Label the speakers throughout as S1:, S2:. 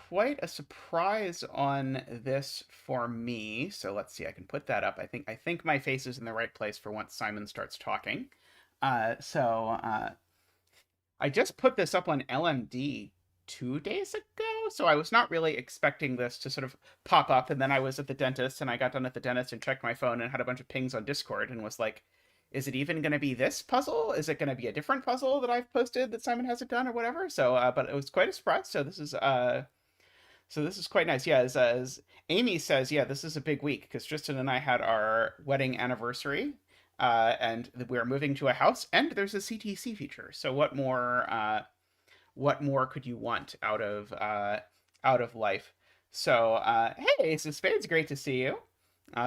S1: quite a surprise on this for me. So let's see, I can put that up. I think my face is in the right place for once Simon starts talking. So I just put this up on LMD 2 days ago, so I was not really expecting this to sort of pop up. And then I was at the dentist, and I got done at the dentist and checked my phone and had a bunch of pings on Discord and was like, "Is it even going to be this puzzle? Is it going to be a different puzzle that I've posted that Simon hasn't done or whatever?" But it was quite a surprise. So this is quite nice. Yeah, as Amy says, yeah, this is a big week because Tristan and I had our wedding anniversary, and we're moving to a house, and there's a CTC feature. So what more could you want out of life? So hey, Ace of Spades, great to see you.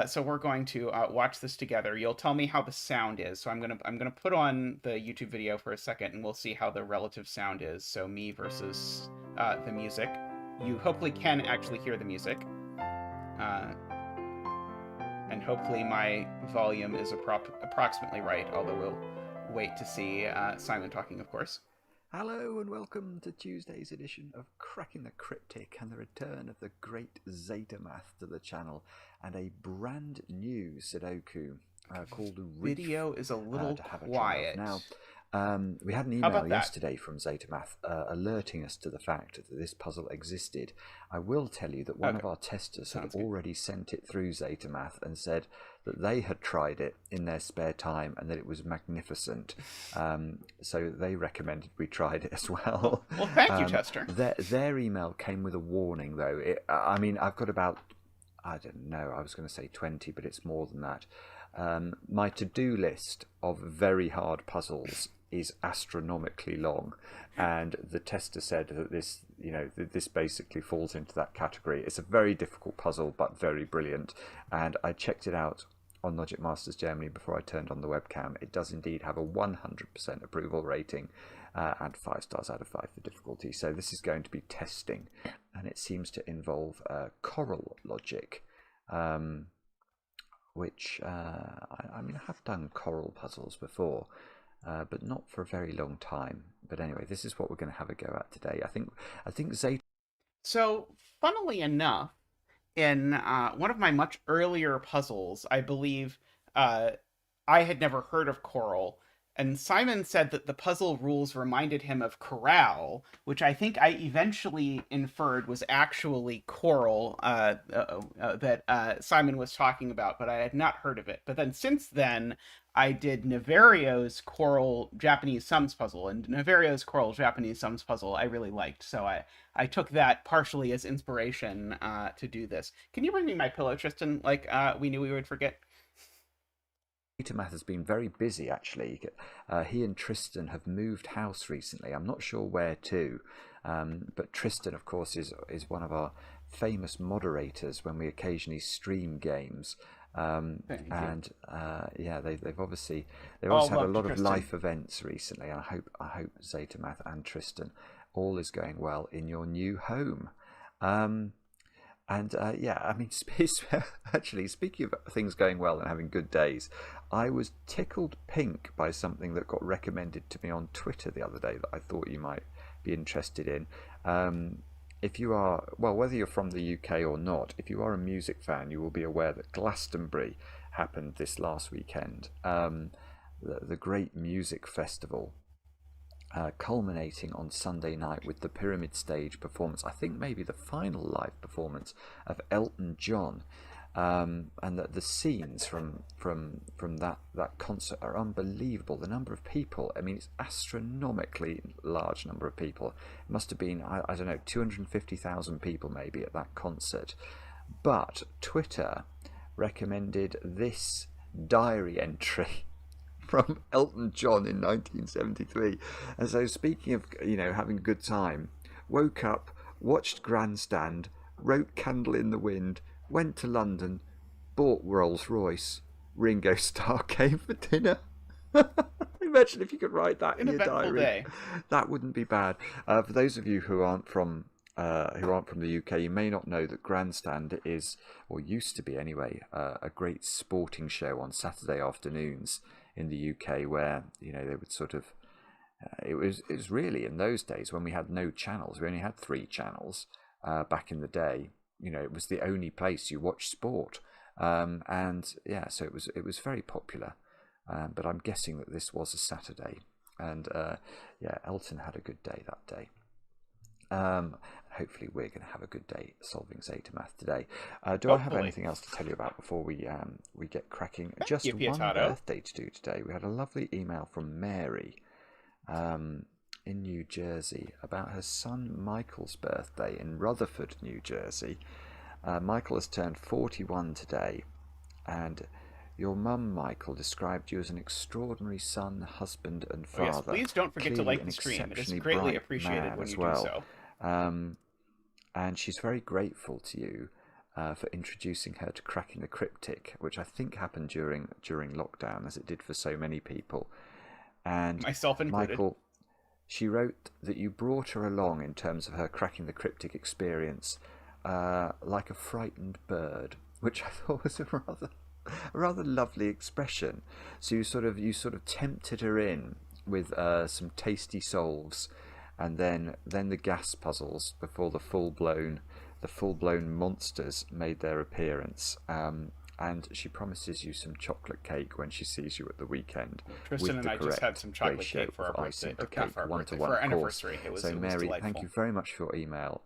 S1: So we're going to watch this together. You'll tell me how the sound is. So I'm gonna put on the YouTube video for a second, and we'll see how the relative sound is. So me versus the music. You hopefully can actually hear the music, uh, and hopefully my volume is approximately right. Although we'll wait to see Simon talking, of course.
S2: Hello and welcome to Tuesday's edition of Cracking the Cryptic and the return of the great zetamath to the channel and a brand new Sudoku called Reef
S1: Video is a little
S2: to have a try of.
S1: quiet.
S2: Now, we had an
S1: How
S2: email
S1: about that?
S2: yesterday from zetamath alerting us to the fact that this puzzle existed. I will tell you that one
S1: Okay.
S2: of our testers had
S1: Sounds good.
S2: already sent it through zetamath and said that they had tried it in their spare time and that it was magnificent. So they recommended we tried it as well.
S1: Well, thank you, Tester.
S2: Their email came with a warning, though. I mean, I've got about, I don't know, I was going to say 20, but it's more than that. My to-do list of very hard puzzles is astronomically long, and the tester said that this basically falls into that category. It's a very difficult puzzle, but very brilliant, and I checked it out on Logic Masters Germany before I turned on the webcam. It does indeed have a 100% approval rating and 5 stars out of 5 for difficulty. So this is going to be testing, and it seems to involve choral logic, which I mean, I have done choral puzzles before, but not for a very long time. But anyway, this is what we're going to have a go at today. I think Zeta.
S1: So, funnily enough, in one of my much earlier puzzles, I believe I had never heard of choral, and Simon said that the puzzle rules reminded him of chorale, which I think I eventually inferred was actually choral that Simon was talking about, but I had not heard of it. But then since then, I did Navario's choral Japanese sums puzzle, and Navario's choral Japanese sums puzzle I really liked, so I took that partially as inspiration to do this. Can you bring me my pillow, Tristan? Like we knew we would forget.
S2: Zetamath has been very busy, actually. He and Tristan have moved house recently. I'm not sure where to, but Tristan, of course, is one of our famous moderators when we occasionally stream games.
S1: Thank you.
S2: And yeah, they've obviously
S1: All
S2: had a
S1: love to
S2: lot of
S1: Tristan.
S2: life events recently. And I hope Zetamath and Tristan all is going well in your new home. And yeah, I mean, actually, speaking of things going well and having good days, I was tickled pink by something that got recommended to me on Twitter the other day that I thought you might be interested in. If you are, well, whether you're from the UK or not, if you are a music fan, you will be aware that Glastonbury happened this last weekend. The great music festival culminating on Sunday night with the Pyramid Stage performance. I think maybe the final live performance of Elton John, and the scenes from that concert are unbelievable. The number of people, I mean, it's astronomically large number of people. It must have been, I don't know, 250,000 people maybe at that concert. But Twitter recommended this diary entry from Elton John in 1973. And so, speaking of, having a good time, woke up, watched Grandstand, wrote Candle in the Wind, went to London, bought Rolls Royce, Ringo Starr came for dinner. Imagine if you could write that in
S1: An
S2: your
S1: eventful
S2: diary.
S1: day.
S2: That wouldn't be bad. For those of you who aren't from the UK, you may not know that Grandstand is, or used to be anyway, a great sporting show on Saturday afternoons in the UK, where they would sort of it was really, in those days when we had no channels, we only had 3 channels, back in the day. You know, it was the only place you watched sport, and yeah, so it was very popular. But I'm guessing that this was a Saturday, and yeah, Elton had a good day that day. Hopefully, we're going to have a good day solving zetamath today. Do I have
S1: Hopefully.
S2: anything else to tell you about before we get cracking?
S1: Thank
S2: Just
S1: you,
S2: one
S1: Pietato.
S2: birthday to do today. We had a lovely email from Mary in New Jersey about her son Michael's birthday in Rutherford, New Jersey. Michael has turned 41 today, and your mum, Michael, described you as an extraordinary son, husband, and
S1: Oh, yes,
S2: father.
S1: please don't forget to
S2: Clearly,
S1: like
S2: an
S1: the stream. It is
S2: exceptionally
S1: greatly
S2: bright
S1: appreciated
S2: man
S1: when
S2: as
S1: you do
S2: well.
S1: so.
S2: And she's very grateful to you for introducing her to cracking the cryptic, which I think happened during lockdown, as it did for so many people. And
S1: Myself included.
S2: Michael, she wrote that you brought her along in terms of her cracking the cryptic experience, like a frightened bird, which I thought was a rather lovely expression. So you sort of tempted her in with some tasty solves, and then the gas puzzles before the full blown monsters made their appearance. And she promises you some chocolate cake when she sees you at the weekend,
S1: Tristan
S2: with
S1: and
S2: the
S1: I just had
S2: correct
S1: some chocolate
S2: ratio
S1: cake for our
S2: of
S1: birthday,
S2: icing to
S1: or not
S2: cake,
S1: for our
S2: one to
S1: birthday,
S2: one,
S1: for our
S2: of course.
S1: anniversary.
S2: So,
S1: It was
S2: Mary, thank
S1: delightful.
S2: you very much for your email.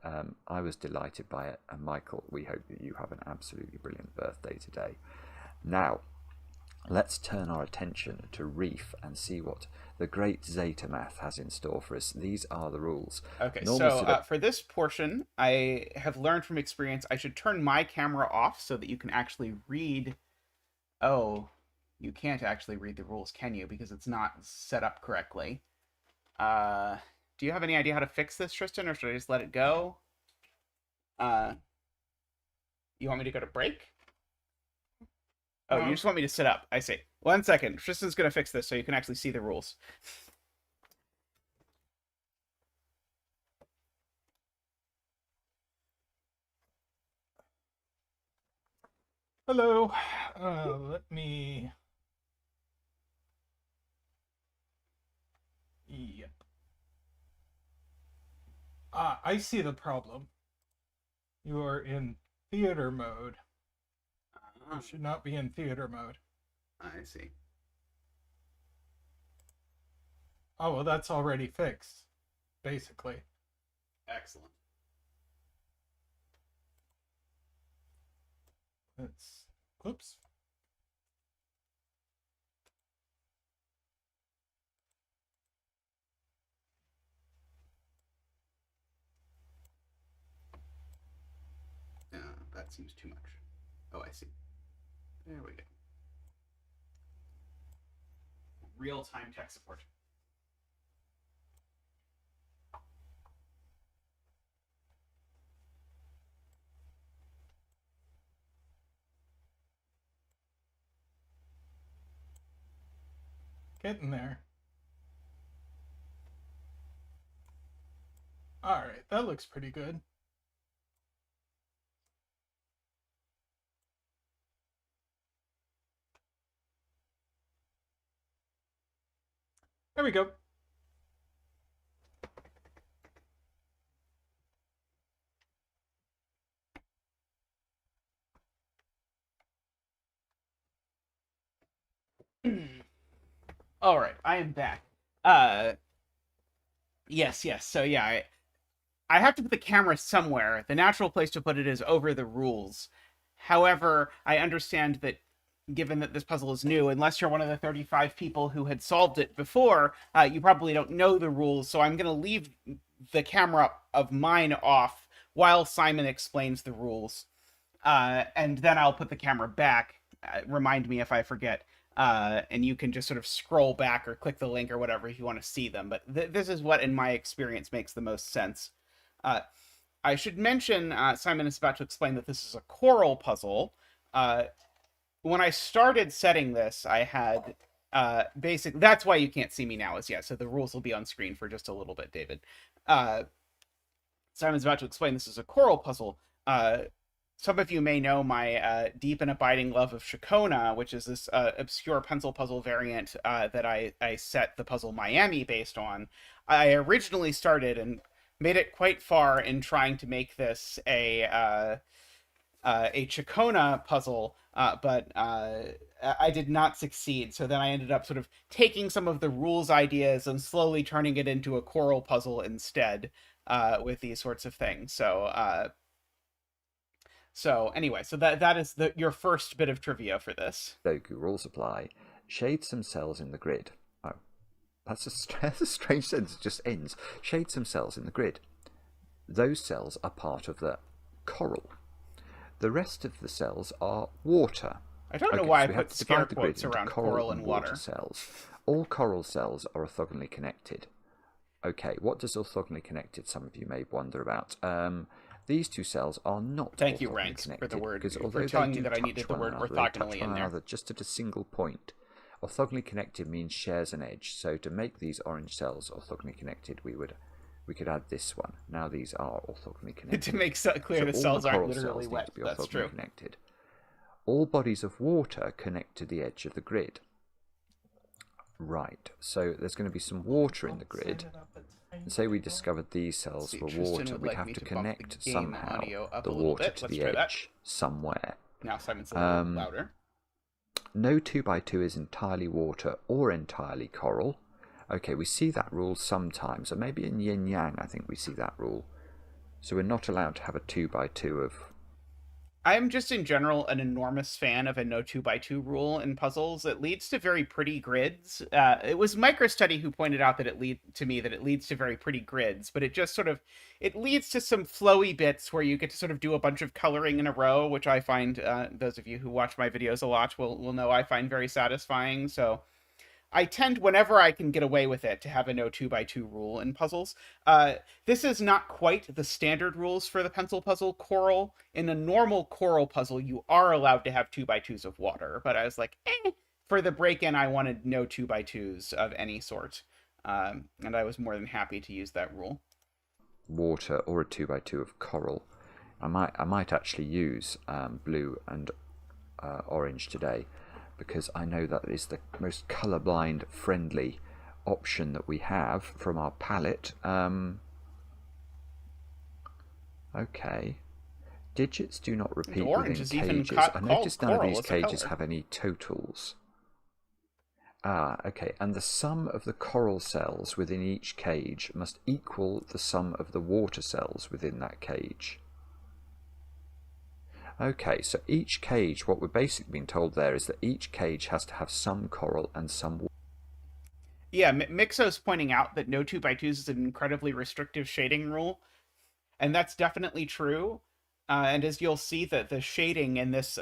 S2: I was delighted by it, and Michael, we hope that you have an absolutely brilliant birthday today. Now, let's turn our attention to Reef and see what the great zetamath has in store for us. These are the rules.
S1: Okay,
S2: Normal
S1: so
S2: setup.
S1: for this portion, I have learned from experience I should turn my camera off so that you can actually read. Oh, you can't actually read the rules, can you? Because it's not set up correctly. Uh, do you have any idea how to fix this, Tristan, or should I just let it go? Uh, you want me to go to break? Oh, you just want me to sit up. I see. 1 second. Tristan's gonna fix this so you can actually see the rules.
S3: Hello. Let me. Yep. I see the problem. You are in theater mode. You should not be in theater mode.
S1: I see.
S3: Oh, well, that's already fixed, basically.
S1: Excellent.
S3: Let's. Oops.
S1: Uh, that seems too much. Oh, I see. There we go. Real-time tech support.
S3: Getting there. Alright, that looks pretty good. There we go.
S1: All right, I am back. Uh, yes. So yeah, I have to put the camera somewhere. The natural place to put it is over the rules. However, I understand that given that this puzzle is new, unless you're one of the 35 people who had solved it before, you probably don't know the rules. So I'm going to leave the camera of mine off while Simon explains the rules. And then I'll put the camera back. Remind me if I forget. And you can just sort of scroll back or click the link or whatever if you want to see them. But this is what, in my experience, makes the most sense. Uh, I should mention, Simon is about to explain that this is a choral puzzle. When I started setting this, I had basic. That's why you can't see me now. Is yeah. So the rules will be on screen for just a little bit, David. Simon's about to explain this is a choral puzzle. Some of you may know my deep and abiding love of Shakona, which is this obscure pencil puzzle variant that I set the puzzle Miami based on. I originally started, and made it quite far in trying to make this a Chacona puzzle, but I did not succeed. So then I ended up sort of taking some of the rules ideas and slowly turning it into a choral puzzle instead, with these sorts of things. So anyway, so that is your first bit of trivia for this.
S2: Sudoku rules apply. Shade some cells in the grid. Oh, that's a strange sentence. It just ends. Shade some cells in the grid. Those cells are part of the coral. The rest of the cells are water.
S1: I don't know why I put scare quotes around coral and water
S2: cells. All coral cells are orthogonally connected. Okay, what does orthogonally connected, some of you may wonder about. These two cells are not
S1: Thank you, Ranks, for the word. Because for telling me that I needed the word orthogonally in there.
S2: Just at a single point. Orthogonally connected means shares an edge. So to make these orange cells orthogonally connected, we could add this one. Now these are orthogonally connected.
S1: To make clear, the cells aren't literally wet. That's true.
S2: Connected. All bodies of water connect to the edge of the grid. Right, so there's going to be some water in the grid. And say we discovered these cells were water, we'd have to connect somehow the water to the edge somewhere.
S1: Now Simon's a little louder.
S2: No 2x2 is entirely water or entirely coral. Okay, we see that rule sometimes, or maybe in yin yang I think we see that rule. So we're not allowed to have a 2x2 of...
S1: I'm just in general an enormous fan of a no 2x2 rule in puzzles. It leads to very pretty grids. It was MicroStudy who pointed out that it leads to very pretty grids, but it just it leads to some flowy bits where you get to sort of do a bunch of coloring in a row, which I find, those of you who watch my videos a lot will know I find very satisfying. So I tend, whenever I can get away with it, to have a no 2x2 rule in puzzles. This is not quite the standard rules for the pencil puzzle coral. In a normal coral puzzle, you are allowed to have 2x2s of water, but I was like, for the break-in, I wanted no 2x2s of any sort. And I was more than happy to use that rule.
S2: Water or a 2x2 of coral. I might actually use blue and orange today, because I know that is the most colourblind friendly option that we have from our palette. Okay. Digits do not repeat within cages. I noticed none of these cages have any totals. Ah, okay. And the sum of the coral cells within each cage must equal the sum of the water cells within that cage. Okay, so each cage, what we're basically being told there is that each cage has to have some coral and some water.
S1: Yeah, Mixo's pointing out that no 2x2s is an incredibly restrictive shading rule, and that's definitely true. And as you'll see, that the shading in this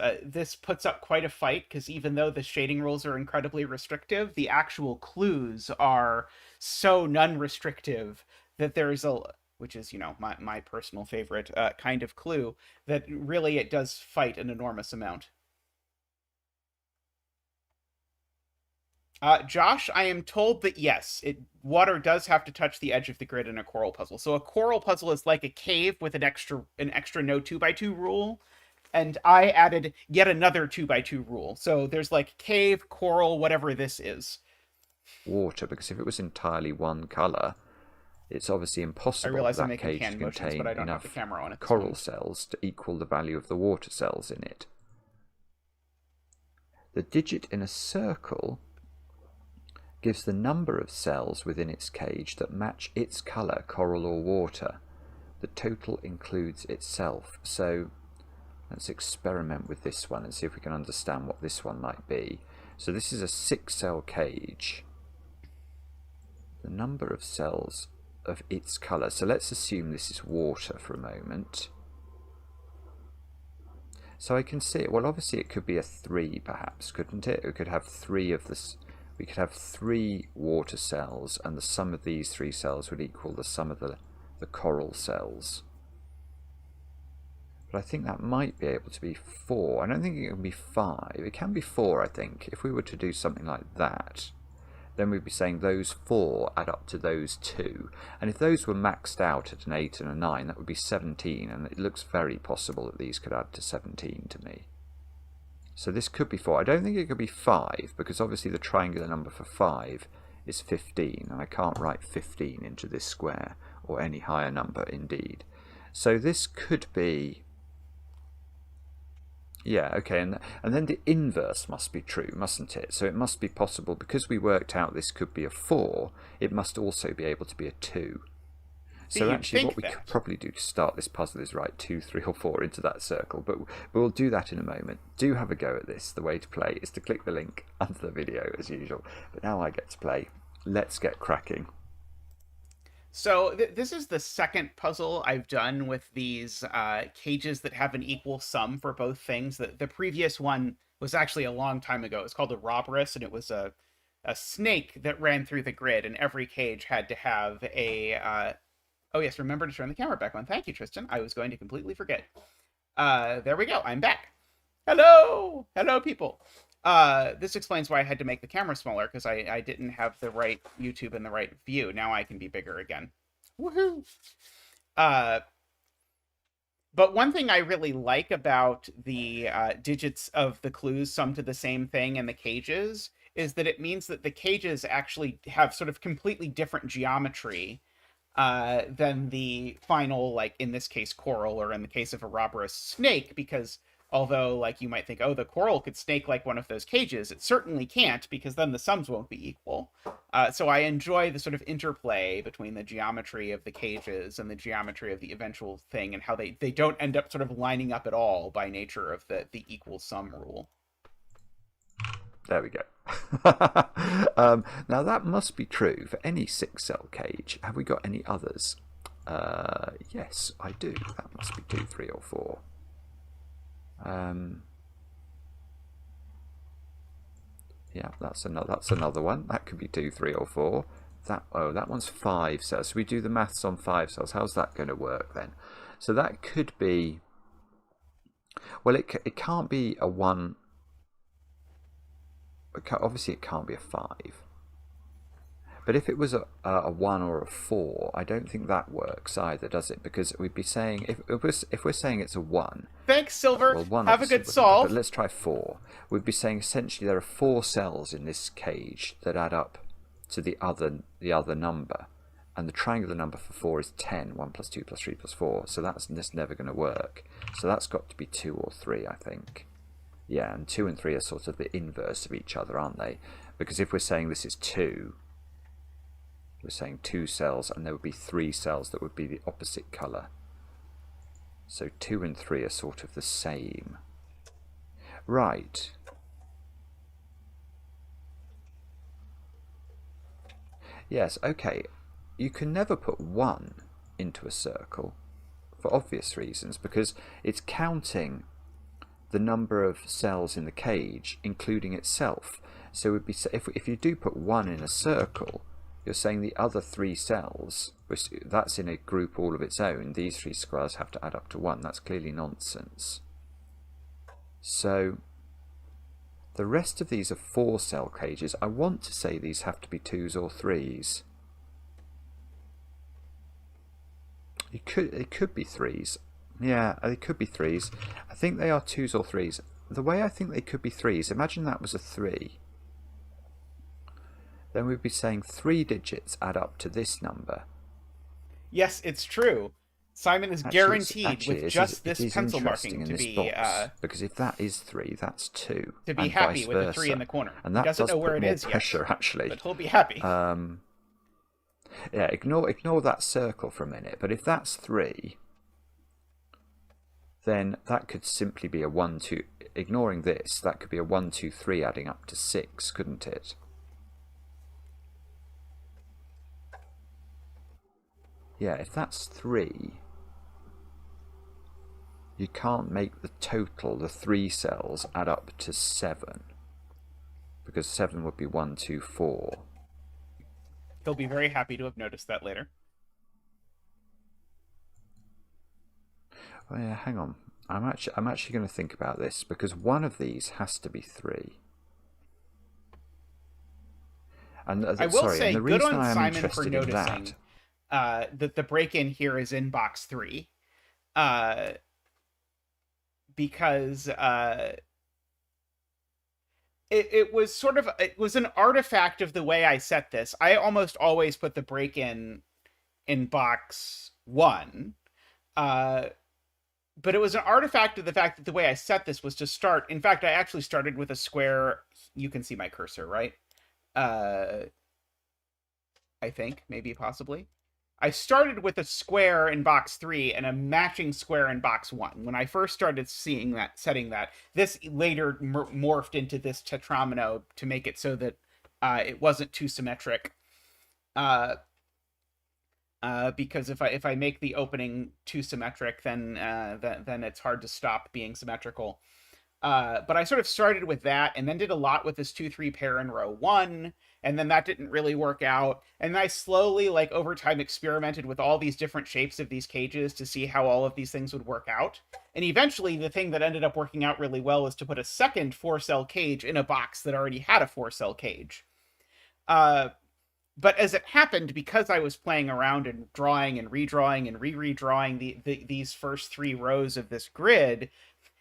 S1: puts up quite a fight, because even though the shading rules are incredibly restrictive, the actual clues are so non-restrictive that there's which is, my personal favorite kind of clue, that really it does fight an enormous amount. Josh, I am told that yes, water does have to touch the edge of the grid in a coral puzzle. So a coral puzzle is like a cave with an extra no 2x2 rule, and I added yet another 2x2 rule. So there's like cave, coral, whatever this is.
S2: Water, because if it was entirely one color, it's obviously impossible for that cage to contain enough coral cells to equal the value of the water cells in it. The digit in a circle gives the number of cells within its cage that match its colour, coral or water. The total includes itself. So let's experiment with this one and see if we can understand what this one might be. So this is a 6-cell cage. The number of cells of its colour. So let's assume this is water for a moment. So I can see it. Well, obviously it could be a 3 perhaps, couldn't it? It could have 3 of this. We could have 3 water cells, and the sum of these 3 cells would equal the sum of the coral cells. But I think that might be able to be 4. I don't think it can be 5. It can be 4, I think. If we were to do something like that, then we'd be saying those 4 add up to those 2. And if those were maxed out at an 8 and a 9, that would be 17. And it looks very possible that these could add to 17 to me. So this could be 4. I don't think it could be 5, because obviously the triangular number for 5 is 15. And I can't write 15 into this square or any higher number indeed. So this could be, yeah, okay, and then the inverse must be true, mustn't it? So it must be possible, because we worked out this could be a 4, it must also be able to be a 2. So actually what we could probably do to start this puzzle is write 2, 3 or 4 into that circle, but we'll do that in a moment. Do have a go at this. The way to play is to click the link under the video as usual, but now I get to play. Let's get cracking.
S1: So this is the second puzzle I've done with these cages that have an equal sum for both things. The previous one was actually a long time ago. It's called the Robberess, and it was a snake that ran through the grid, and every cage had to have a... Oh, yes, remember to turn the camera back on. Thank you, Tristan. I was going to completely forget. There we go. I'm back. Hello! Hello, people. This explains why I had to make the camera smaller, because I didn't have the right YouTube in the right view. Now I can be bigger again. Woohoo! But one thing I really like about the digits of the clues summed to the same thing in the cages is that it means that the cages actually have sort of completely different geometry than the final, like in this case coral, or in the case of a robberess, snake, because although like you might think, oh, the coral could snake like one of those cages, it certainly can't, because then the sums won't be equal. So I enjoy the sort of interplay between the geometry of the cages and the geometry of the eventual thing, and how they don't end up sort of lining up at all by nature of the equal sum rule.
S2: There we go. Now that must be true for any 6-cell cage. Have we got any others? Yes, I do. That must be 2, 3 or 4. Yeah, that's another one. That could be 2, 3 or 4. That one's 5 cells. So we do the maths on 5 cells. How's that going to work then? So that could be, well, it can't be a 1. Obviously it can't be a 5, but if it was a 1 or a 4, I don't think that works either, does it? Because we'd be saying, if we're saying it's a 1,
S1: thanks, Silver.
S2: well, 1
S1: have a good solve.
S2: But let's try 4. We'd be saying essentially there are 4 cells in this cage that add up to the other number, and the triangular number for 4 is 10. 1 plus 2 plus 3 plus 4. So that's never going to work. So that's got to be 2 or 3, I think. Yeah, and 2 and 3 are sort of the inverse of each other, aren't they? Because if we're saying this is 2, we're saying 2 cells, and there would be 3 cells that would be the opposite colour. So 2 and 3 are sort of the same. Right. Yes, okay. You can never put 1 into a circle, for obvious reasons, because it's counting the number of cells in the cage, including itself. So it would be, if you do put 1 in a circle, you're saying the other 3 cells, which that's in a group all of its own, these 3 squares have to add up to 1. That's clearly nonsense. So the rest of these are 4-cell cages. I want to say these have to be 2s or 3s. It could be 3s. Yeah, they could be 3s. I think they are 2s or 3s. The way I think they could be 3s, imagine that was a 3. Then we'd be saying 3 digits add up to this number.
S1: Yes, it's true. Simon is guaranteed with just this pencil marking to be
S2: box, because if that is 3, that's 2.
S1: To be happy with the 3 in the corner.
S2: And that
S1: doesn't know where it is
S2: pressure,
S1: yet,
S2: actually.
S1: but he'll be happy.
S2: Yeah, ignore that circle for a minute. But if that's 3, then that could simply be a 1, 2. Ignoring this, that could be a 1, 2, 3 adding up to 6, couldn't it? Yeah, if that's 3, you can't make the total, the 3 cells, add up to 7. Because 7 would be 1, 2, 4.
S1: He'll be very happy to have noticed that later.
S2: Oh yeah, hang on. I'm actually going to think about this, because one of these has to be 3. And
S1: I will say,
S2: and the
S1: good
S2: reason
S1: on
S2: I am
S1: Simon
S2: interested
S1: for
S2: in
S1: noticing that the break-in here is in box 3, because it was sort of, it was an artifact of the way I set this. I almost always put the break-in in box 1. But it was an artifact of the fact that the way I set this was to start. In fact, I actually started with a square. You can see my cursor, right? I think, maybe, possibly. I started with a square in box 3 and a matching square in box 1. When I first started seeing that, setting that, this later morphed into this tetramino to make it so that it wasn't too symmetric. Because if I make the opening too symmetric, then it's hard to stop being symmetrical. But I sort of started with that and then did a lot with this 2-3 pair in row 1, and then that didn't really work out. And I slowly, like, over time experimented with all these different shapes of these cages to see how all of these things would work out. And eventually the thing that ended up working out really well was to put a second 4-cell cage in a box that already had a 4-cell cage. But as it happened, because I was playing around and drawing and redrawing and re-redrawing these first 3 rows of this grid,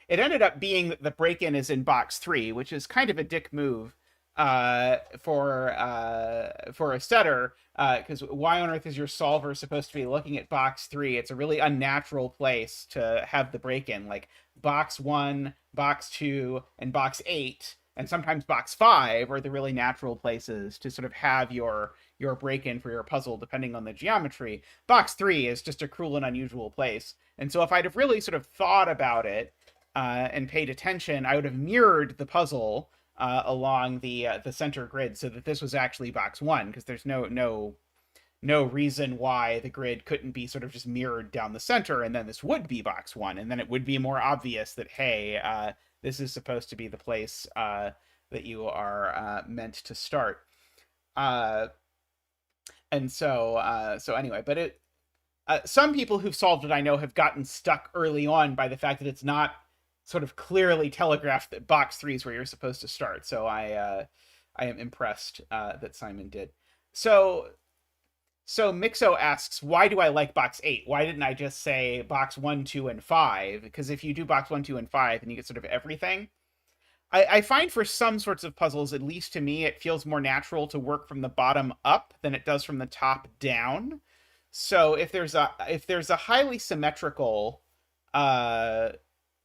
S1: it ended up being that the break-in is in box 3, which is kind of a dick move for a setter, because why on earth is your solver supposed to be looking at box 3? It's a really unnatural place to have the break-in. Like, box 1, box 2, and box 8, and sometimes box 5 are the really natural places to sort of have your break-in for your puzzle, depending on the geometry. Box 3 is just a cruel and unusual place. And so if I'd have really sort of thought about it, and paid attention, I would have mirrored the puzzle along the center grid so that this was actually box 1, because there's no reason why the grid couldn't be sort of just mirrored down the center, and then this would be box 1, and then it would be more obvious that, hey, this is supposed to be the place that you are meant to start. And so anyway, but it some people who've solved it, I know, have gotten stuck early on by the fact that it's not sort of clearly telegraphed that box 3 is where you're supposed to start. So I am impressed that Simon did. So Mixo asks, why do I like box 8? Why didn't I just say box 1, 2, and 5? Because if you do box 1, 2, and 5, then you get sort of everything. I find for some sorts of puzzles, at least to me, it feels more natural to work from the bottom up than it does from the top down. So if there's a highly symmetrical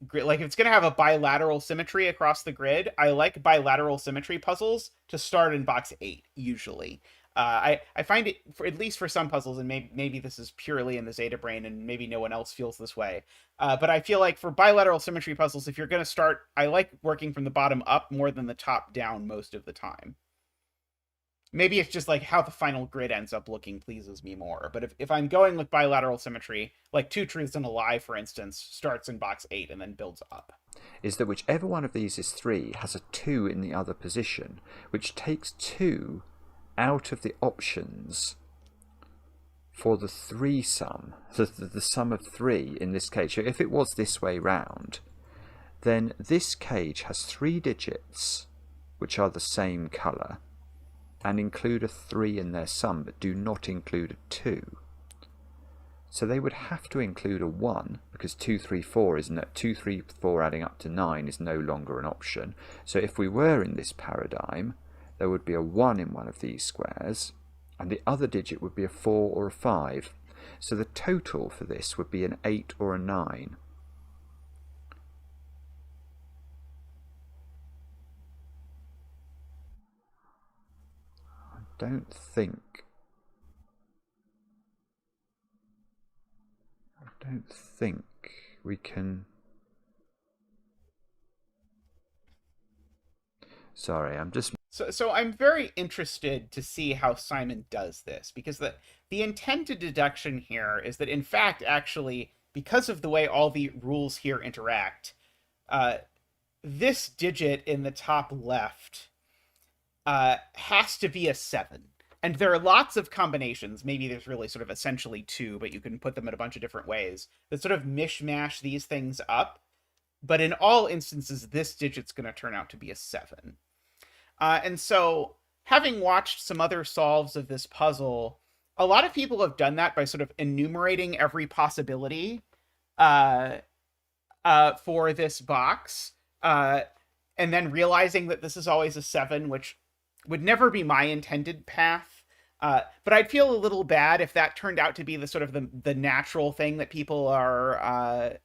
S1: grid, like if it's going to have a bilateral symmetry across the grid, I like bilateral symmetry puzzles to start in box 8 usually. I find it, at least for some puzzles, and maybe this is purely in the Zeta brain and maybe no one else feels this way, but I feel like for bilateral symmetry puzzles, if you're going to start, I like working from the bottom up more than the top down most of the time. Maybe it's just like how the final grid ends up looking pleases me more. But if I'm going with bilateral symmetry, like Two Truths and a Lie, for instance, starts in box 8 and then builds up.
S2: Is that whichever one of these is 3 has a 2 in the other position, which takes 2 out of the options for the 3 sum, the sum of 3 in this cage. So if it was this way round, then this cage has 3 digits which are the same colour, and include a 3 in their sum, but do not include a 2. So they would have to include a 1, because 2, 3, 4 2, 3, 4 adding up to 9 is no longer an option. So if we were in this paradigm, there would be a 1 in one of these squares, and the other digit would be a 4 or a 5. So the total for this would be an 8 or a 9. I don't think we can. Sorry, I'm just.
S1: So I'm very interested to see how Simon does this, because the intended deduction here is that, in fact, actually, because of the way all the rules here interact, this digit in the top left has to be a 7. And there are lots of combinations. Maybe there's really sort of essentially 2, but you can put them in a bunch of different ways that sort of mishmash these things up. But in all instances, this digit's going to turn out to be a 7. And so, having watched some other solves of this puzzle, a lot of people have done that by sort of enumerating every possibility for this box, and then realizing that this is always a 7, which would never be my intended path. But I'd feel a little bad if that turned out to be the sort of the natural thing that people are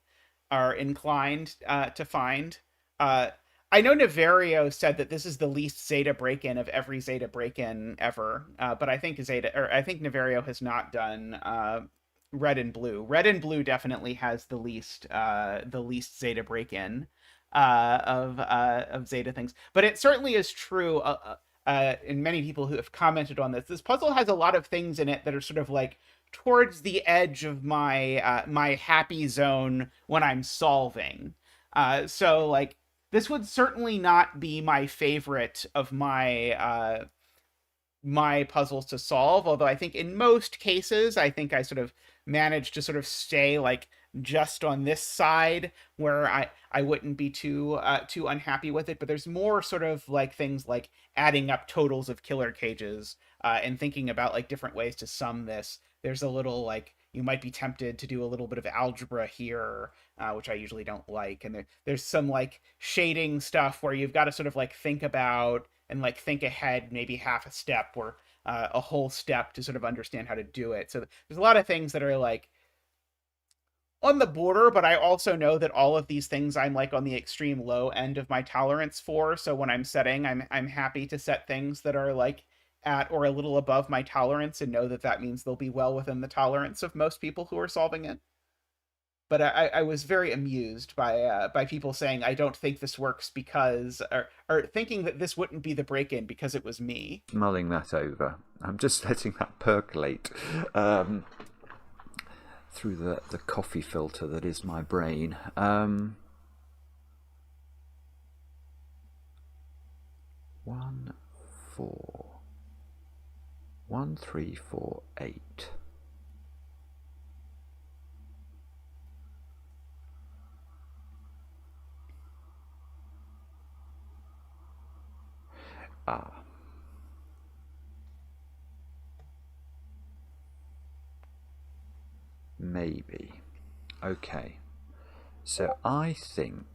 S1: inclined to find. Uh, I know Naverio said that this is the least Zeta break-in of every Zeta break-in ever, but I think Naverio has not done Red and Blue. Red and Blue definitely has the least Zeta break-in of Zeta things, but it certainly is true. And many people who have commented on this, this puzzle has a lot of things in it that are sort of like towards the edge of my happy zone when I'm solving. So like this would certainly not be my favorite of my puzzles to solve, although I think in most cases I think I sort of managed to sort of stay like just on this side where I wouldn't be too unhappy with it. But there's more sort of like things like adding up totals of killer cages and thinking about like different ways to sum this. There's a little like you might be tempted to do a little bit of algebra here, which I usually don't like. And there's some like shading stuff where you've got to sort of like think about and like think ahead maybe half a step or a whole step to sort of understand how to do it. So there's a lot of things that are like on the border, but I also know that all of these things I'm like on the extreme low end of my tolerance for. So when I'm setting, I'm happy to set things that are like at or a little above my tolerance and know that that means they'll be well within the tolerance of most people who are solving it. But I was very amused by people saying I don't think this works because or thinking that this wouldn't be the break-in because it was me.
S2: Mulling that over. I'm just letting that percolate through the coffee filter that is my brain. 1 4 1 3 4 8. Maybe. Okay. So I think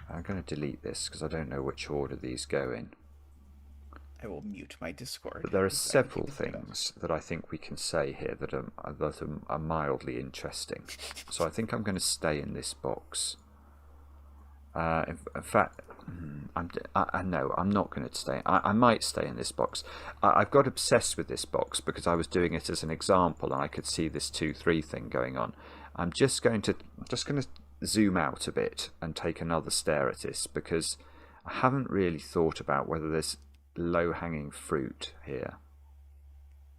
S2: I'm going to delete this because I don't know which order these go in.
S1: I will mute my Discord.
S2: But there are several things that I think we can say here that are mildly interesting. So I think I'm going to stay in this box. In fact, no, I'm not going to stay. I might stay in this box. I've got obsessed with this box because I was doing it as an example and I could see this 2-3 thing going on. I'm just going to zoom out a bit and take another stare at this because I haven't really thought about whether there's low-hanging fruit here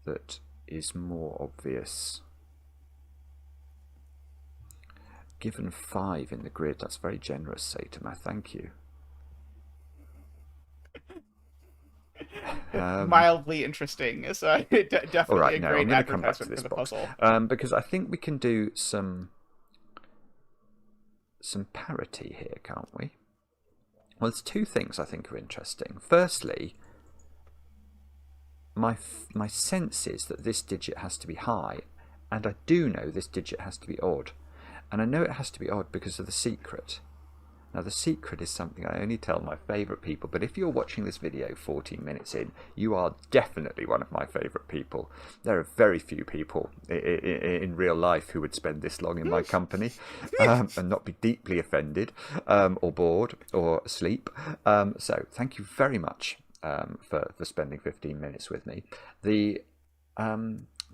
S2: that is more obvious. Given 5 in the grid, that's very generous, zetamath. Thank you.
S1: Mildly interesting. So definitely
S2: right,
S1: a
S2: no,
S1: great
S2: I'm going to come back to
S1: advertisement
S2: this
S1: for the
S2: box
S1: puzzle.
S2: because I think we can do some parity here, can't we? Well, there's 2 things I think are interesting. Firstly, my sense is that this digit has to be high, and I do know this digit has to be odd. And I know it has to be odd because of the secret. Now, the secret is something I only tell my favourite people, but if you're watching this video 14 minutes in, you are definitely one of my favourite people. There are very few people in real life who would spend this long in my company and not be deeply offended or bored or asleep. So thank you very much for spending 15 minutes with me. The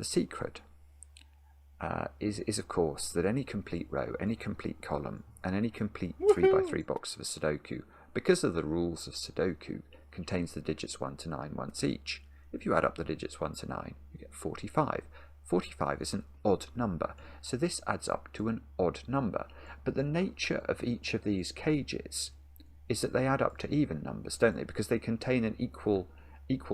S2: secret is of course that any complete row, any complete column, and any complete 3x3 box of a Sudoku, because of the rules of Sudoku, contains the digits 1 to 9 once each. If you add up the digits 1 to 9, you get 45. 45 is an odd number, so this adds up to an odd number. But the nature of each of these cages is that they add up to even numbers, don't they? Because they contain an equal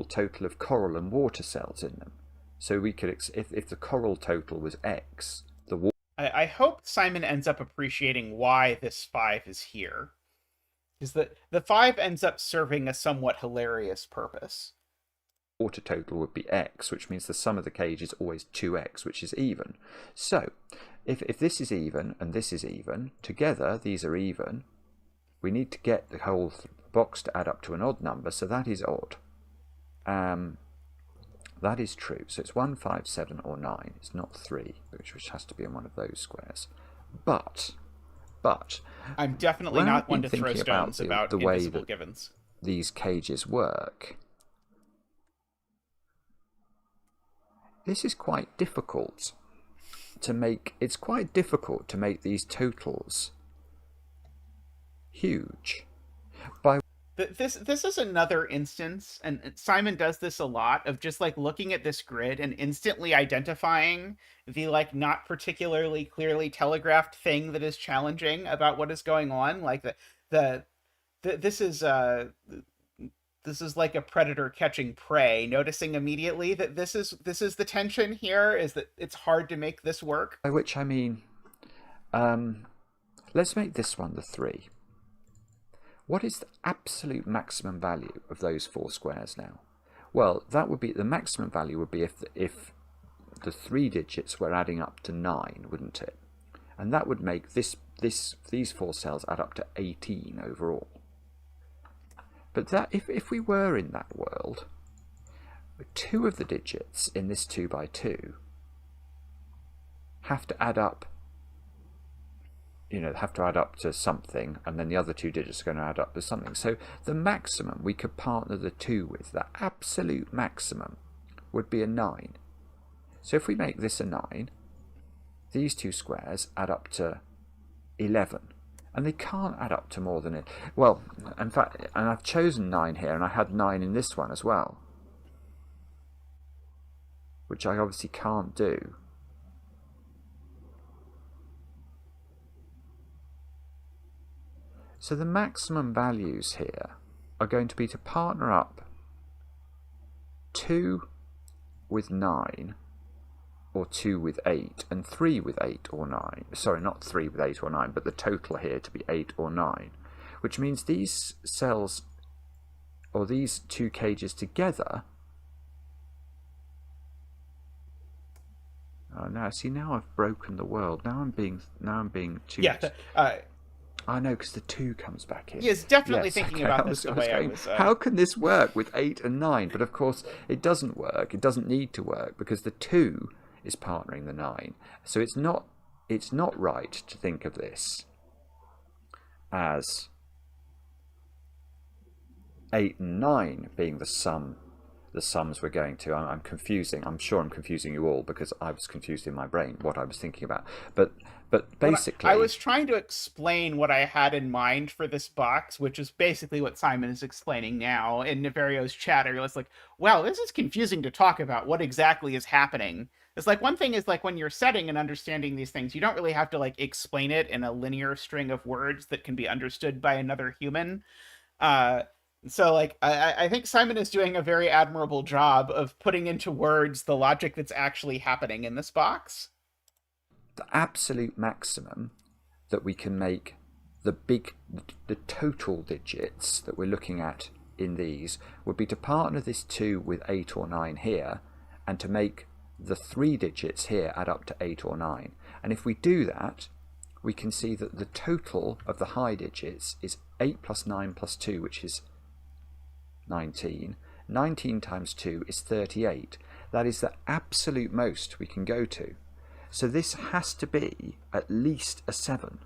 S2: total of coral and water cells in them. So we could, if the coral total was X, the water...
S1: I hope Simon ends up appreciating why this 5 is here. Is that the 5 ends up serving a somewhat hilarious purpose.
S2: Water total would be X, which means the sum of the cage is always 2X, which is even. So, if this is even and this is even, together these are even, we need to get the whole box to add up to an odd number, so that is odd. That is true. So it's 1, 5, 7, or 9. It's not 3, which has to be in one of those squares. But
S1: I'm definitely
S2: when I've
S1: not one
S2: been
S1: to throw
S2: thinking about
S1: stones about
S2: the way
S1: invisible
S2: that
S1: givens.
S2: these cages work, this is quite difficult to make. It's quite difficult to make these totals huge.
S1: This is another instance, and Simon does this a lot, of just like looking at this grid and instantly identifying the like not particularly clearly telegraphed thing that is challenging about what is going on. Like the this is like a predator catching prey, noticing immediately that this is the tension here, is that it's hard to make this work.
S2: By which I mean, let's make this one the 3. What is the absolute maximum value of those 4 squares now? Well, that would be, the maximum value would be if the 3 digits were adding up to 9, wouldn't it? And that would make these 4 cells add up to 18 overall. But that if we were in that world, 2 of the digits in this 2 by 2 have to add up. Have to add up to something, and then the other 2 digits are going to add up to something. So the maximum we could partner the 2 with, the absolute maximum, would be a 9. So if we make this a 9, these 2 squares add up to 11. And they can't add up to more than it. Well, in fact, and I've chosen 9 here, and I had 9 in this one as well, which I obviously can't do. So the maximum values here are going to be to partner up 2 with 9, or 2 with 8, and 3 with 8 or 9. Sorry, not 3 with 8 or 9, but the total here to be 8 or 9, which means these cells, or these 2 cages together. Oh no! See, now I've broken the world. Now I'm being too.
S1: Yeah.
S2: I know, because the 2 comes back in.
S1: Yes, definitely
S2: Yes,
S1: thinking
S2: okay.
S1: about this the way I was.
S2: How can this work with 8 and 9? But of course, it doesn't work. It doesn't need to work because the 2 is partnering the 9. So it's not right to think of this as 8 and 9 being the sums we're going to. I'm confusing. I'm sure I'm confusing you all, because I was confused in my brain what I was thinking about. But basically,
S1: I was trying to explain what I had in mind for this box, which is basically what Simon is explaining now in Nevario's chatter. It's like, well, this is confusing to talk about. What exactly is happening? It's like, one thing is like when you're setting and understanding these things, you don't really have to like explain it in a linear string of words that can be understood by another human. So like I think Simon is doing a very admirable job of putting into words the logic that's actually happening in this box.
S2: the absolute maximum that we can make the total digits that we're looking at in these would be to partner this 2 with 8 or 9 here, and to make the 3 digits here add up to 8 or 9. And if we do that, we can see that the total of the high digits is 8 plus 9 plus 2, which is 19. 19 times 2 is 38. That is the absolute most we can go to. So this has to be at least a 7.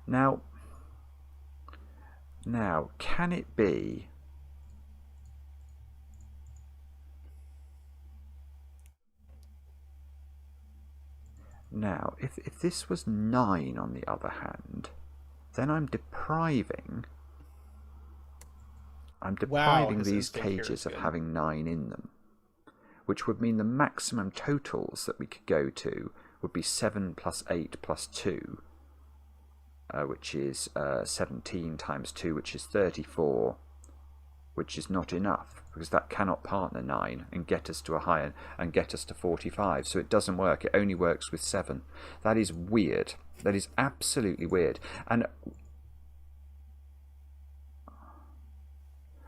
S2: Now, can it be? Now, if this was 9 on the other hand, then I'm depriving these cages of having 9 in them, which would mean the maximum totals that we could go to would be 7 plus 8 plus 2, which is 17 times 2, which is 34, which is not enough, because that cannot partner 9 and get us to a higher and get us to 45. So it doesn't work. It only works with 7. That is weird. That is absolutely weird. And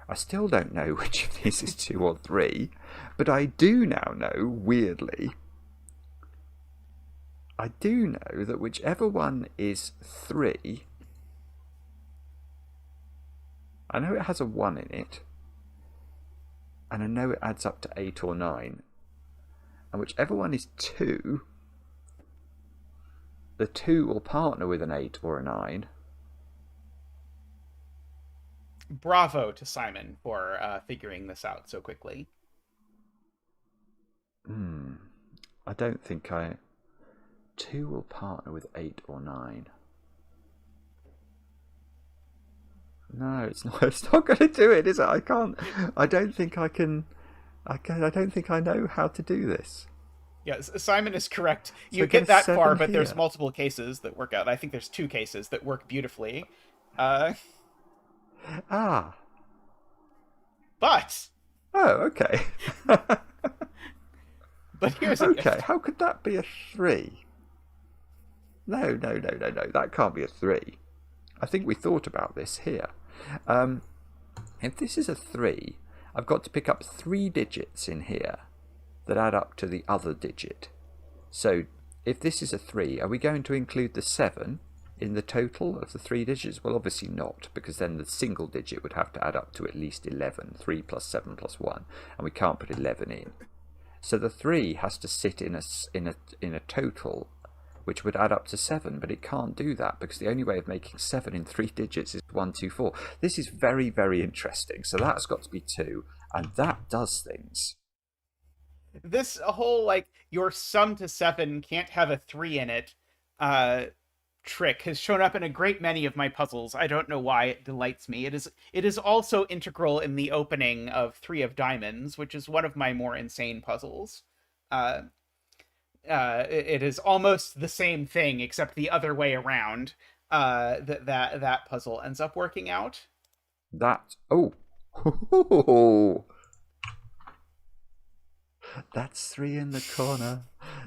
S2: I still don't know which of these is 2 or 3, but I do now know, weirdly, I do know that whichever one is 3, I know it has a 1 in it, and I know it adds up to 8 or 9. And whichever one is 2, the 2 will partner with an 8 or a 9.
S1: Bravo to Simon for figuring this out so quickly.
S2: I don't think 2 will partner with 8 or 9. No, it's not. It's not going to do it, is it? I can't. I don't think I can. I don't think I know how to do this.
S1: Yes, Simon is correct.
S2: So
S1: You get that far,
S2: 7
S1: but there's
S2: here.
S1: multiple cases that work out. I think there's 2 cases that work beautifully.
S2: Ah.
S1: But
S2: Oh, okay.
S1: but here's a
S2: Okay,
S1: gift.
S2: how could that be a 3? No. That can't be a 3. I think we thought about this here. If this is a 3, I've got to pick up 3 digits in here that add up to the other digit. So if this is a 3, are we going to include the 7 in the total of the 3 digits? Well, obviously not, because then the single digit would have to add up to at least 11. 3 plus 7 plus 1, and we can't put 11 in. So the 3 has to sit in a total which would add up to 7, but it can't do that because the only way of making 7 in 3 digits is 1, 2, 4. This is very, very interesting. So that's got to be 2, and that does things.
S1: This whole, like, your sum to 7 can't have a 3 in it trick has shown up in a great many of my puzzles. I don't know why it delights me. It is also integral in the opening of 3 of Diamonds, which is one of my more insane puzzles. It is almost the same thing, except the other way around. That puzzle ends up working out.
S2: That's 3 in the corner.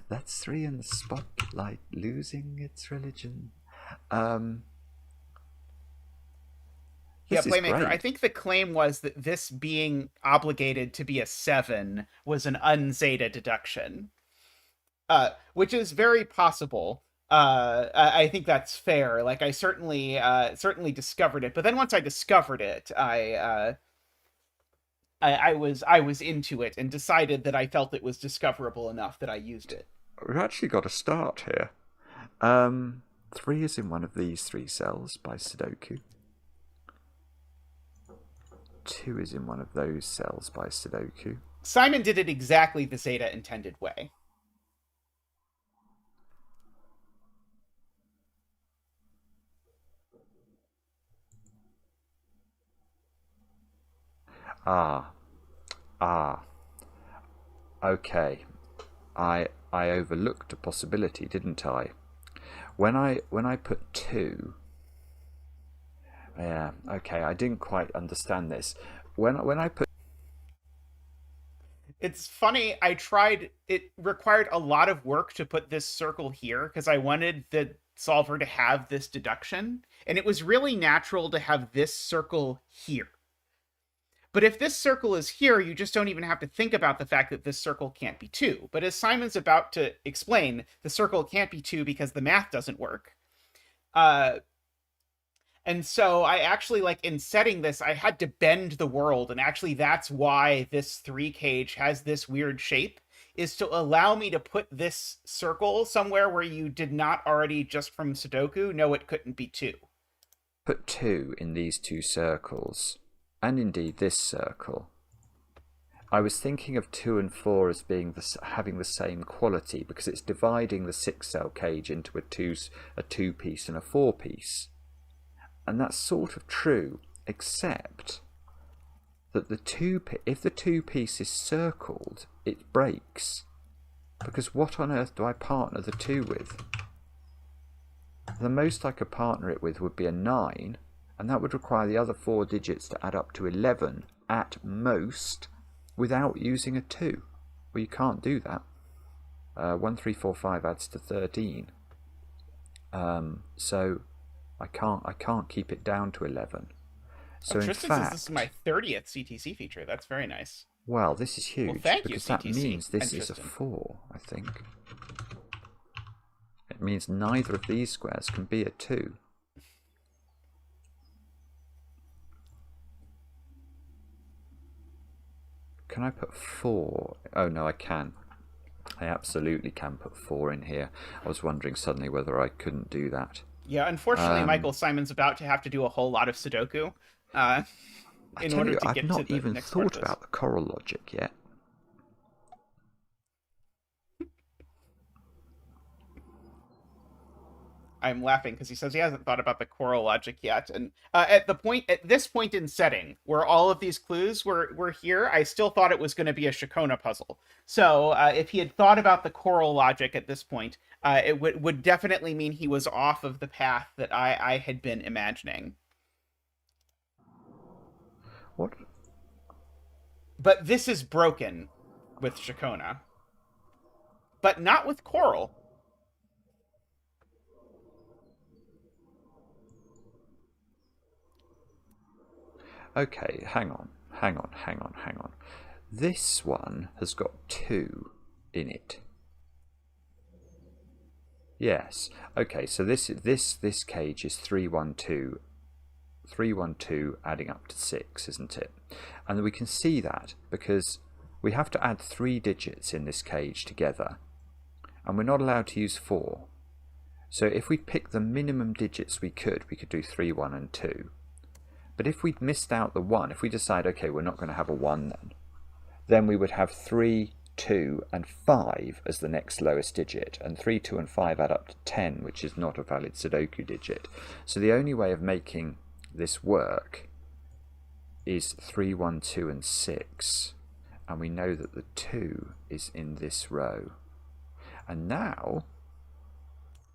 S2: That's 3 in the spotlight, losing its religion.
S1: Yeah,
S2: This is
S1: Playmaker,
S2: great.
S1: I think the claim was that this being obligated to be a 7 was an unzeta deduction. Which is very possible. I think that's fair. Like, I certainly discovered it, but then once I discovered it, I was into it and decided that I felt it was discoverable enough that I used it.
S2: We've actually got a start here. 3 is in one of these 3 cells by Sudoku. 2 is in one of those cells by Sudoku.
S1: Simon did it exactly the Zeta intended way.
S2: Okay. I overlooked a possibility, didn't I? When I put 2. Yeah, okay, I didn't quite understand this. When I put
S1: It's funny, it required a lot of work to put this circle here because I wanted the solver to have this deduction, and it was really natural to have this circle here. But if this circle is here, you just don't even have to think about the fact that this circle can't be 2. But as Simon's about to explain, the circle can't be 2 because the math doesn't work. And so I actually, like, in setting this, I had to bend the world, and actually that's why this 3 cage has this weird shape, is to allow me to put this circle somewhere where you did not already, just from Sudoku, know it couldn't be 2.
S2: put 2 in these 2 circles, and indeed this circle, I was thinking of 2 and 4 as being having the same quality because it's dividing the 6-cell cage into a 2-piece and a 4-piece. And that's sort of true, except that if the 2-piece is circled, it breaks. Because what on earth do I partner the 2 with? The most I could partner it with would be a 9, and that would require the other 4 digits to add up to 11 at most without using a 2. Well, you can't do that. 1, 3, 4, 5 adds to 13. So I can't keep it down to 11. So in
S1: Tristan
S2: fact,
S1: says this is my 30th CTC feature. That's very nice.
S2: well, this is huge
S1: Well, thank you,
S2: because that
S1: CTC
S2: means this
S1: and
S2: is a
S1: Tristan.
S2: 4, I think. It means neither of these squares can be a 2. Can I put 4? Oh no, I can. I absolutely can put 4 in here. I was wondering suddenly whether I couldn't do that.
S1: Yeah, unfortunately, Michael, Simon's about to have to do a whole lot of Sudoku uh,
S2: I
S1: in
S2: tell
S1: order
S2: you,
S1: to
S2: I've
S1: get to
S2: not
S1: the
S2: even
S1: next part of
S2: thought
S1: this.
S2: about the choral logic yet.
S1: I'm laughing because he says he hasn't thought about the choral logic yet. And at this point in setting, where all of these clues were here, I still thought it was going to be a Shakona puzzle. So if he had thought about the choral logic at this point, it would definitely mean he was off of the path that I had been imagining.
S2: What?
S1: But this is broken with Shakona, but not with choral.
S2: Okay, hang on. This one has got 2 in it. Yes. Okay, so this cage is 312. 312 adding up to 6, isn't it? And we can see that because we have to add 3 digits in this cage together, and we're not allowed to use 4. So if we pick the minimum digits we could do 3, 1 and 2. But if we'd missed out the 1, if we decide, okay, we're not going to have a 1 then we would have 3, 2 and 5 as the next lowest digit, and 3, 2 and 5 add up to 10, which is not a valid Sudoku digit. So the only way of making this work is 3, 1, 2 and 6, and we know that the 2 is in this row. And now,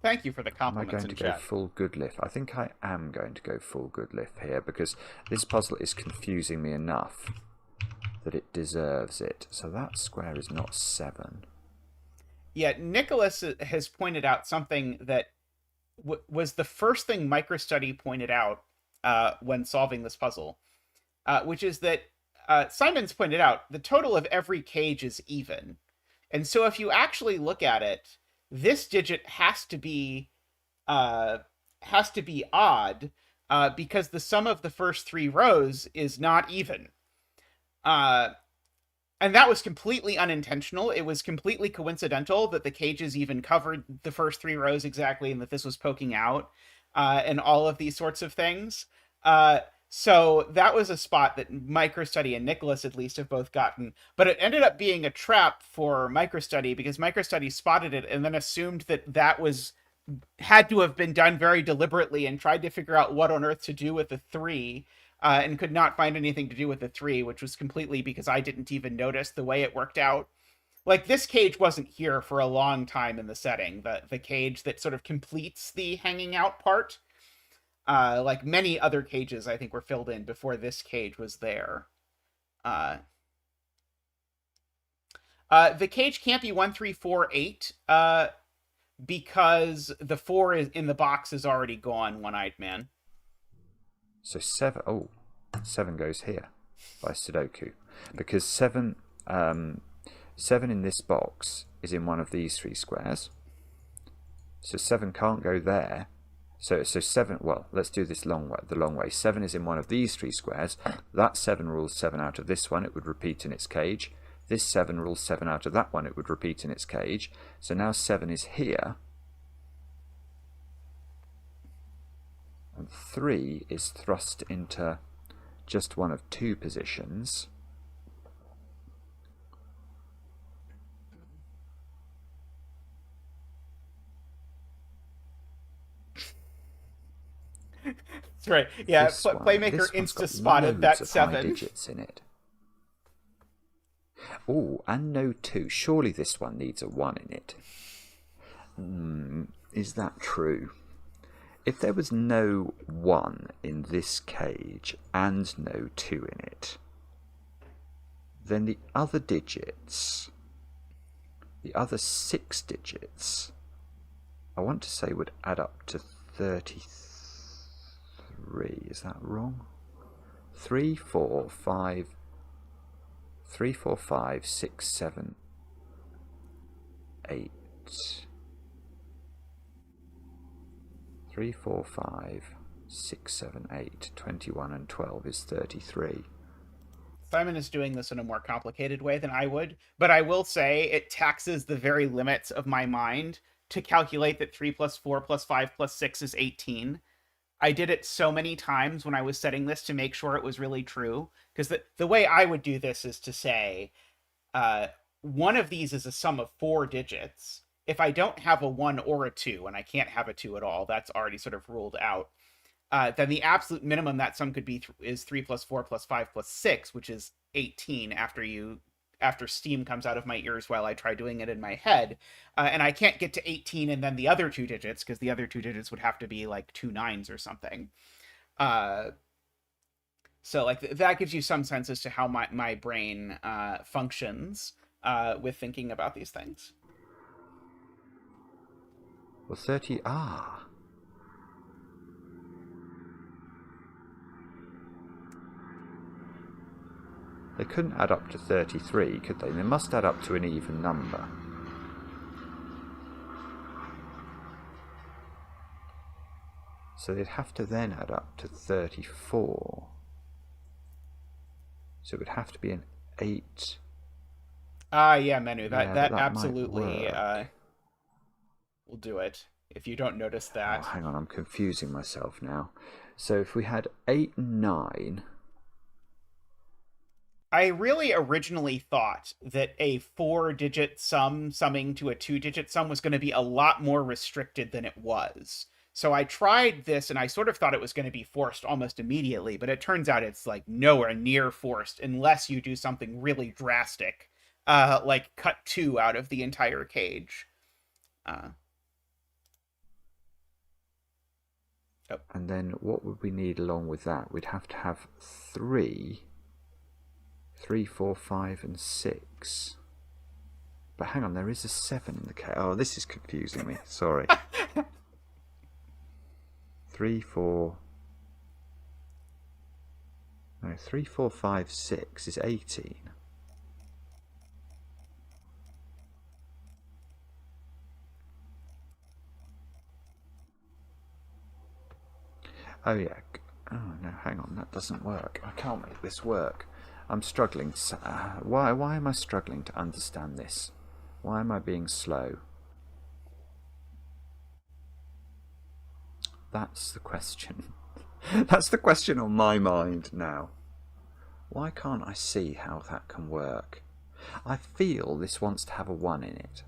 S1: Thank you for the
S2: am I
S1: compliments
S2: going
S1: in
S2: to go
S1: chat.
S2: full Goodliff? I think I am going to go full Goodliff here, because this puzzle is confusing me enough that it deserves it. So that square is not 7.
S1: Yeah, Nicholas has pointed out something that was the first thing MicroStudy pointed out when solving this puzzle, which is that Simon's pointed out the total of every cage is even. And so if you actually look at it, this digit has to be odd because the sum of the first 3 rows is not even. And that was completely unintentional. It was completely coincidental that the cages even covered the first 3 rows exactly, and that this was poking out, and all of these sorts of things. So that was a spot that MicroStudy and Nicholas at least have both gotten. But it ended up being a trap for MicroStudy because MicroStudy spotted it and then assumed that had to have been done very deliberately and tried to figure out what on earth to do with the 3, and could not find anything to do with the 3, which was completely because I didn't even notice the way it worked out. Like, this cage wasn't here for a long time in the setting, the cage that sort of completes the hanging out part. Like many other cages, I think, were filled in before this cage was there. The cage can't be 1, 3, 4, 8, because the 4 is in the box is already gone, One-Eyed Man.
S2: So 7, 7 goes here by Sudoku, because 7 in this box is in one of these 3 squares. So 7 can't go there. So 7, well, let's do this the long way. 7 is in one of these 3 squares. That 7 rules 7 out of this one, it would repeat in its cage. This 7 rules 7 out of that one, it would repeat in its cage. So now 7 is here. And 3 is thrust into just one of 2 positions.
S1: That's right. Yeah, Playmaker insta-spotted that 7.
S2: High digits in it. Oh, and no 2. Surely this one needs a 1 in it. Is that true? If there was no 1 in this cage and no 2 in it, then the other digits, the other 6 digits, I want to say would add up to 33. Is that wrong? 3, 4, 5, 6, 7, 8. 3, 4, 5, 6, 7, 8, 21 and 12 is 33.
S1: Simon is doing this in a more complicated way than I would, but I will say it taxes the very limits of my mind to calculate that 3 plus 4 plus 5 plus 6 is 18. I did it so many times when I was setting this to make sure it was really true. Because the way I would do this is to say, uh, one of these is a sum of 4 digits. If I don't have a 1 or a 2, and I can't have a 2 at all, that's already sort of ruled out, then the absolute minimum that sum could be is 3 plus 4 plus 5 plus 6, which is 18 after steam comes out of my ears while I try doing it in my head. And I can't get to 18 and then the other 2 digits, because the other 2 digits would have to be like 2 9s or something. Uh, so like that gives you some sense as to how my brain functions with thinking about these things.
S2: Well, 30. Ah. They couldn't add up to 33, could they? They must add up to an even number. So they'd have to then add up to 34. So it would have to be an 8.
S1: Yeah, Menu, that
S2: Yeah,
S1: that
S2: that
S1: absolutely will do it. If you don't notice that.
S2: Oh, hang on, I'm confusing myself now. So if we had 8 and 9...
S1: I really originally thought that a 4-digit sum summing to a 2-digit sum was going to be a lot more restricted than it was. So I tried this and I sort of thought it was going to be forced almost immediately, but it turns out it's like nowhere near forced unless you do something really drastic, like cut 2 out of the entire cage. Oh.
S2: And then what would we need along with that? We'd have to have 3, 4, 5, and 6. But hang on, there is a 7 in the case. Oh, this is confusing me. Sorry. 3, 4... No, 3, 4, 5, 6 is 18. Oh yeah. Oh no, hang on, that doesn't work. I can't make this work. I'm struggling. Why am I struggling to understand this? Why am I being slow? That's the question. That's the question on my mind now. Why can't I see how that can work? I feel this wants to have a 1 in it.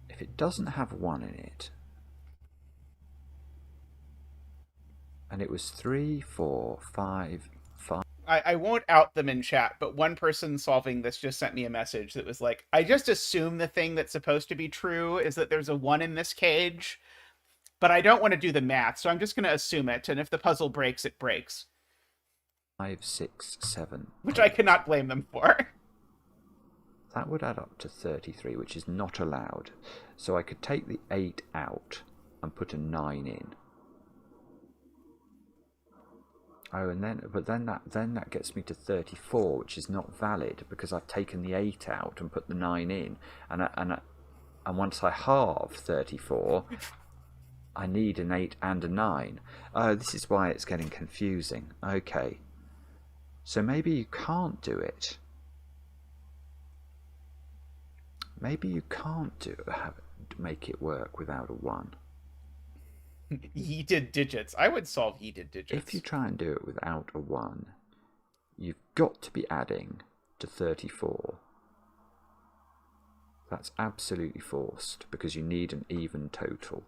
S2: If it doesn't have a 1 in it, and it was 3, 4, 5, 5.
S1: I won't out them in chat, but one person solving this just sent me a message that was like, I just assume the thing that's supposed to be true is that there's a 1 in this cage, but I don't want to do the math, so I'm just going to assume it, and if the puzzle breaks, it breaks.
S2: 5, 6, 7.
S1: Which 8. I cannot blame them for.
S2: That would add up to 33, which is not allowed. So I could take the 8 out and put a 9 in. Oh, and then that gets me to 34, which is not valid because I've taken the 8 out and put the 9 in, and once I halve 34, I need an 8 and a 9. Oh, this is why it's getting confusing. Okay, so maybe you can't do it. Maybe you can't make it work without a 1.
S1: Yeeted digits. I would solve yeeted digits.
S2: If you try and do it without a 1, you've got to be adding to 34. That's absolutely forced because you need an even total,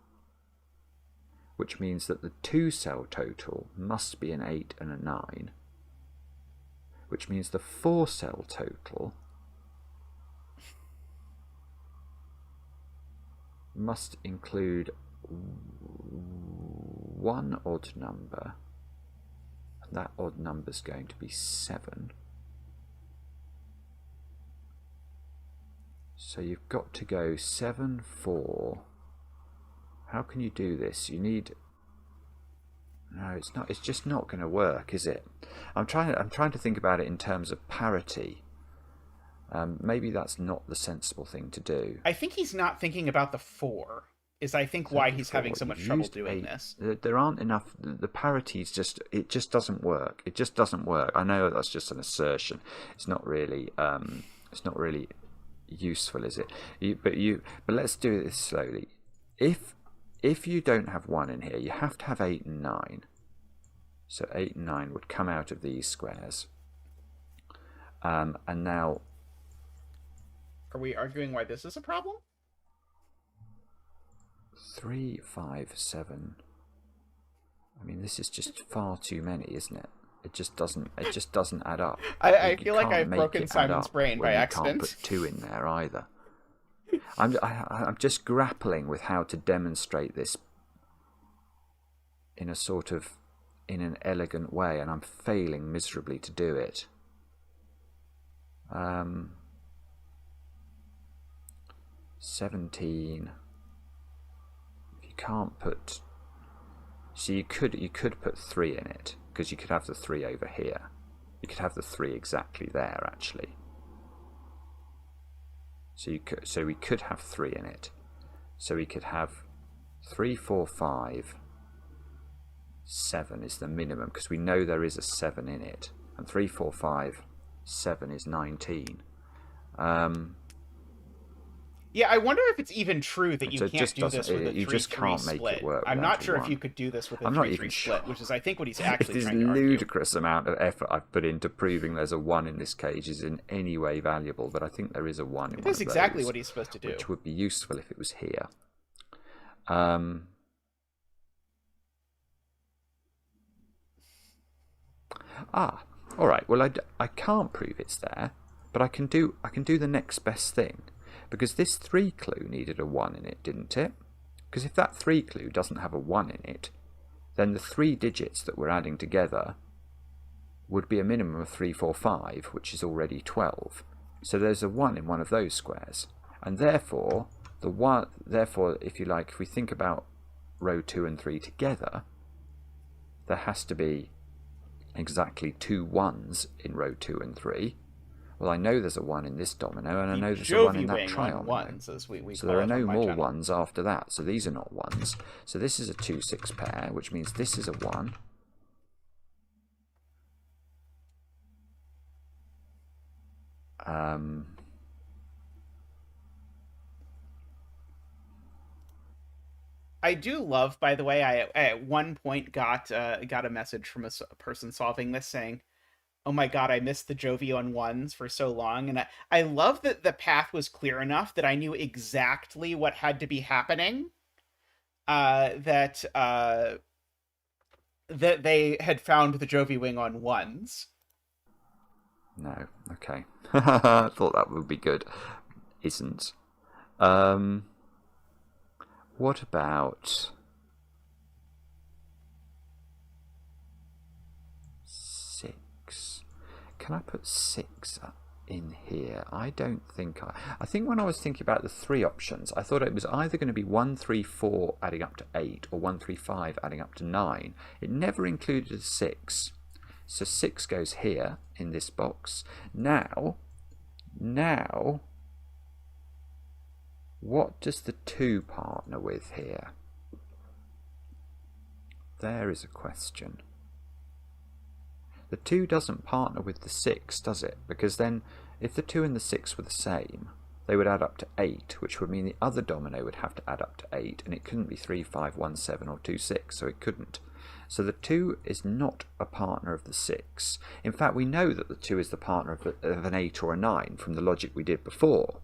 S2: which means that the 2-cell total must be an 8 and a 9, which means the 4-cell total must include one odd number, and that odd number is going to be 7. So you've got to go 7, 4. How can you do this? You need... No, it's not. It's just not going to work, is it? I'm trying to think about it in terms of parity. Maybe that's not the sensible thing to do.
S1: I think he's not thinking about the 4. is I think why he's
S2: 34.
S1: having so much
S2: You've
S1: trouble
S2: used
S1: doing
S2: 8.
S1: this.
S2: There aren't enough. The parity's just, it just doesn't work. It just doesn't work. I know that's just an assertion. It's not really. It's not really useful, is it? But let's do this slowly. If you don't have 1 in here, you have to have 8 and 9. So 8 and 9 would come out of these squares. And now,
S1: Are we arguing why this is a problem?
S2: 3, 5, 7. I mean, this is just far too many, isn't it? It just doesn't add up.
S1: I
S2: You
S1: feel like
S2: can't
S1: I've
S2: make
S1: broken
S2: it add
S1: Simon's
S2: up
S1: brain
S2: when
S1: by
S2: you
S1: accident.
S2: can't put 2 in there either. I'm just grappling with how to demonstrate this in an elegant way, and I'm failing miserably to do it. 17. If you can't put, so you could put 3 in it, because you could have the 3 over here. You could have the 3 exactly there, actually. So we could have 3 in it. So we could have 3, 4, 5. 7 is the minimum, because we know there is a 7 in it. And 3, 4, 5, 7 is 19.
S1: Yeah, I wonder if it's even true that you
S2: So
S1: can't do this with a 3-3
S2: you just can't make
S1: split.
S2: it work.
S1: I'm not
S2: without a
S1: sure if
S2: 1.
S1: you could do this with a
S2: I'm not
S1: 3-3
S2: even
S1: split,
S2: sure.
S1: which is I think what he's
S2: If
S1: actually
S2: this
S1: trying to argue.
S2: ludicrous amount of effort I've put into proving there's a 1 in this cage is in any way valuable, but I think there is a 1 in
S1: It
S2: one
S1: is
S2: of
S1: exactly
S2: those,
S1: what he's supposed to do.
S2: which would be useful if it was here. All right. Well, I can't prove it's there, but I can do the next best thing, because this 3 clue needed a 1 in it, didn't it? Because if that 3 clue doesn't have a 1 in it, then the 3 digits that we're adding together would be a minimum of 3, 4, 5, which is already 12. So there's a 1 in one of those squares, and therefore if you like, if we think about row 2 and 3 together, there has to be exactly 2 1s in row 2 and 3. Well, I know there's a 1 in this domino, and I know there's a 1 in that triomino.
S1: Ones, as we
S2: So there are no more
S1: channel.
S2: 1s after that. So these are not 1s. So this is a 2, 6 pair, which means this is a 1.
S1: I do love, by the way, I at one point got a message from a person solving this saying, "Oh my god, I missed the Jovi on 1s for so long," and I love that the path was clear enough that I knew exactly what had to be happening. That they had found the Jovi wing on 1s.
S2: No, okay. I thought that would be good. Isn't. What about 6? Can I put 6 in here? I don't think I think when I was thinking about the 3 options, I thought it was either going to be 1, 3, 4 adding up to 8 or 1, 3, 5 adding up to 9. It never included a 6. So 6 goes here in this box. Now, what does the 2 partner with here? There is a question. The 2 doesn't partner with the 6, does it? Because then, if the 2 and the 6 were the same, they would add up to 8, which would mean the other domino would have to add up to 8, and it couldn't be 3, 5, 1, 7, or 2, 6, so it couldn't. So the 2 is not a partner of the 6. In fact, we know that the 2 is the partner of an 8 or a 9 from the logic we did before.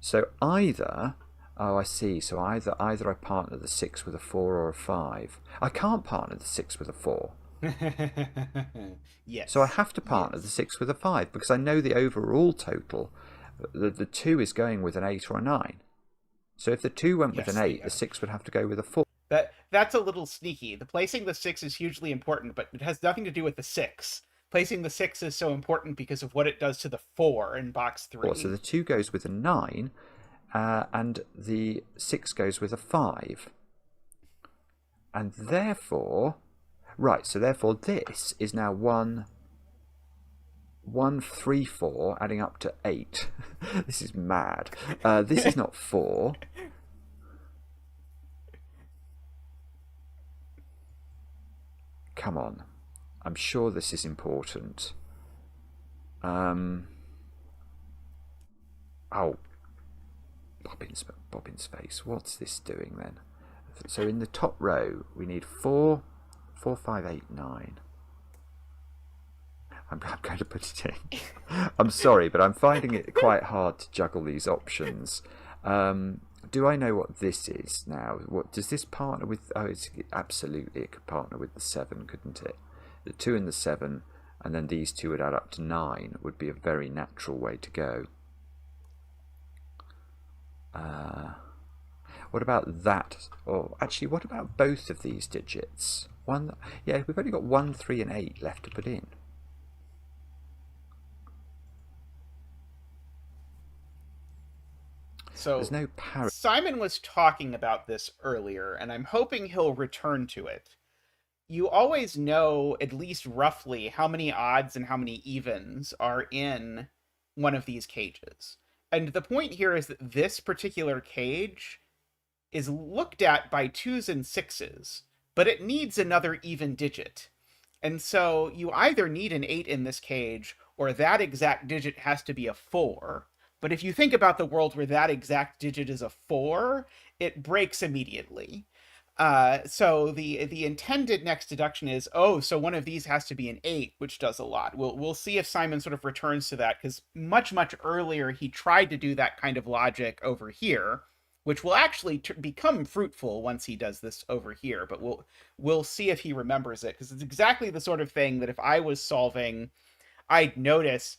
S2: So either, I see, so either I partner the 6 with a 4 or a 5. I can't partner the 6 with a 4.
S1: Yes.
S2: So I have to partner the 6 with a 5, because I know the overall total, the 2 is going with an 8 or a 9. So if the 2 went with an 8, the 6 would have to go with a 4.
S1: That's a little sneaky. The placing the 6 is hugely important, but it has nothing to do with the 6. Placing the 6 is so important because of what it does to the 4 in box 3.
S2: So the 2 goes with a 9, and the 6 goes with a 5. And therefore, right, so therefore this is now 1, 3, 4, adding up to 8. This is mad. This is not 4. come on. I'm sure this is important. Oh, Bobbin's face. What's this doing then? So in the top row, we need 4, 4, 5, 8, 9. I'm going to put it in. I'm sorry, but I'm finding it quite hard to juggle these options. Do I know what this is now? What does this partner with? Oh, absolutely, it could partner with the 7, couldn't it? The 2 and the 7, and then these two would add up to 9. Would be a very natural way to go. What about that? Or actually, what about both of these digits? One, yeah, we've only got 1, 3, and 8 left to put in.
S1: So
S2: there's no parity.
S1: Simon was talking about this earlier, and I'm hoping he'll return to it. You always know at least roughly how many odds and how many evens are in one of these cages. And the point here is that this particular cage is looked at by 2s and 6s, but it needs another even digit. And so you either need an 8 in this cage, or that exact digit has to be a 4. But if you think about the world where that exact digit is a 4, it breaks immediately. So the intended next deduction is, oh, so one of these has to be an 8, which does a lot. We'll see if Simon sort of returns to that, because much earlier he tried to do that kind of logic over here, which will actually become fruitful once he does this over here. But we'll see if he remembers it, because it's exactly the sort of thing that if I was solving, I'd notice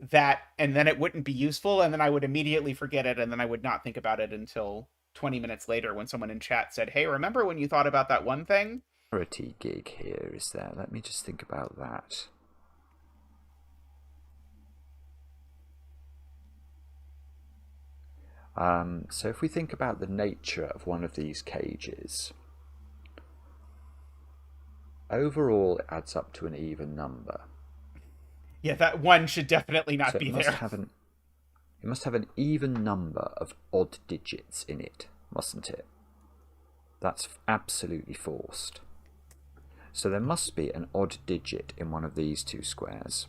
S1: that, and then it wouldn't be useful, and then I would immediately forget it, and then I would not think about it until 20 minutes later when someone in chat said, hey, remember when you thought about that one thing?
S2: Parity gig here is there. Let me just think about that. So if we think about the nature of one of these cages, overall it adds up to an even number.
S1: Yeah, that 1 should definitely not be there.
S2: It must have an even number of odd digits in it, mustn't it? That's absolutely forced. So there must be an odd digit in one of these two squares.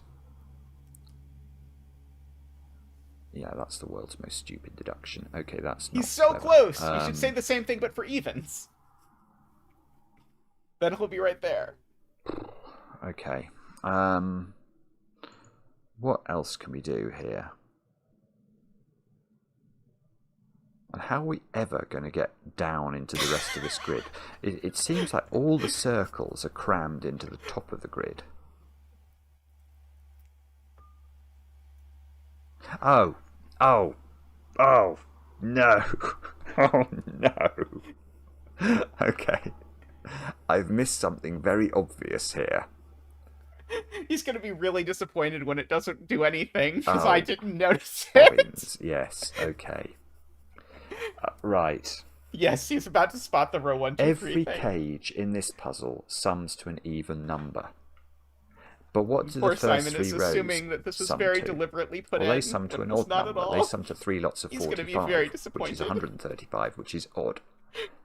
S2: Yeah, that's the world's most stupid deduction. Okay, that's not
S1: He's so
S2: clever.
S1: close! You should say the same thing, but for evens. Then he'll be right there.
S2: Okay. What else can we do here? And how are we ever going to get down into the rest of this grid? It seems like all the circles are crammed into the top of the grid. Oh, no. Oh, no. Okay. I've missed something very obvious here.
S1: He's going to be really disappointed when it doesn't do anything, because I didn't notice
S2: Bobbins.
S1: it.
S2: Yes, okay. Right.
S1: Yes, he's about to spot the row 1, 2, 3
S2: Every
S1: thing.
S2: cage in this puzzle sums to an even number. But what do
S1: Poor
S2: the first
S1: Simon
S2: 3
S1: is
S2: rows
S1: assuming that this was
S2: sum
S1: very
S2: to?
S1: deliberately put
S2: Well,
S1: in.
S2: they sum to
S1: but
S2: an
S1: it was
S2: odd
S1: not
S2: number.
S1: at all.
S2: They sum to 3 lots of
S1: He's
S2: 45,
S1: going to be very
S2: which
S1: disappointed.
S2: is 135, which is odd.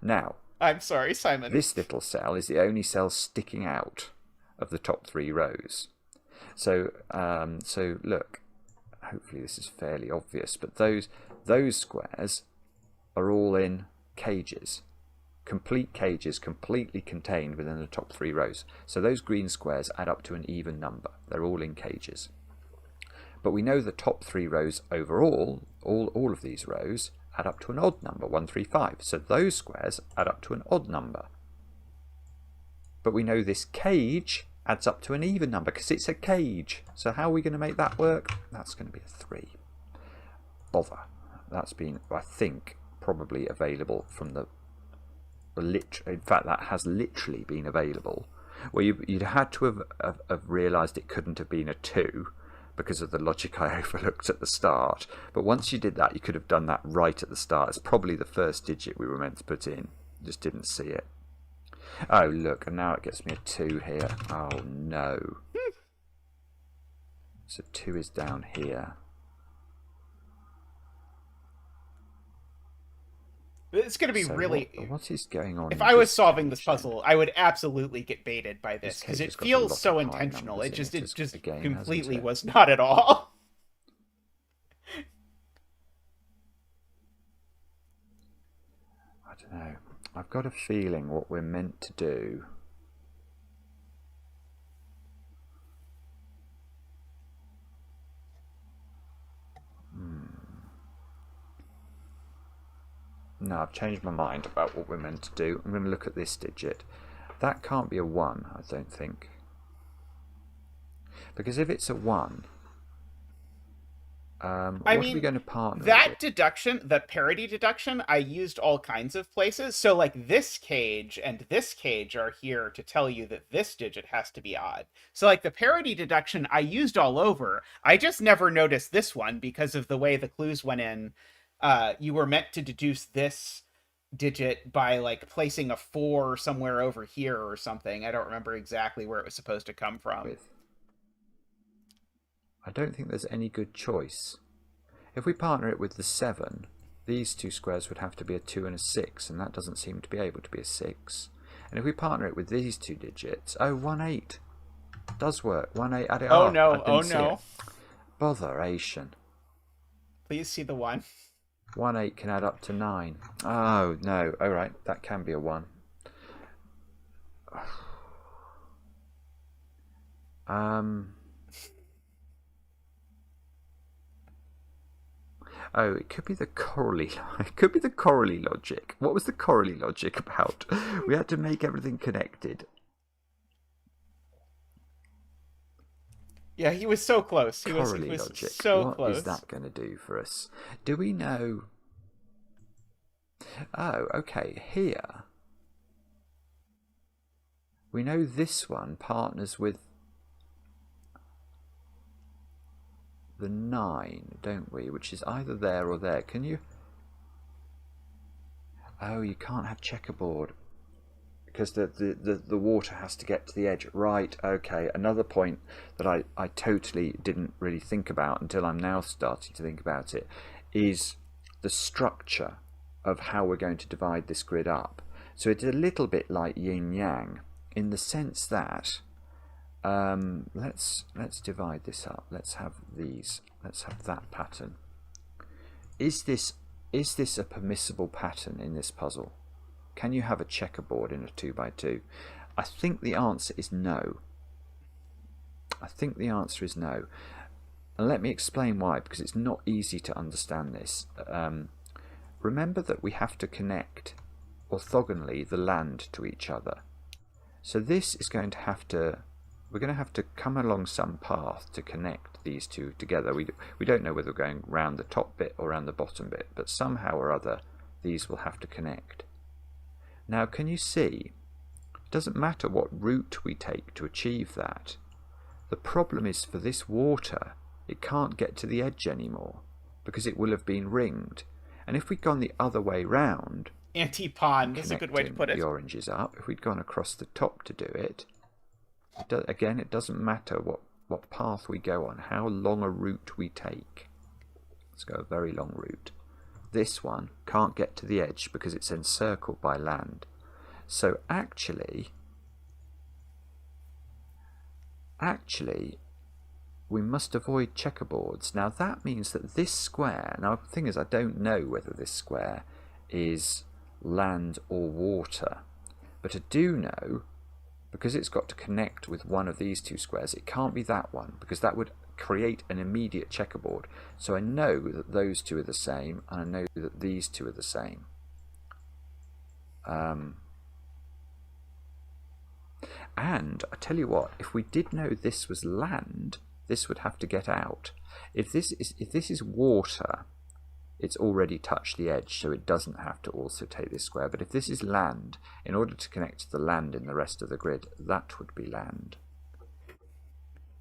S2: Now,
S1: I'm sorry, Simon.
S2: this little cell is the only cell sticking out of the top 3 rows. So look, hopefully this is fairly obvious, but those squares are all in cages. Complete cages, completely contained within the top 3 rows. So those green squares add up to an even number. They're all in cages. But we know the top 3 rows overall, all of these rows, add up to an odd number, 135. So those squares add up to an odd number. But we know this cage adds up to an even number because it's a cage. So how are we going to make that work? That's going to be a 3. Bother. That's been, I think, probably available from the in fact, that has literally been available. Well, you'd had to have realised it couldn't have been a 2 because of the logic I overlooked at the start. But once you did that, you could have done that right at the start. It's probably the first digit we were meant to put in. Just didn't see it. Oh, look, and now it gets me a 2 here. Oh, no. So 2 is down here.
S1: It's going to be
S2: So
S1: really.
S2: what is going on
S1: If
S2: in
S1: I was
S2: this
S1: solving this
S2: cage then?
S1: puzzle, I would absolutely get baited by
S2: This
S1: this because
S2: cage
S1: it
S2: has got a
S1: feels
S2: lot of
S1: so
S2: high
S1: intentional.
S2: numbers
S1: It
S2: in
S1: just
S2: it
S1: it just
S2: again, hasn't
S1: completely
S2: it?
S1: was not at all.
S2: I don't know. I've got a feeling what we're meant to do. No, I've changed my mind about what we're meant to do. I'm going to look at this digit. That can't be a 1, I don't think. Because if it's a 1,
S1: I
S2: what are we
S1: mean,
S2: going to partner it
S1: that
S2: with?
S1: deduction, the parity deduction, I used all kinds of places. So, like, this cage and this cage are here to tell you that this digit has to be odd. So, like, the parity deduction I used all over. I just never noticed this one because of the way the clues went in. You were meant to deduce this digit by, like, placing a 4 somewhere over here or something. I don't remember exactly where it was supposed to come from.
S2: With? I don't think there's any good choice. If we partner it with the 7, these two squares would have to be a 2 and a 6, and that doesn't seem to be able to be a 6. And if we partner it with these two digits, oh, 1 8 does work. 1 8, add it
S1: Oh
S2: up. I
S1: no, oh
S2: didn't see it.
S1: no.
S2: Botheration.
S1: Please see the 1.
S2: 1 8 can add up to 9. Oh, no. All right, that can be a 1. Oh, it could be the Corley. It could be the Corley logic. What was the Corley logic about? We had to make everything connected.
S1: Yeah, he was so close. He was
S2: Correlly logic.
S1: so
S2: What
S1: close.
S2: is that going to do for us? Do we know? Oh, okay. Here we know this one partners with the 9, don't we? Which is either there or there. Can you? Oh, you can't have checkerboard because the water has to get to the edge. Right, okay. Another point that I totally didn't really think about until I'm now starting to think about it is the structure of how we're going to divide this grid up. So it's a little bit like yin yang in the sense that let's divide this up. Let's have these. Let's have that pattern. Is this a permissible pattern in this puzzle? Can you have a checkerboard in a 2x2? I think the answer is no. I think the answer is no. And let me explain why, because it's not easy to understand this. Remember that we have to connect orthogonally the land to each other. So this is going to have to, we're going to have to come along some path to connect these two together. We don't know whether we're going round the top bit or round the bottom bit, but somehow or other these will have to connect. Now can you see, it doesn't matter what route we take to achieve that. The problem is for this water, it can't get to the edge anymore because it will have been ringed. And if we'd gone the other way round,
S1: anti-pond is a good way to put it.
S2: The oranges up, if we'd gone across the top to do it, again, it doesn't matter what path we go on, how long a route we take. Let's go a very long route. This one can't get to the edge because it's encircled by land. So actually we must avoid checkerboards. Now that means that this square, now the thing is I don't know whether this square is land or water, but I do know, because it's got to connect with one of these two squares, it can't be that one because that would create an immediate checkerboard. So I know that those two are the same, and I know that these two are the same. And I tell you what, if we did know this was land, this would have to get out. If this is water, it's already touched the edge, so it doesn't have to also take this square. But if this is land, in order to connect to the land in the rest of the grid, that would be land.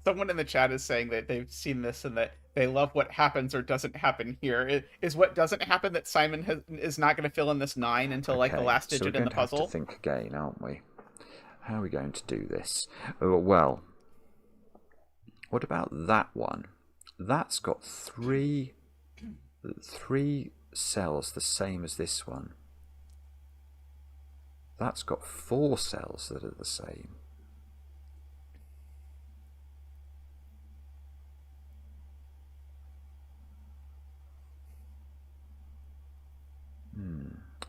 S1: Someone in the chat is saying that they've seen this and that they love what happens or doesn't happen here. Is what doesn't happen that Simon is not going to fill in this 9 until like the last digit in the puzzle?
S2: So we're going to have to think again, aren't we? How are we going to do this? Well, what about that one? That's got three cells the same as this one. That's got 4 cells that are the same.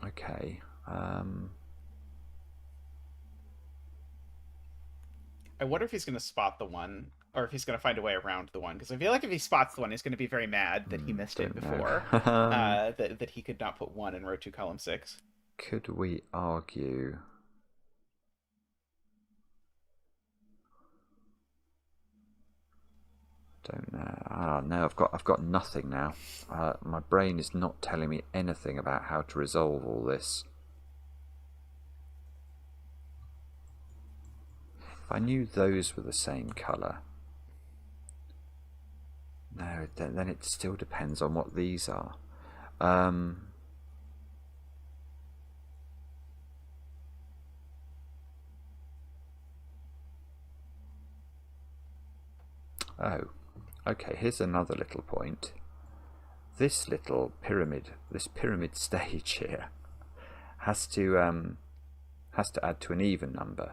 S2: Okay.
S1: I wonder if he's going to spot the one, or if he's going to find a way around the one. Because I feel like if he spots the one, he's going to be very mad that he missed it
S2: Don't know.
S1: before. That he could not put 1 in row 2, column 6.
S2: Could we argue? Don't know. No, I've got nothing now. My brain is not telling me anything about how to resolve all this. If I knew those were the same colour. No, then it still depends on what these are. Oh, okay, here's another little point. This little pyramid, this pyramid stage here, has to add to an even number.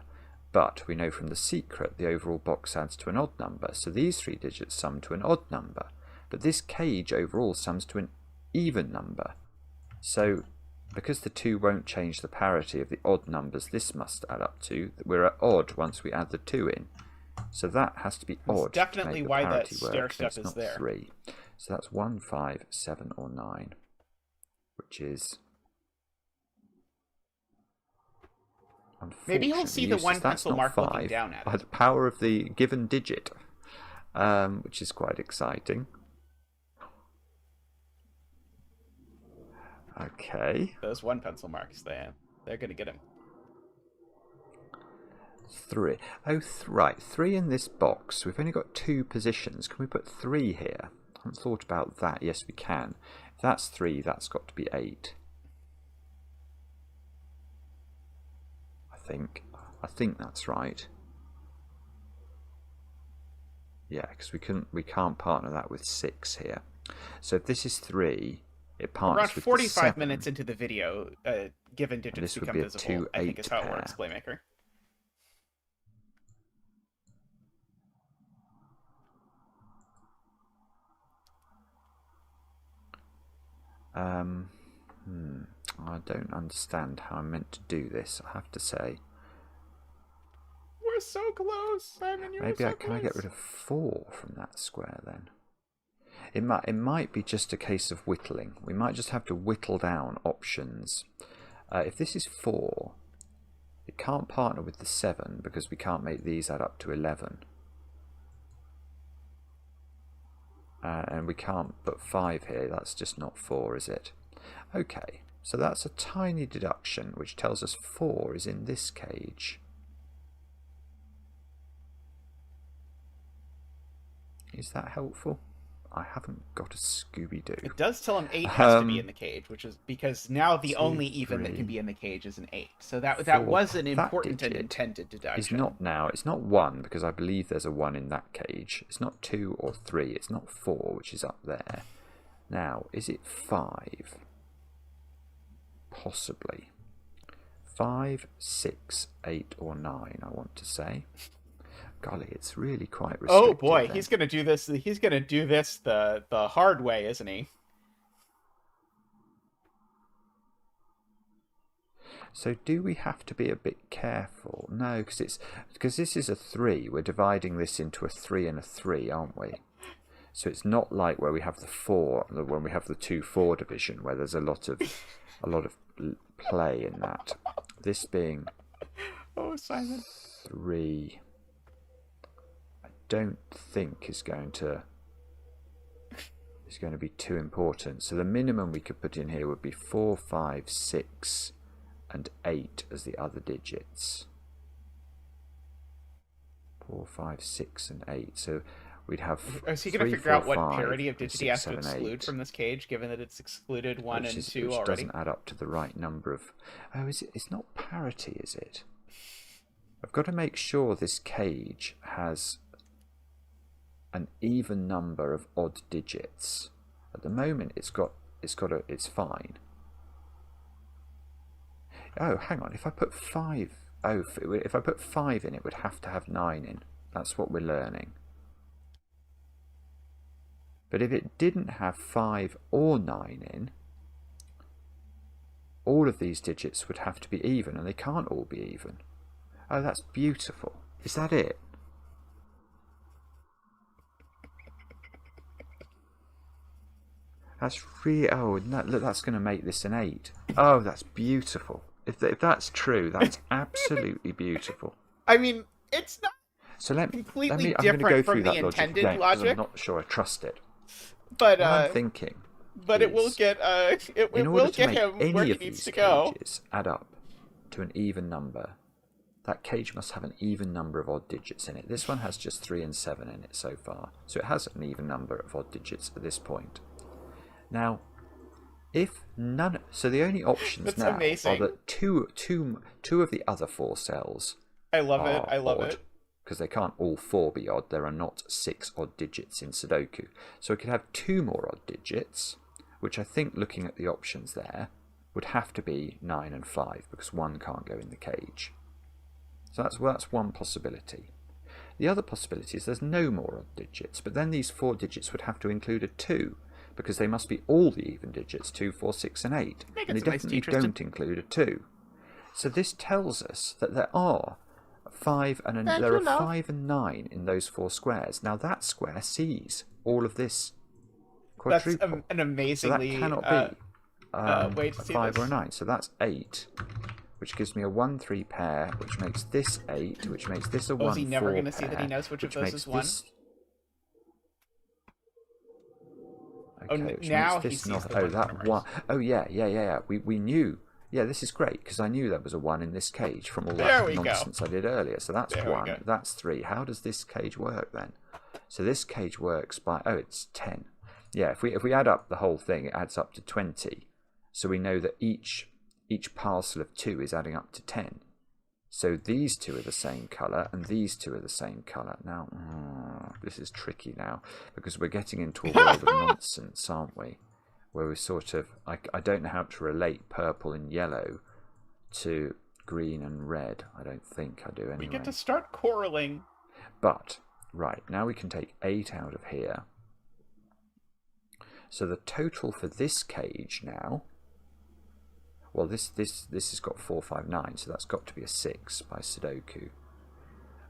S2: But we know from the secret the overall box adds to an odd number, so these 3 digits sum to an odd number. But this cage overall sums to an even number. So because the 2 won't change the parity of the odd numbers this must add up to, we're at odd once we add the 2 in. So that has to be odd.
S1: That's definitely
S2: to make
S1: why
S2: the
S1: that
S2: parity
S1: stair
S2: work,
S1: step
S2: it's
S1: is
S2: not
S1: there.
S2: 3. So that's 1, 5, 7, or 9, which is
S1: Maybe he'll see the
S2: useless.
S1: 1
S2: That's
S1: pencil
S2: not
S1: mark
S2: 5,
S1: looking down at
S2: by
S1: it.
S2: the power of the given digit, which is quite exciting. Okay.
S1: Those 1 pencil marks, they're going to get him.
S2: 3. Oh, right. 3 in this box. We've only got 2 positions. Can we put 3 here? I haven't thought about that. Yes, we can. If that's 3, that's got to be 8. I think that's right. Yeah, because we can't partner that with 6 here. So if this is 3, it partners
S1: Around
S2: with
S1: 45
S2: the
S1: minutes into the video, given digits
S2: this would
S1: become
S2: be a
S1: visible,
S2: 2,
S1: I think
S2: 8
S1: is how it
S2: pair.
S1: works, Playmaker.
S2: I don't understand how I'm meant to do this, I have to say.
S1: We're so close, Simon.
S2: Maybe can I get rid of 4 from that square then? It might be just a case of whittling. We might just have to whittle down options. If this is 4, it can't partner with the 7 because we can't make these add up to 11. And we can't put 5 here. That's just not 4, is it? Okay, so that's a tiny deduction which tells us 4 is in this cage. Is that helpful? I haven't got a Scooby-Doo.
S1: It does tell him 8 has to be in the cage, which is because now the
S2: 2,
S1: only even
S2: 3,
S1: that can be in the cage is an 8. So that
S2: 4.
S1: was an
S2: That
S1: important and
S2: digit
S1: intended deduction.
S2: It's not now. It's not 1 because I believe there's a 1 in that cage. It's not 2 or 3. It's not 4, which is up there. Now, is it 5? Possibly. 5, 6, 8, or 9, I want to say. Golly, it's really quite restrictive.
S1: Oh boy,
S2: then.
S1: he's gonna do this. He's gonna do this the hard way, isn't he?
S2: So do we have to be a bit careful? No, because this is a 3. We're dividing this into a 3 and a 3, aren't we? So it's not like where we have the 4, when we have the 2-4 division, where there's a lot of play in that. This being
S1: Oh, Simon.
S2: 3, I don't think is going to be too important. So the minimum we could put in here would be 4, 5, 6, and 8 as the other digits. 4, 5, 6, and 8. So we'd have.
S1: Is he going to figure out what parity of digit he has to exclude from this cage, given that it's excluded 1 and 2
S2: which
S1: already?
S2: doesn't add up to the right number of. Oh, is it? It's not parity, is it? I've got to make sure this cage has an even number of odd digits. At the moment, it's fine. Oh, hang on. If I put 5... Oh, if I put 5 in, it would have to have 9 in. That's what we're learning. But if it didn't have 5 or 9 in, all of these digits would have to be even, and they can't all be even. Oh, that's beautiful. Is that it? That's really... Oh, no, look, that's going to make this an 8. Oh, that's beautiful. If that's true, that's absolutely beautiful.
S1: I mean, it's not
S2: So I'm
S1: completely
S2: going to go
S1: different
S2: through
S1: from the
S2: that logic
S1: intended
S2: again, because I'm
S1: logic,
S2: not sure I trust it.
S1: but
S2: What I'm thinking
S1: it will
S2: is,
S1: get it
S2: in
S1: will
S2: order to
S1: get
S2: make
S1: him where
S2: any
S1: he
S2: of
S1: needs
S2: these
S1: to go.
S2: cages add up to an even number, that cage must have an even number of odd digits in it. This one has just 3 and 7 in it so far, so it has an even number of odd digits at this point. Now, if none... So the only options
S1: That's
S2: now
S1: amazing.
S2: are that two of the other 4 cells
S1: I love it.
S2: are
S1: I love
S2: odd,
S1: it.
S2: because they can't all 4 be odd. There are not 6 odd digits in Sudoku. So we could have 2 more odd digits, which I think, looking at the options there, would have to be 9 and 5, because 1 can't go in the cage. So that's one possibility. The other possibility is there's no more odd digits, but then these 4 digits would have to include a 2, because they must be all the even digits, 2, 4, 6 and 8. And they definitely don't include a 2. So this tells us that there are 5 and 9 in those 4 squares. Now that square sees all of this quadruple.
S1: That's an amazingly...
S2: So that cannot be
S1: way to
S2: a
S1: see
S2: 5
S1: this.
S2: or a 9. So that's 8, which gives me a 1-3 pair, which makes this 8, which makes this a 1-4 pair.
S1: Oh, is he never going to see that he knows which of those is 1?
S2: Okay,
S1: oh, now he
S2: sees
S1: the
S2: oh,
S1: one
S2: that
S1: numbers.
S2: 1. Oh, yeah. We knew. Yeah, this is great, because I knew there was a 1 in this cage from all
S1: There
S2: that
S1: we
S2: nonsense I did earlier. So that's
S1: There
S2: 1, that's 3. How does this cage work then? So this cage works by... Oh, it's 10. Yeah, if we add up the whole thing, it adds up to 20. So we know that each parcel of 2 is adding up to 10. So these 2 are the same colour, and these 2 are the same colour. Now, this is tricky now, because we're getting into a world of nonsense, aren't we? Where we sort of... I don't know how to relate purple and yellow to green and red. I don't think I do anyway.
S1: We get to start quarreling.
S2: But, right, now we can take 8 out of here. So the total for this cage now... Well, this has got 4, 5, 9, so that's got to be a 6 by Sudoku.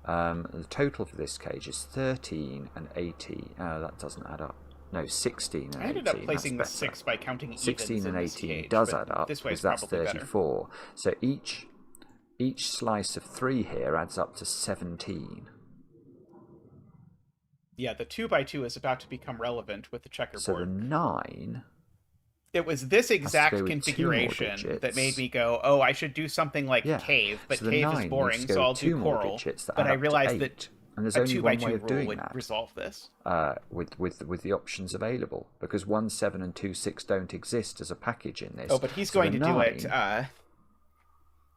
S2: The total for this cage is 13 and 18. That doesn't add up. No, 16 and 18.
S1: I ended up placing the 6 by counting evens
S2: 16 and
S1: in this
S2: 18
S1: cage,
S2: does
S1: but
S2: add up,
S1: this way
S2: because
S1: is
S2: that's
S1: probably
S2: 34.
S1: Better.
S2: So each slice of 3 here adds up to 17.
S1: Yeah, the 2x2 is about to become relevant with the checkerboard.
S2: So the 9...
S1: It was this exact configuration that made me go, oh, I should do something like cave, but so cave is boring, so I'll do coral. But I realized that
S2: and there's
S1: a
S2: only
S1: 2x2
S2: one way of
S1: rule
S2: doing
S1: would
S2: that,
S1: resolve this.
S2: With the options available, because 1, 7 and 2, 6 don't exist as a package in this.
S1: Oh, but he's going to do it.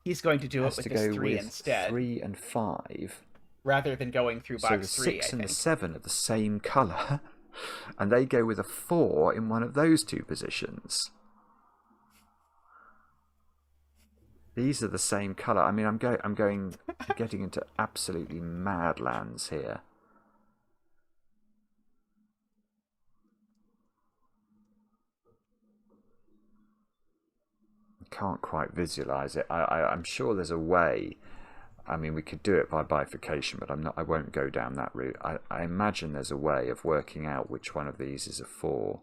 S1: He's going to do it with this 3 instead.
S2: 3 and 5.
S1: Rather than going through box 3,
S2: So the 6 and the 7 are the same colour. And they go with a 4 in one of those 2 positions. These are the same colour. I mean, I'm getting into absolutely mad lands here. I can't quite visualise it. I'm sure there's a way. I mean, we could do it by bifurcation, but I won't go down that route. I imagine there's a way of working out which one of these is a 4.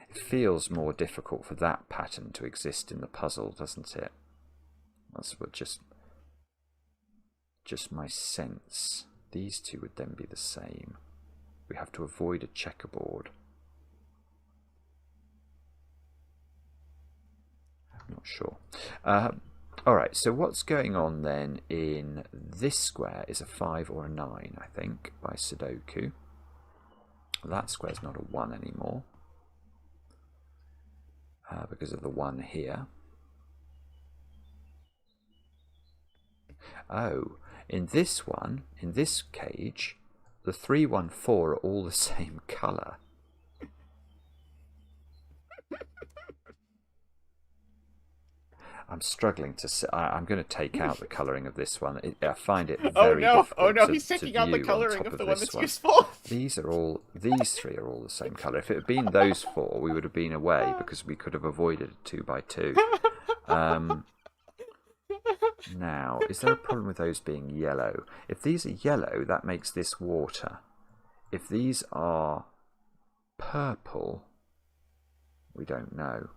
S2: It feels more difficult for that pattern to exist in the puzzle, doesn't it? That's what just my sense. These 2 would then be the same. We have to avoid a checkerboard. I'm not sure. Alright, so what's going on then in this square is a 5 or a 9, I think, by Sudoku. That square's not a 1 anymore, because of the 1 here. Oh, in this one, in this cage, the 3, 1, 4 are all the same colour. I'm struggling to see. I'm going to take out the colouring of this one. I find it
S1: Oh
S2: very
S1: no! Oh
S2: difficult
S1: no!
S2: to
S1: He's taking out the
S2: view on
S1: coloring
S2: top
S1: of
S2: of
S1: the one
S2: this
S1: that's
S2: one.
S1: useful.
S2: These three are all the same colour. If it had been those four, we would have been away because we could have avoided a 2x2. Now, is there a problem with those being yellow? If these are yellow, that makes this water. If these are purple, we don't know.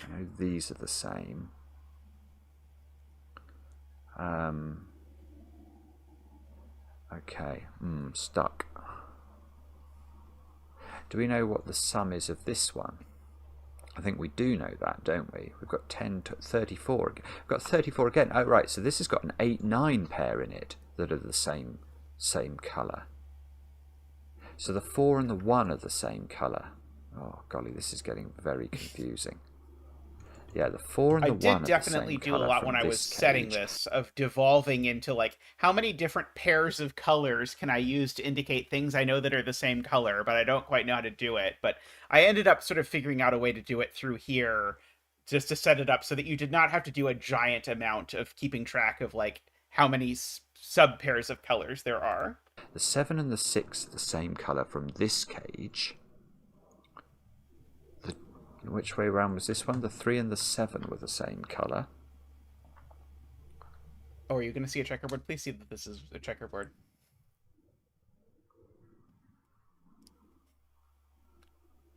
S2: I know these are the same. Okay, stuck. Do we know what the sum is of this one? I think we do know that, don't we? We've got 10 to 34. We've got 34 again. Oh, right, so this has got an 8-9 pair in it that are the same colour. So the 4 and the 1 are the same colour. Oh, golly, this is getting very confusing. Yeah, the 4 and the 1 are the same colour.
S1: I did definitely do a lot when I was setting this, of devolving into, like, how many different pairs of colors can I use to indicate things I know that are the same color, but I don't quite know how to do it. But I ended up sort of figuring out a way to do it through here, just to set it up so that you did not have to do a giant amount of keeping track of, like, how many sub pairs of colors there are.
S2: The 7 and the 6 are the same colour from this cage. Which way around was this one? The 3 and the 7 were the same colour.
S1: Oh, are you going to see a checkerboard? Please see that this is a checkerboard.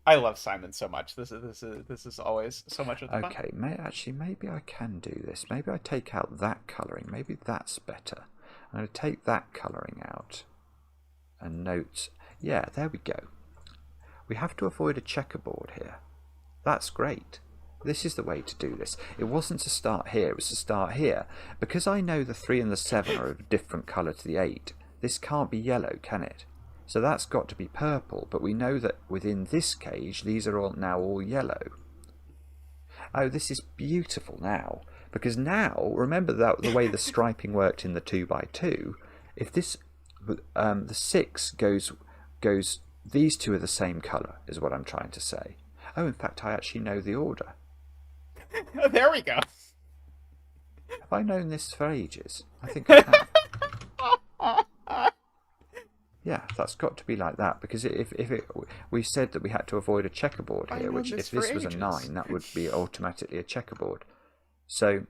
S1: I love Simon so much. This is always so much of the fun.
S2: Okay, maybe I can do this. Maybe I take out that colouring. Maybe that's better. I'm going to take that colouring out. And note, yeah, there we go. We have to avoid a checkerboard here. That's great. This is the way to do this. It wasn't to start here, it was to start here. Because I know the 3 and the 7 are of a different colour to the 8, this can't be yellow, can it? So that's got to be purple, but we know that within this cage, these are now all yellow. Oh, this is beautiful now. Because now, remember that the way the striping worked in the 2x2, if this, the 6 goes, these two are the same colour, is what I'm trying to say. Oh, in fact, I actually know the order.
S1: There we go.
S2: Have I known this for ages? I think I have. Yeah, that's got to be like that, because we said that we had to avoid a checkerboard here, which if this was a 9, that would be automatically a checkerboard. So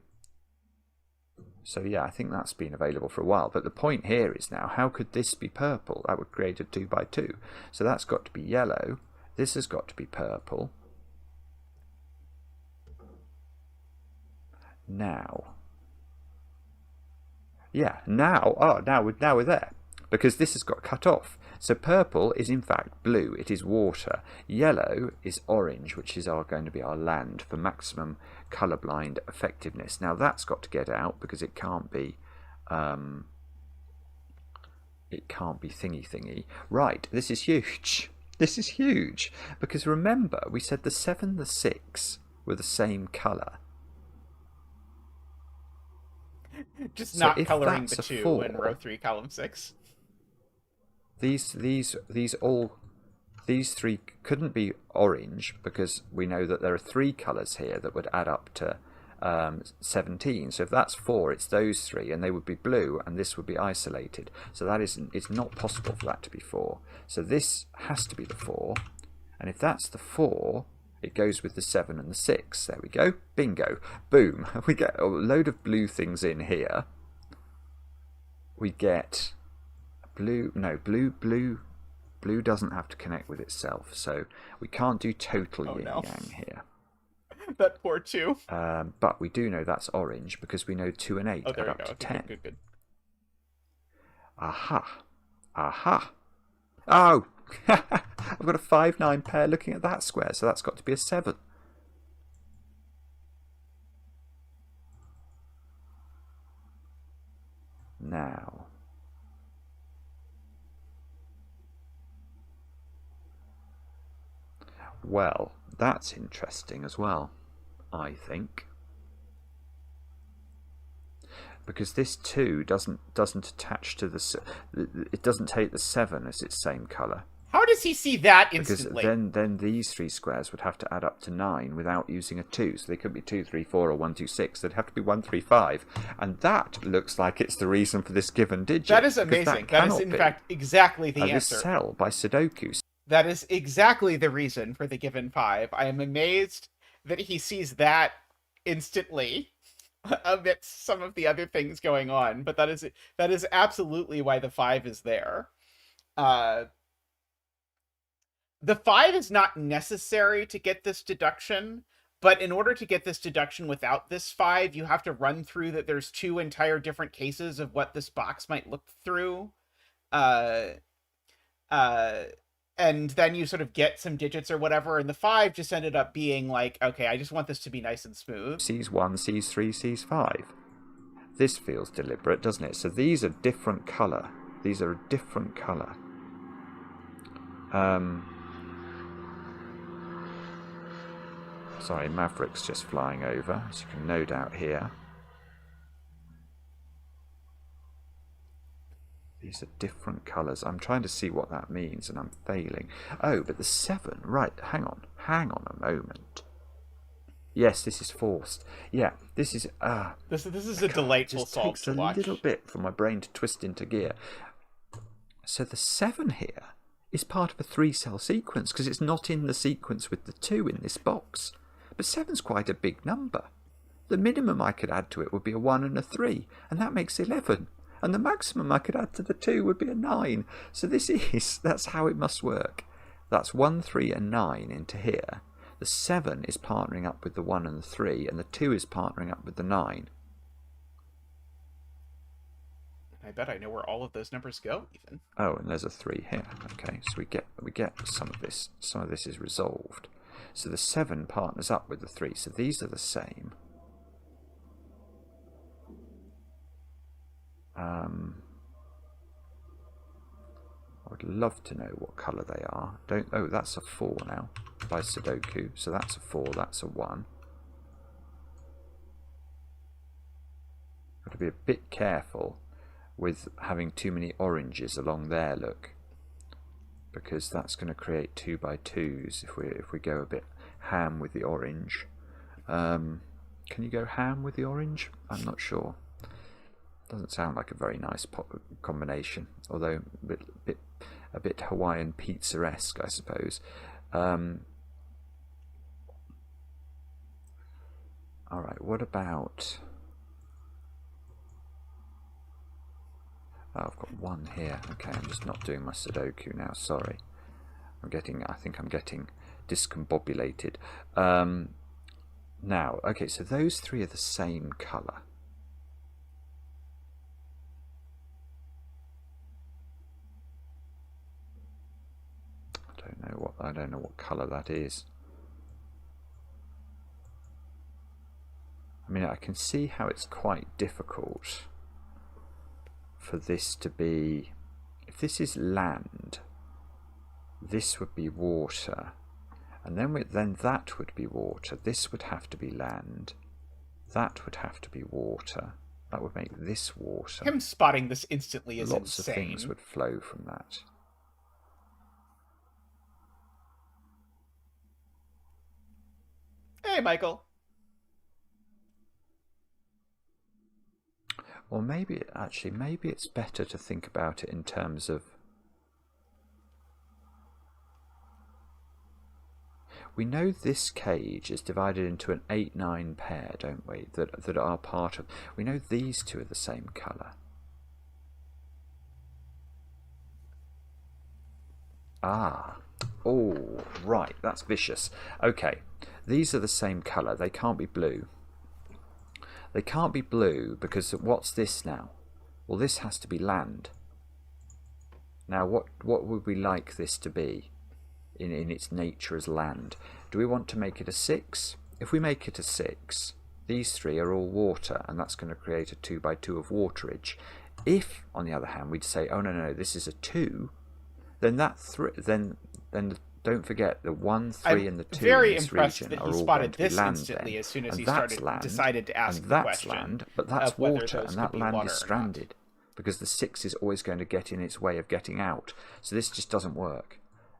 S2: yeah, I think that's been available for a while. But the point here is now, how could this be purple? That would create a 2x2. So that's got to be yellow. This has got to be purple. Now. Yeah, now we're there. Because this has got cut off. So purple is in fact blue, it is water. Yellow is orange, which is going to be our land for maximum colourblind effectiveness. Now that's got to get out because it can't be thingy. Right, this is huge. This is huge. Because remember, we said the 7 and the 6 were the same colour.
S1: Just
S2: So
S1: not
S2: if
S1: colouring
S2: that's
S1: the
S2: a
S1: 2
S2: 4,
S1: in row 3, column 6.
S2: These 3 couldn't be orange because we know that there are 3 colours here that would add up to 17. So if that's 4, it's those 3, and they would be blue, and this would be isolated. So it's not possible for that to be 4. So this has to be the 4, and if that's the 4, it goes with the 7 and the 6. There we go. Bingo. Boom. We get a load of blue things in here. We get blue doesn't have to connect with itself, so we can't do total yin-yang here.
S1: That poor 2.
S2: But we do know that's orange because we know 2 and 8 add up to 10.
S1: Good.
S2: Aha. Oh! I've got a 5-9 pair looking at that square, so that's got to be a 7. Now. Well, that's interesting as well, I think. Because this 2 doesn't attach to it doesn't take the 7 as its same colour.
S1: How does he see that
S2: Because
S1: instantly?
S2: then these 3 squares would have to add up to 9 without using a 2. So they could be 2, 3, 4 or 1, 2, 6. They'd have to be 1, 3, 5. And that looks like it's the reason for this given digit.
S1: That is
S2: because
S1: amazing.
S2: That
S1: Is,
S2: cannot
S1: in
S2: be.
S1: fact, exactly the
S2: This
S1: answer.
S2: cell by Sudoku.
S1: That is exactly the reason for the given 5. I am amazed that he sees that instantly amidst some of the other things going on, but that is absolutely why the 5 is there. The 5 is not necessary to get this deduction, but in order to get this deduction without this 5, you have to run through that there's 2 entire different cases of what this box might look through. And then you sort of get some digits or whatever, and the 5 just ended up being like, okay, I just want this to be nice and smooth.
S2: Sees 1, sees 3, sees 5. This feels deliberate, doesn't it? So these are different colour. These are a different colour. Sorry, Maverick's just flying over, as you can no doubt hear. These are different colours. I'm trying to see what that means, and I'm failing. Oh, but the 7. Right, hang on a moment. Yes, this is forced. Yeah, this is...
S1: This is a delightful solve to watch.
S2: It takes a little bit for my brain to twist into gear. So the 7 here is part of a 3-cell sequence, because it's not in the sequence with the 2 in this box. But 7's quite a big number. The minimum I could add to it would be a 1 and a 3, and that makes 11. And the maximum I could add to the 2 would be a 9. So that's how it must work. That's 1, 3 and 9 into here. The 7 is partnering up with the 1 and the 3, and the 2 is partnering up with the 9.
S1: I bet I know where all of those numbers go, even.
S2: Oh, and there's a 3 here. Okay, so we get some of this. Some of this is resolved. So the 7 partners up with the 3. So these are the same. I would love to know what colour they are. Oh, that's a 4 now by Sudoku. So that's a 4, that's a 1. Got to be a bit careful with having too many oranges along there, look. Because that's going to create 2 by 2s if we go a bit ham with the orange. Can you go ham with the orange? I'm not sure. Doesn't sound like a very nice combination, although a bit Hawaiian pizza-esque, I suppose. Alright, what about... Oh, I've got 1 here. Okay, I'm just not doing my Sudoku now, sorry. I think I'm getting discombobulated. Now, okay, so those 3 are the same colour. I don't know what colour that is. I mean, I can see how it's quite difficult for this to be... If this is land, this would be water, and then that would be water. This would have to be land. That would have to be water. That would make this water.
S1: Him spotting this instantly is
S2: Lots
S1: insane.
S2: of things would flow from that.
S1: Hey, Michael.
S2: Or maybe it's better to think about it in terms of... We know this cage is divided into an 8-9 pair, don't we? That are part of... We know these 2 are the same colour. Ah. Oh, right. That's vicious. Okay. These are the same colour. They can't be blue. They can't be blue because what's this now? Well, this has to be land. Now, what would we like this to be in its nature as land? Do we want to make it a 6? If we make it a 6, these 3 are all water, and that's going to create a 2 by 2 of waterage. If, on the other hand, we'd say, oh no, this is a 2, then then don't forget the 1, 3, and the 2
S1: very
S2: in this
S1: impressed
S2: region
S1: that
S2: are
S1: he
S2: all
S1: spotted
S2: going to be
S1: this
S2: land
S1: instantly
S2: then.
S1: as soon as
S2: And
S1: he
S2: that's land,
S1: decided to ask
S2: and
S1: the
S2: that's
S1: question.
S2: land, but that's
S1: of whether
S2: water,
S1: those
S2: and that
S1: could be
S2: land
S1: water
S2: is
S1: or not.
S2: stranded because the 6 is always going to get in its way of getting out. So this just doesn't work.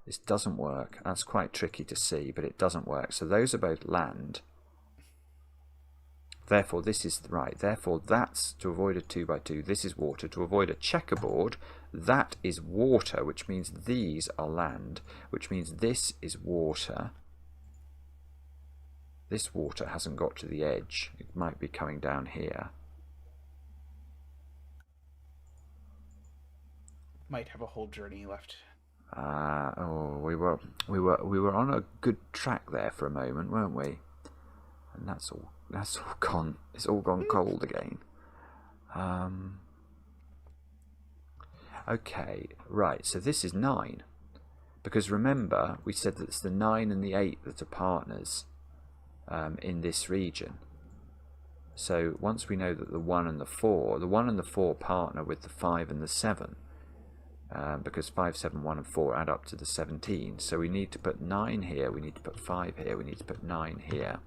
S2: This doesn't work. That's quite tricky to see, but it doesn't work. So those are both land. Therefore, this is right. Therefore, that's to avoid a 2 by 2. This is water. To avoid a checkerboard, that is water, which means these are land, which means this is water. This water hasn't got to the edge. It might be coming down here.
S1: Might have a whole journey left.
S2: Oh, we were on a good track there for a moment, weren't we? And that's all gone. It's all gone cold again. Okay, right. So this is 9, because remember we said that it's the 9 and the 8 that are partners in this region. So once we know that the 1 and the 4 partner with the 5 and the 7. Because 5, 7, 1 and 4 add up to the 17. So we need to put 9 here, we need to put 5 here, we need to put 9 here.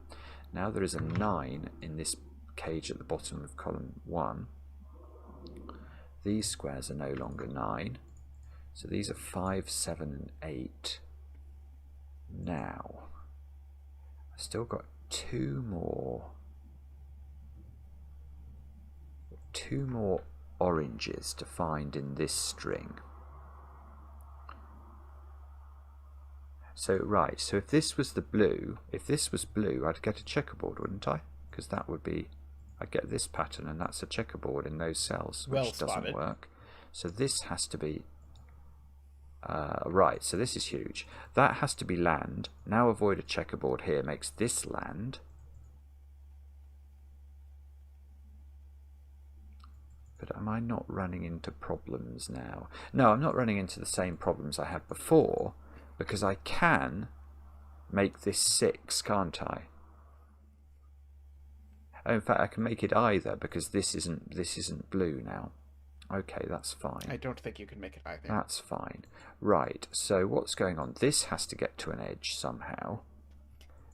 S2: Now there is a 9 in this cage at the bottom of column 1. These squares are no longer 9. So these are 5, 7 and 8. Now, I've still got two more oranges to find in this string. So right, so if this was blue, I'd get a checkerboard, wouldn't I? Because that would be, I'd get this pattern, and that's a checkerboard in those cells, which doesn't work. So this has to be, right, so this is huge. That has to be land. Now avoid a checkerboard here makes this land. But am I not running into problems now? No, I'm not running into the same problems I had before, because I can make this 6, can't I? Oh, in fact, I can make it either, because this isn't blue now. Okay, that's fine.
S1: I don't think you can make it either.
S2: That's fine. Right, so what's going on? This has to get to an edge somehow.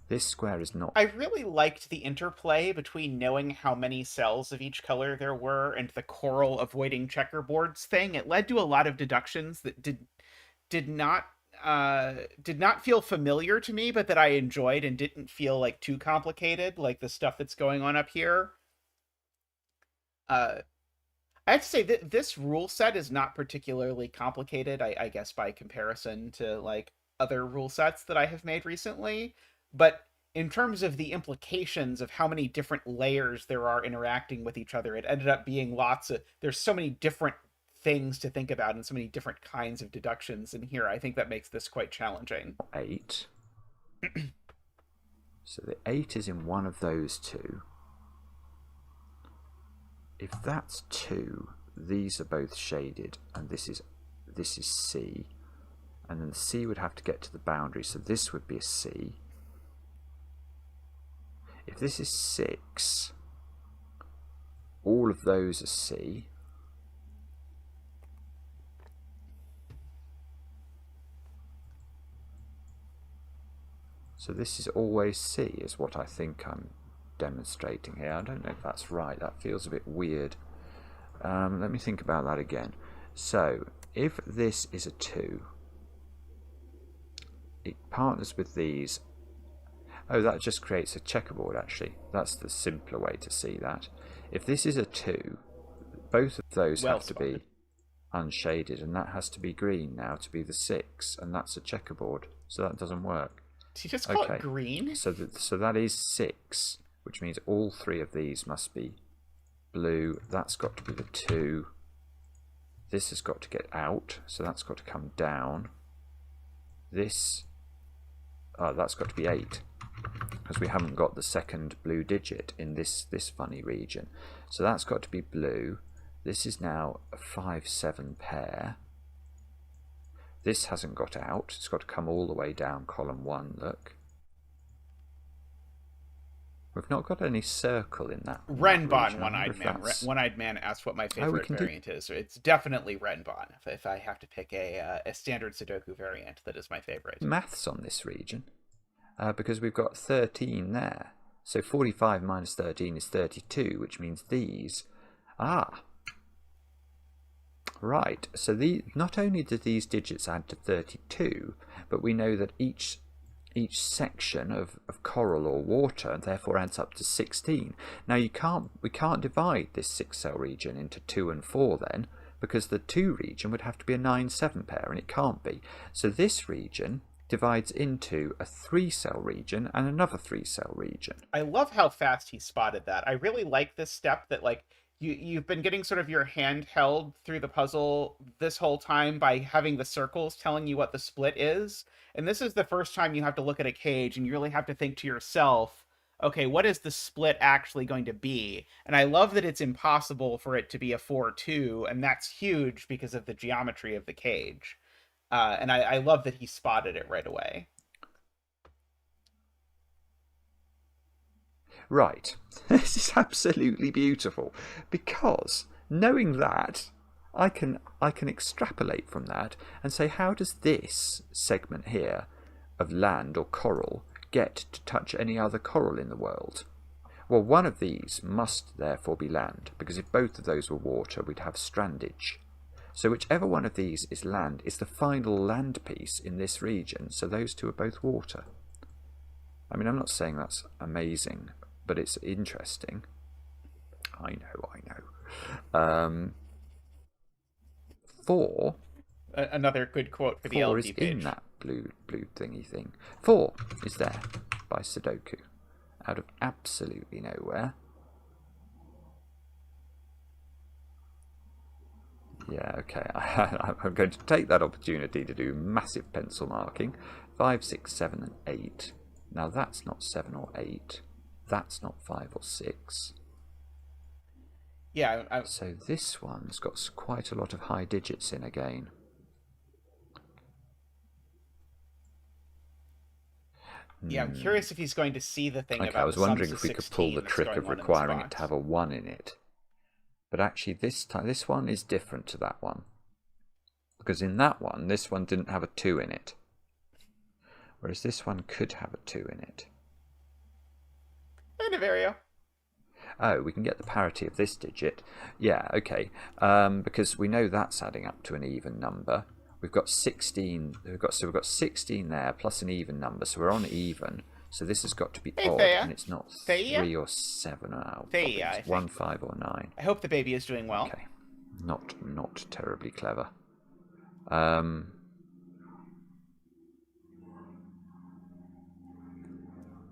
S2: This square is not...
S1: I really liked the interplay between knowing how many cells of each color there were and the coral avoiding checkerboards thing. It led to a lot of deductions that did not feel familiar to me, but that I enjoyed and didn't feel like too complicated, like the stuff that's going on up here. I have to say that this rule set is not particularly complicated, I guess, by comparison to like other rule sets that I have made recently. But in terms of the implications of how many different layers there are interacting with each other, it ended up being there's so many different things to think about and so many different kinds of deductions in here. I think that makes this quite challenging.
S2: 8. So the 8 is in one of those two. If that's 2, these are both shaded, and this is C, and then the C would have to get to the boundary, so this would be a C. If this is 6, all of those are C. So this is always C, is what I think I'm demonstrating here. I don't know if that's right. That feels a bit weird. Let me think about that again. So if this is a 2, it partners with these. Oh, that just creates a checkerboard, actually. That's the simpler way to see that. If this is a 2, both of those have to be unshaded, and that has to be green now to be the 6, and that's a checkerboard, so that doesn't work.
S1: Did you just call it green?
S2: So that is 6, which means all 3 of these must be blue. That's got to be the 2. This has got to get out, so that's got to come down. This, that's got to be 8, because we haven't got the second blue digit in this funny region. So that's got to be blue. This is now a 5, 7 pair. This hasn't got out. It's got to come all the way down column 1, look. We've not got any circle in that.
S1: Renbon, One-Eyed Man. One-Eyed Man asked what my favorite variant is. It's definitely Renbon. If I have to pick a standard Sudoku variant, that is my favorite.
S2: Maths on this region, because we've got 13 there. So 45 minus 13 is 32, which means these. Right, so not only do these digits add to 32, but we know that each section of coral or water therefore adds up to 16. Now we can't divide this 6-cell region into 2 and 4 then, because the 2 region would have to be a 9-7 pair, and it can't be. So this region divides into a 3-cell region and another 3-cell region.
S1: I love how fast he spotted that. I really like this step that like you've been getting sort of your hand held through the puzzle this whole time by having the circles telling you what the split is. And this is the first time you have to look at a cage and you really have to think to yourself, okay, what is the split actually going to be? And I love that it's impossible for it to be a 4-2, and that's huge because of the geometry of the cage. And I love that he spotted it right away.
S2: Right, this is absolutely beautiful, because knowing that, I can extrapolate from that and say, how does this segment here of land or coral get to touch any other coral in the world? Well, one of these must therefore be land, because if both of those were water, we'd have strandage. So whichever one of these is land is the final land piece in this region, so those two are both water. I mean, I'm not saying that's amazing, but it's interesting. I know. 4.
S1: Another good quote for the
S2: 4
S1: LD
S2: is
S1: page.
S2: in that blue thingy thing. 4 is there by Sudoku, out of absolutely nowhere. Yeah, okay. I'm going to take that opportunity to do massive pencil marking. 5, 6, 7, and 8. Now that's not 7 or 8. That's not 5 or 6.
S1: Yeah.
S2: So this one's got quite a lot of high digits in again.
S1: Yeah, I'm curious if he's going to see the thing
S2: Okay,
S1: about
S2: I was
S1: the
S2: wondering
S1: sums
S2: if we could pull the
S1: that's
S2: trick
S1: going
S2: of
S1: on in the
S2: requiring it to
S1: spots.
S2: have a 1 in it. But actually this one is different to that one. Because in that one, this one didn't have a 2 in it. Whereas this one could have a 2 in it.
S1: And a vario.
S2: Oh, we can get the parity of this digit. Yeah, okay. Because we know that's adding up to an even number. We've got 16. We've got 16 there plus an even number, so we're on even. So this has got to be
S1: Hey,
S2: odd,
S1: Thea.
S2: and it's not
S1: Thea?
S2: 3 or 7.
S1: Thea,
S2: It's 1, 5, or 9.
S1: I hope the baby is doing well.
S2: Okay, not terribly clever.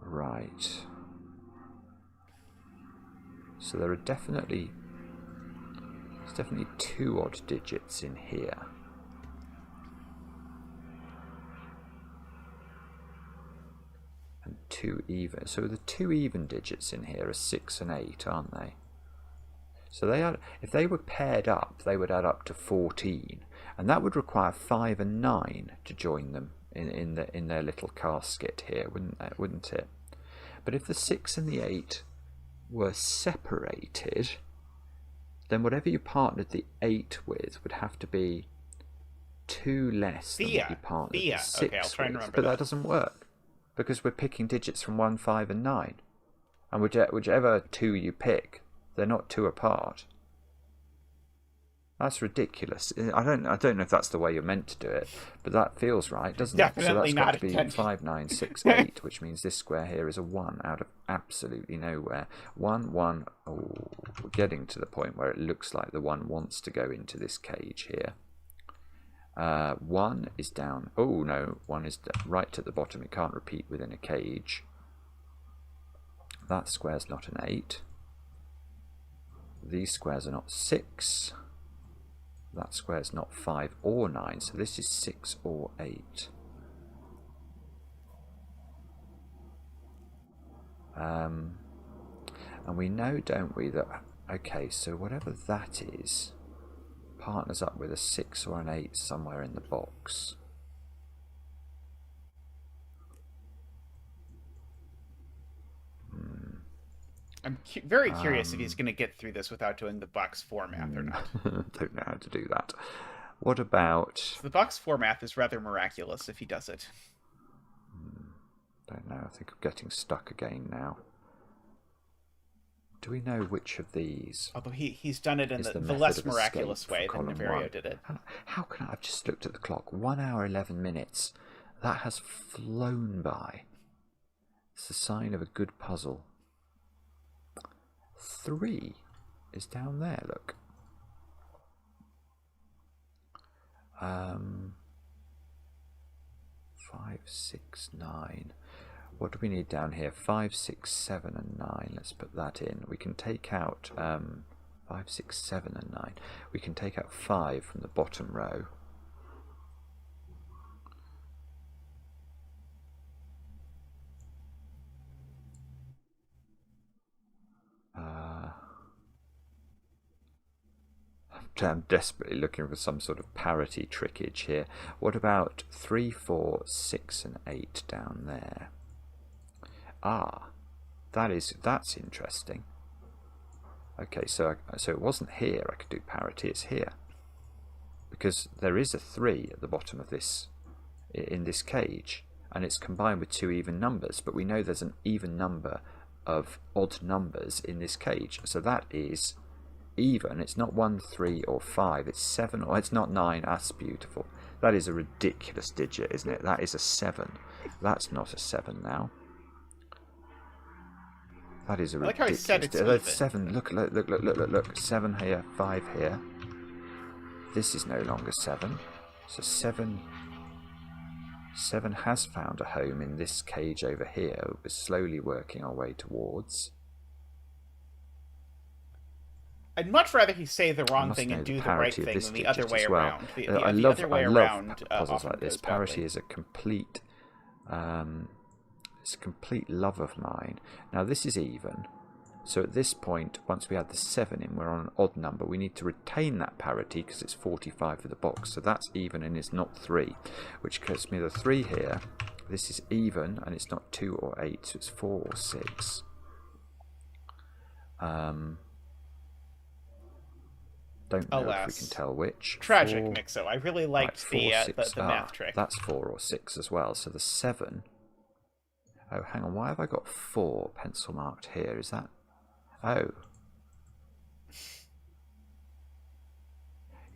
S2: Right. So there are definitely 2 odd digits in here. And 2 even. So the 2 even digits in here are 6 and 8, aren't they? So they are, if they were paired up, they would add up to 14, and that would require 5 and 9 to join them in their little casket here, wouldn't it? But if the 6 and the 8 were separated, then whatever you partnered the 8 with would have to be 2 less than what you partnered the 6
S1: okay, I'll try and
S2: with.
S1: remember
S2: But
S1: that.
S2: that doesn't work, because we're picking digits from 1, 5, and 9. And whichever 2 you pick, they're not 2 apart. That's ridiculous. I don't know if that's the way you're meant to do it, but that feels right, doesn't it? So that's got to be 5, 9, 6, 8, which means this square here is a 1 out of absolutely nowhere. 1, 1. Oh, we're getting to the point where it looks like the 1 wants to go into this cage here. 1 is down. Oh no, 1 is right at the bottom. It can't repeat within a cage. That square's not an 8. These squares are not 6. That square's not 5 or 9, so this is 6 or 8. And we know, don't we, that, okay, so whatever that is, partners up with a 6 or an 8 somewhere in the box.
S1: I'm very curious if he's going to get through this without doing the box 4 math or not.
S2: Don't know how to do that. What about...
S1: So the box 4 math is rather miraculous if he does it.
S2: Don't know, I think I'm getting stuck again now. Do we know which of these
S1: Although he's done it in
S2: is
S1: the
S2: method
S1: less
S2: of
S1: miraculous
S2: escape
S1: way
S2: for
S1: than
S2: column
S1: Neverio
S2: 1?
S1: did it.
S2: How can I've just looked at the clock. 1 hour 11 minutes. That has flown by. It's a sign of a good puzzle. 3 is down there, look. 5, 6, 9. What do we need down here? 5, 6, 7 and 9. Let's put that in. We can take out 5, 6, 7 and 9. We can take out 5 from the bottom row. I'm desperately looking for some sort of parity trickage here. What about 3, 4, 6 and 8 down there? Ah, that's interesting. Okay, so it wasn't here I could do parity, it's here. Because there is a 3 at the bottom of this, in this cage, and it's combined with 2 even numbers, but we know there's an even number of odd numbers in this cage, so that is even. It's not 1, 3 or 5, it's 7, or it's not 9. That's beautiful. That is a ridiculous digit, isn't it? That is a 7. That's not a 7 now. That is a ridiculous.
S1: I like how he said it's even.
S2: 7. Look. 7 here, 5 here. This is no longer 7. So 7 has found a home in this cage over here. We're slowly working our way towards.
S1: I'd much rather he say the wrong thing and do the right thing than the other way around.
S2: I love puzzles like this. Parity is a complete, it's a complete love of mine. Now this is even, so at this point, once we add the 7 in, we're on an odd number. We need to retain that parity because it's 45 for the box, so that's even and it's not 3, which gives me the 3 here. This is even and it's not 2 or 8, so it's 4 or 6. Don't know if we can tell which.
S1: Tragic,
S2: 4,
S1: Mixo. I really liked
S2: right, 4,
S1: the math trick.
S2: That's 4 or 6 as well. So the 7. Oh, hang on. Why have I got 4 pencil marked here? Is that... Oh.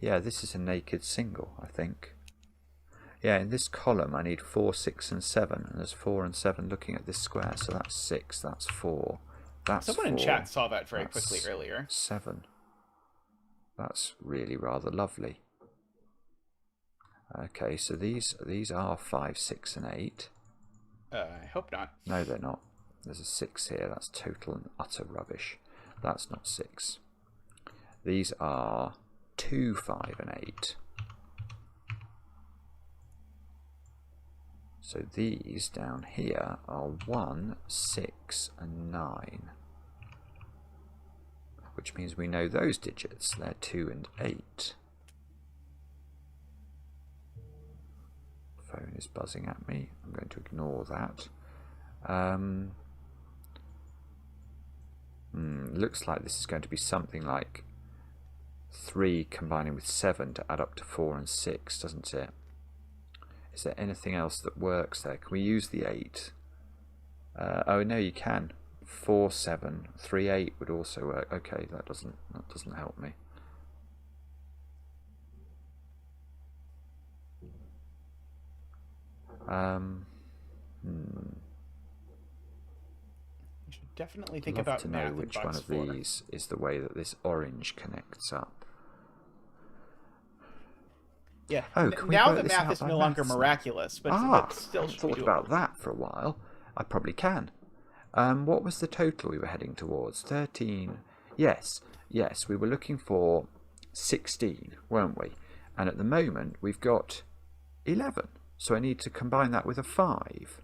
S2: Yeah, this is a naked single, I think. Yeah, in this column I need 4, 6 and 7. And there's 4 and 7 looking at this square. So that's 6, that's 4. That's
S1: Someone
S2: 4,
S1: in chat saw that very quickly earlier.
S2: 7. That's really rather lovely. Okay, so these are 5, 6 and 8.
S1: I hope not.
S2: No, they're not. There's a 6 here. That's total and utter rubbish. That's not 6. These are 2, 5 and 8. So these down here are 1, 6 and 9. Which means we know those digits. They're 2 and 8. Phone is buzzing at me. I'm going to ignore that. Looks like this is going to be something like 3 combining with 7 to add up to 4 and 6, doesn't it? Is there anything else that works there? Can we use the 8? Oh no, you can. 4, 7, 3, 8 would also work. Okay, that doesn't help me.
S1: You should definitely think
S2: I'd love
S1: about
S2: to know
S1: math
S2: which
S1: in
S2: one
S1: box
S2: of
S1: 4.
S2: these is the way that this orange connects up.
S1: Yeah.
S2: Oh,
S1: now the math is no longer miraculous, but still
S2: I
S1: should be
S2: thought
S1: doable.
S2: about that for a while. I probably can. What was the total we were heading towards? 13. Yes, we were looking for 16, weren't we? And at the moment we've got 11. So I need to combine that with a 5.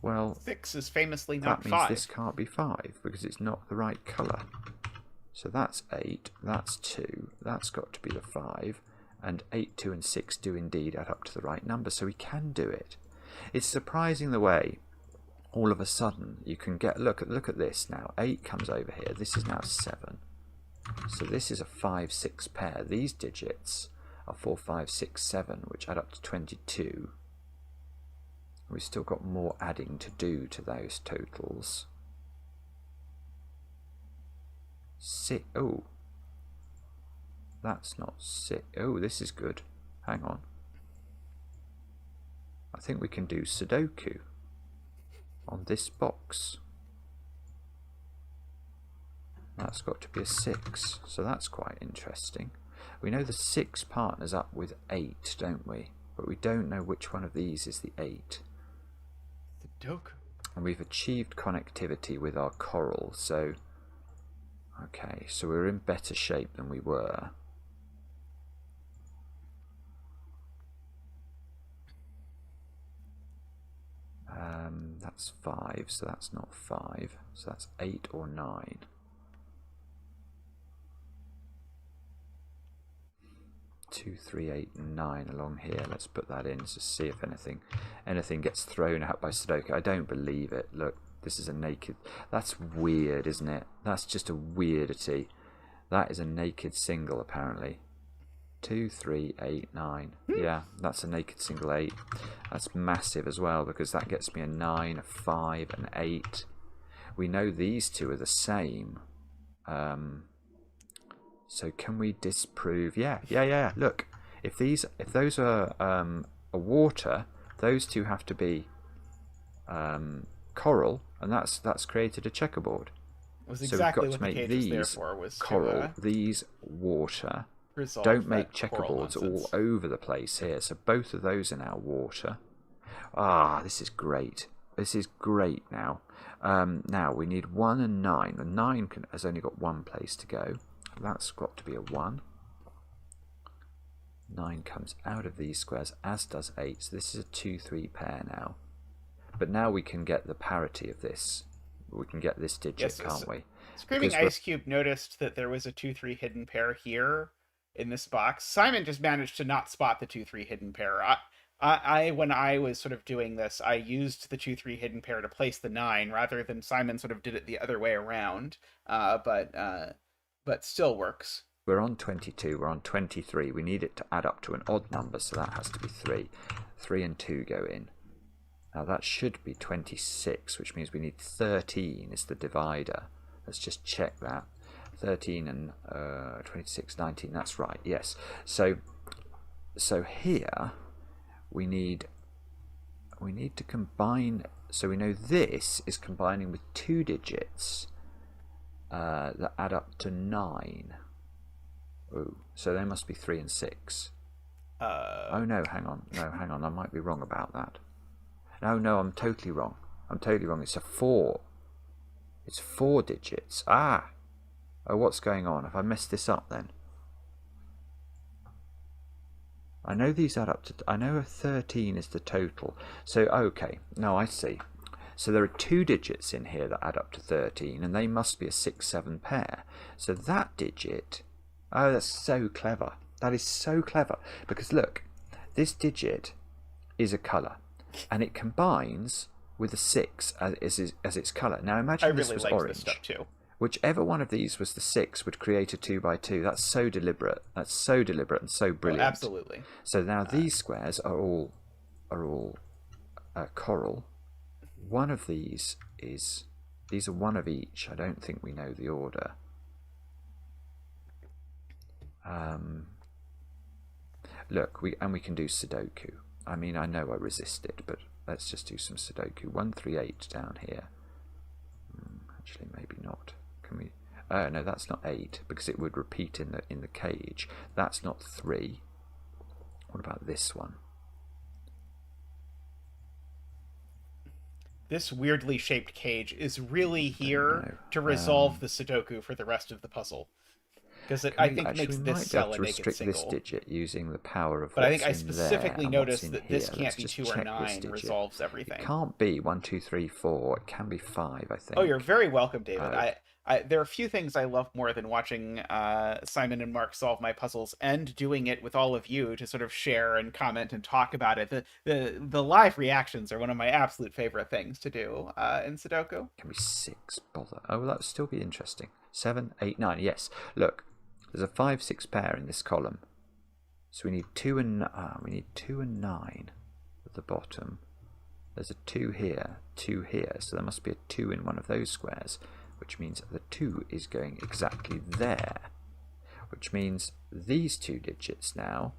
S2: Well,
S1: 6 is famously not
S2: that
S1: 5.
S2: means this can't be 5 because it's not the right colour. So that's 8, that's 2, that's got to be the 5, and 8, 2 and 6 do indeed add up to the right number, so we can do it. It's surprising the way all of a sudden you can get, look at this now, 8 comes over here, this is now 7. So this is a 5, 6 pair. These digits are 4, 5, 6, 7, which add up to 22. We've still got more adding to do to those totals. Six. Oh, that's not six. Oh, this is good. Hang on. I think we can do Sudoku on this box. That's got to be a 6, so that's quite interesting. We know the 6 partners up with 8, don't we? But we don't know which one of these is the 8.
S3: Sudoku.
S2: And we've achieved connectivity with our coral, so... Okay, so we're in better shape than we were. That's 5, so that's not 5. So that's 8 or 9. 2, 3, 8, and 9 along here. Let's put that in to see if anything gets thrown out by Sudoku. I don't believe it. Look, this is a naked... That's weird, isn't it? That's just a weirdity. That is a naked single, apparently. 2, 3, 8, 9. Yeah, that's a naked single 8. That's massive as well, because that gets me a 9, a 5, an 8. We know these two are the same. So can we disprove? Yeah. Look, if those are a water, those two have to be coral, and that's created a checkerboard.
S1: It was
S2: So
S1: exactly
S2: we've got
S1: what
S2: to make
S1: the cage was there
S2: these
S1: for, was
S2: coral,
S1: to
S2: these water.
S1: resolve
S2: Don't make
S1: that coral
S2: checkerboards all
S1: nonsense.
S2: over the place here. So both of those are now water. Ah, this is great. This is great now. Now we need 1 and 9. The 9 has only got one place to go. That's got to be a 1. 9 comes out of these squares, as does 8. So this is a 2, 3 pair now. But now we can get the parity of this. We can get this digit,
S1: Yes,
S2: can't we?
S1: Screaming
S2: Because
S1: Ice Cube noticed that there was a 2-3 hidden pair here in this box. Simon just managed to not spot the 2-3 hidden pair. When I was sort of doing this, I used the 2-3 hidden pair to place the 9 rather than Simon sort of did it the other way around. But still works.
S2: we're on 22, we're on 23. We need it to add up to an odd number, so that has to be 3. 3 and 2 go in. Now that should be 26, which means we need 13 is the divider. Let's just check that. 13 and 26, 19, that's right, yes. So here we need to combine, so we know this is combining with 2 digits that add up to 9. Ooh, so they must be 3 and 6. Oh no, hang on, I might be wrong about that. No, I'm totally wrong. It's a 4. It's 4 digits. Ah! Oh, what's going on? Have I messed this up then? I know these add up to... I know a 13 is the total. So, okay. No, I see. So there are 2 digits in here that add up to 13, and they must be a 6-7 pair. So that digit... Oh, that's so clever. That is so clever. Because look, this digit is a colour, and it combines with a 6 as its colour. Now imagine this was orange.
S1: This stuff too.
S2: Whichever one of these was the 6 would create a 2 by 2. That's so deliberate. That's so deliberate and so brilliant.
S1: Oh, absolutely.
S2: So now these squares are all coral. One of these are one of each. I don't think we know the order. Look, we can do Sudoku. I mean, I know I resisted, but let's just do some Sudoku. 1, 3, 8 down here. Actually, maybe not. Can we? No, that's not 8 because it would repeat in the cage. That's not 3. What about this one?
S1: This weirdly shaped cage is really here to resolve the Sudoku for the rest of the puzzle. Because I think makes this cell a naked single.
S2: This digit using the power of
S1: but I
S2: what's
S1: think I
S2: in
S1: specifically
S2: there
S1: noticed
S2: and
S1: that
S2: what's in
S1: this
S2: here.
S1: can't
S2: Let's
S1: be
S2: just
S1: 2 or
S2: check
S1: 9
S2: this
S1: resolves everything.
S2: It can't be 1, 2, 3, 4. It can be 5, I think.
S1: Oh, you're very welcome, David. There are a few things I love more than watching Simon and Mark solve my puzzles and doing it with all of you to sort of share and comment and talk about it. The live reactions are one of my absolute favorite things to do in Sudoku.
S2: Can be 6, bother. Oh, well, that would still be interesting. 7, 8, 9. Yes, look, there's a 5, 6 pair in this column. So we need 2 and 9 at the bottom. There's a 2 here, 2 here. So there must be a 2 in one of those squares. which means the 2 is going exactly there, which means these 2 digits now.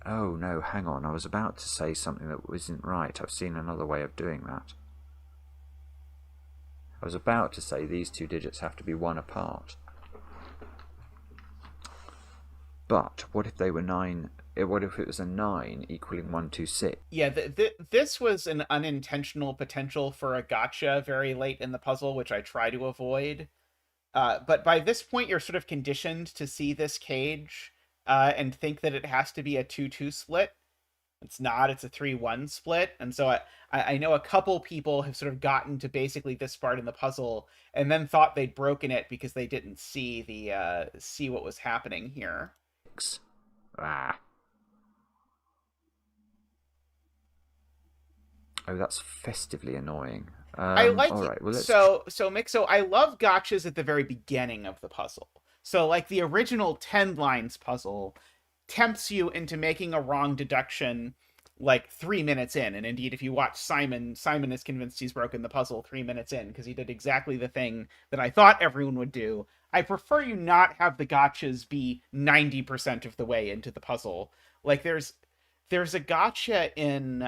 S2: Oh no, hang on, I was about to say something that wasn't right. I've seen another way of doing that. I was about to say these 2 digits have to be 1 apart. But what if they were 9? What if it was a 9 equaling 126?
S1: Yeah, this was an unintentional potential for a gotcha very late in the puzzle, which I try to avoid. But by this point, you're sort of conditioned to see this cage and think that it has to be a 2-2 split. It's not, it's a 3-1 split. And so I know a couple people have sort of gotten to basically this part in the puzzle and then thought they'd broken it because they didn't see see what was happening here.
S2: Ah. Oh, that's festively annoying.
S1: I like
S2: all right, well, let's
S1: so Mick, so I love gotchas at the very beginning of the puzzle. So like the original 10 lines puzzle tempts you into making a wrong deduction like 3 minutes in. And indeed, if you watch Simon is convinced he's broken the puzzle 3 minutes in because he did exactly the thing that I thought everyone would do. I prefer you not have the gotchas be 90% of the way into the puzzle. Like there's a gotcha in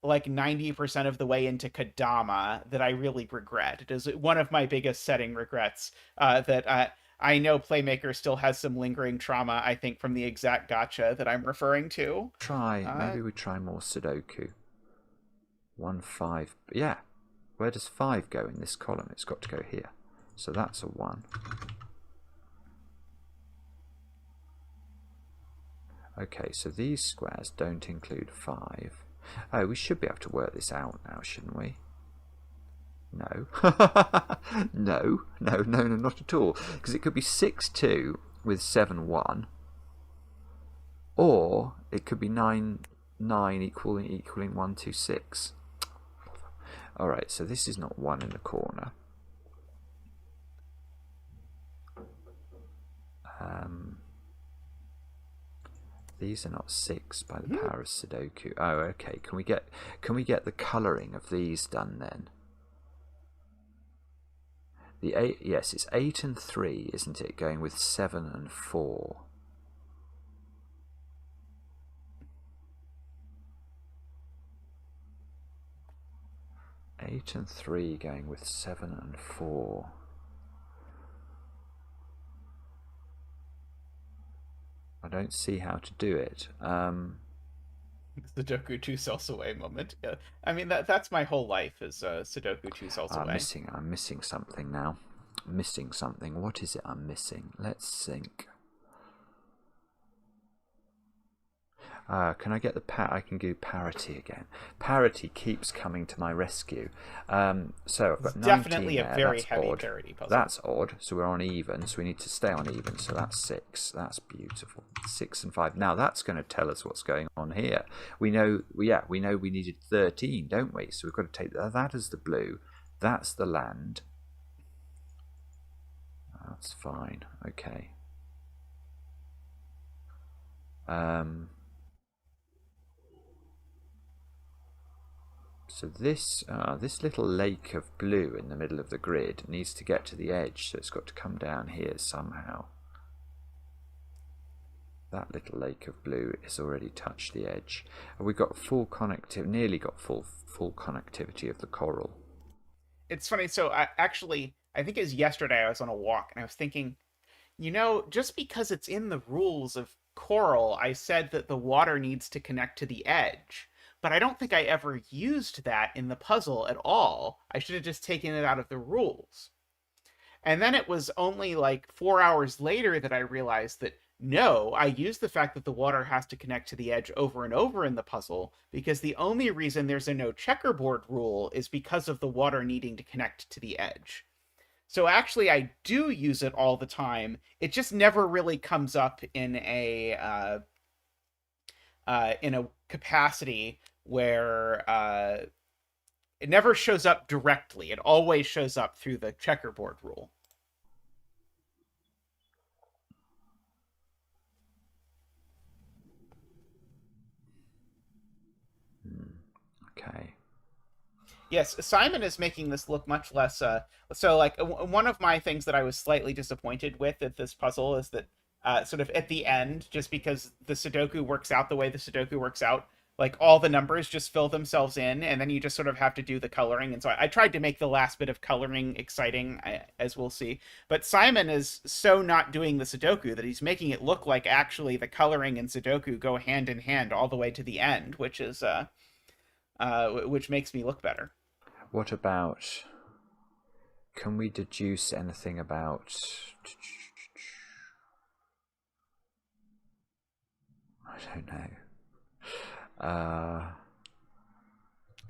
S1: like 90% of the way into Kadama that I really regret. It is one of my biggest setting regrets that I know Playmaker still has some lingering trauma, I think, from the exact gotcha that I'm referring to.
S2: maybe we try more Sudoku. 1, 5. Yeah. Where does 5 go in this column? It's got to go here. So that's a 1. Okay, so these squares don't include 5. Oh, we should be able to work this out now, shouldn't we? No. No, not at all. Because it could be 6, 2 with 7, 1. Or it could be 9, 9 equaling 1, 2, 6. Alright, so this is not 1 in the corner. These are not 6 by the power of Sudoku. Oh, okay. Can we get the colouring of these done then? The 8, yes, it's 8 and 3, isn't it? Going with 7 and 4. Eight and 3 going with 7 and 4. I don't see how to do it.
S1: Sudoku 2 cells away moment. Yeah. I mean that's my whole life is Sudoku 2 cells away.
S2: I'm missing something now. I'm missing something. What is it I'm missing? Let's think. Can I get the I can do parity again. Parity keeps coming to my rescue. So I've got 19
S1: definitely a
S2: there.
S1: very
S2: That's
S1: heavy
S2: odd.
S1: parity puzzle.
S2: That's odd. So we're on even. So we need to stay on even. So that's 6. That's beautiful. 6 and 5. Now that's going to tell us what's going on here. We know. Yeah, we know we needed 13, don't we? So we've got to take that as the blue. That's the land. That's fine. Okay. So this little lake of blue in the middle of the grid needs to get to the edge, so it's got to come down here somehow. That little lake of blue has already touched the edge. And we've got full connectivity, nearly got full connectivity of the coral.
S1: It's funny, so I think it was yesterday I was on a walk and I was thinking, just because it's in the rules of Coral, I said that the water needs to connect to the edge. But I don't think I ever used that in the puzzle at all. I should have just taken it out of the rules. And then it was only like 4 hours later that I realized that no, I used the fact that the water has to connect to the edge over and over in the puzzle because the only reason there's a no checkerboard rule is because of the water needing to connect to the edge. So actually, I do use it all the time. It just never really comes up in a capacity where it never shows up directly. It always shows up through the checkerboard rule.
S2: Okay.
S1: Yes, Simon is making this look much less. So, like, one of my things that I was slightly disappointed with at this puzzle is that, sort of at the end, just because the Sudoku works out the way the Sudoku works out, like all the numbers just fill themselves in, and then you just sort of have to do the coloring. And so I tried to make the last bit of coloring exciting, as we'll see. But Simon is so not doing the Sudoku that he's making it look like actually the coloring and Sudoku go hand in hand all the way to the end, which makes me look better.
S2: What about? Can we deduce anything about? I don't know.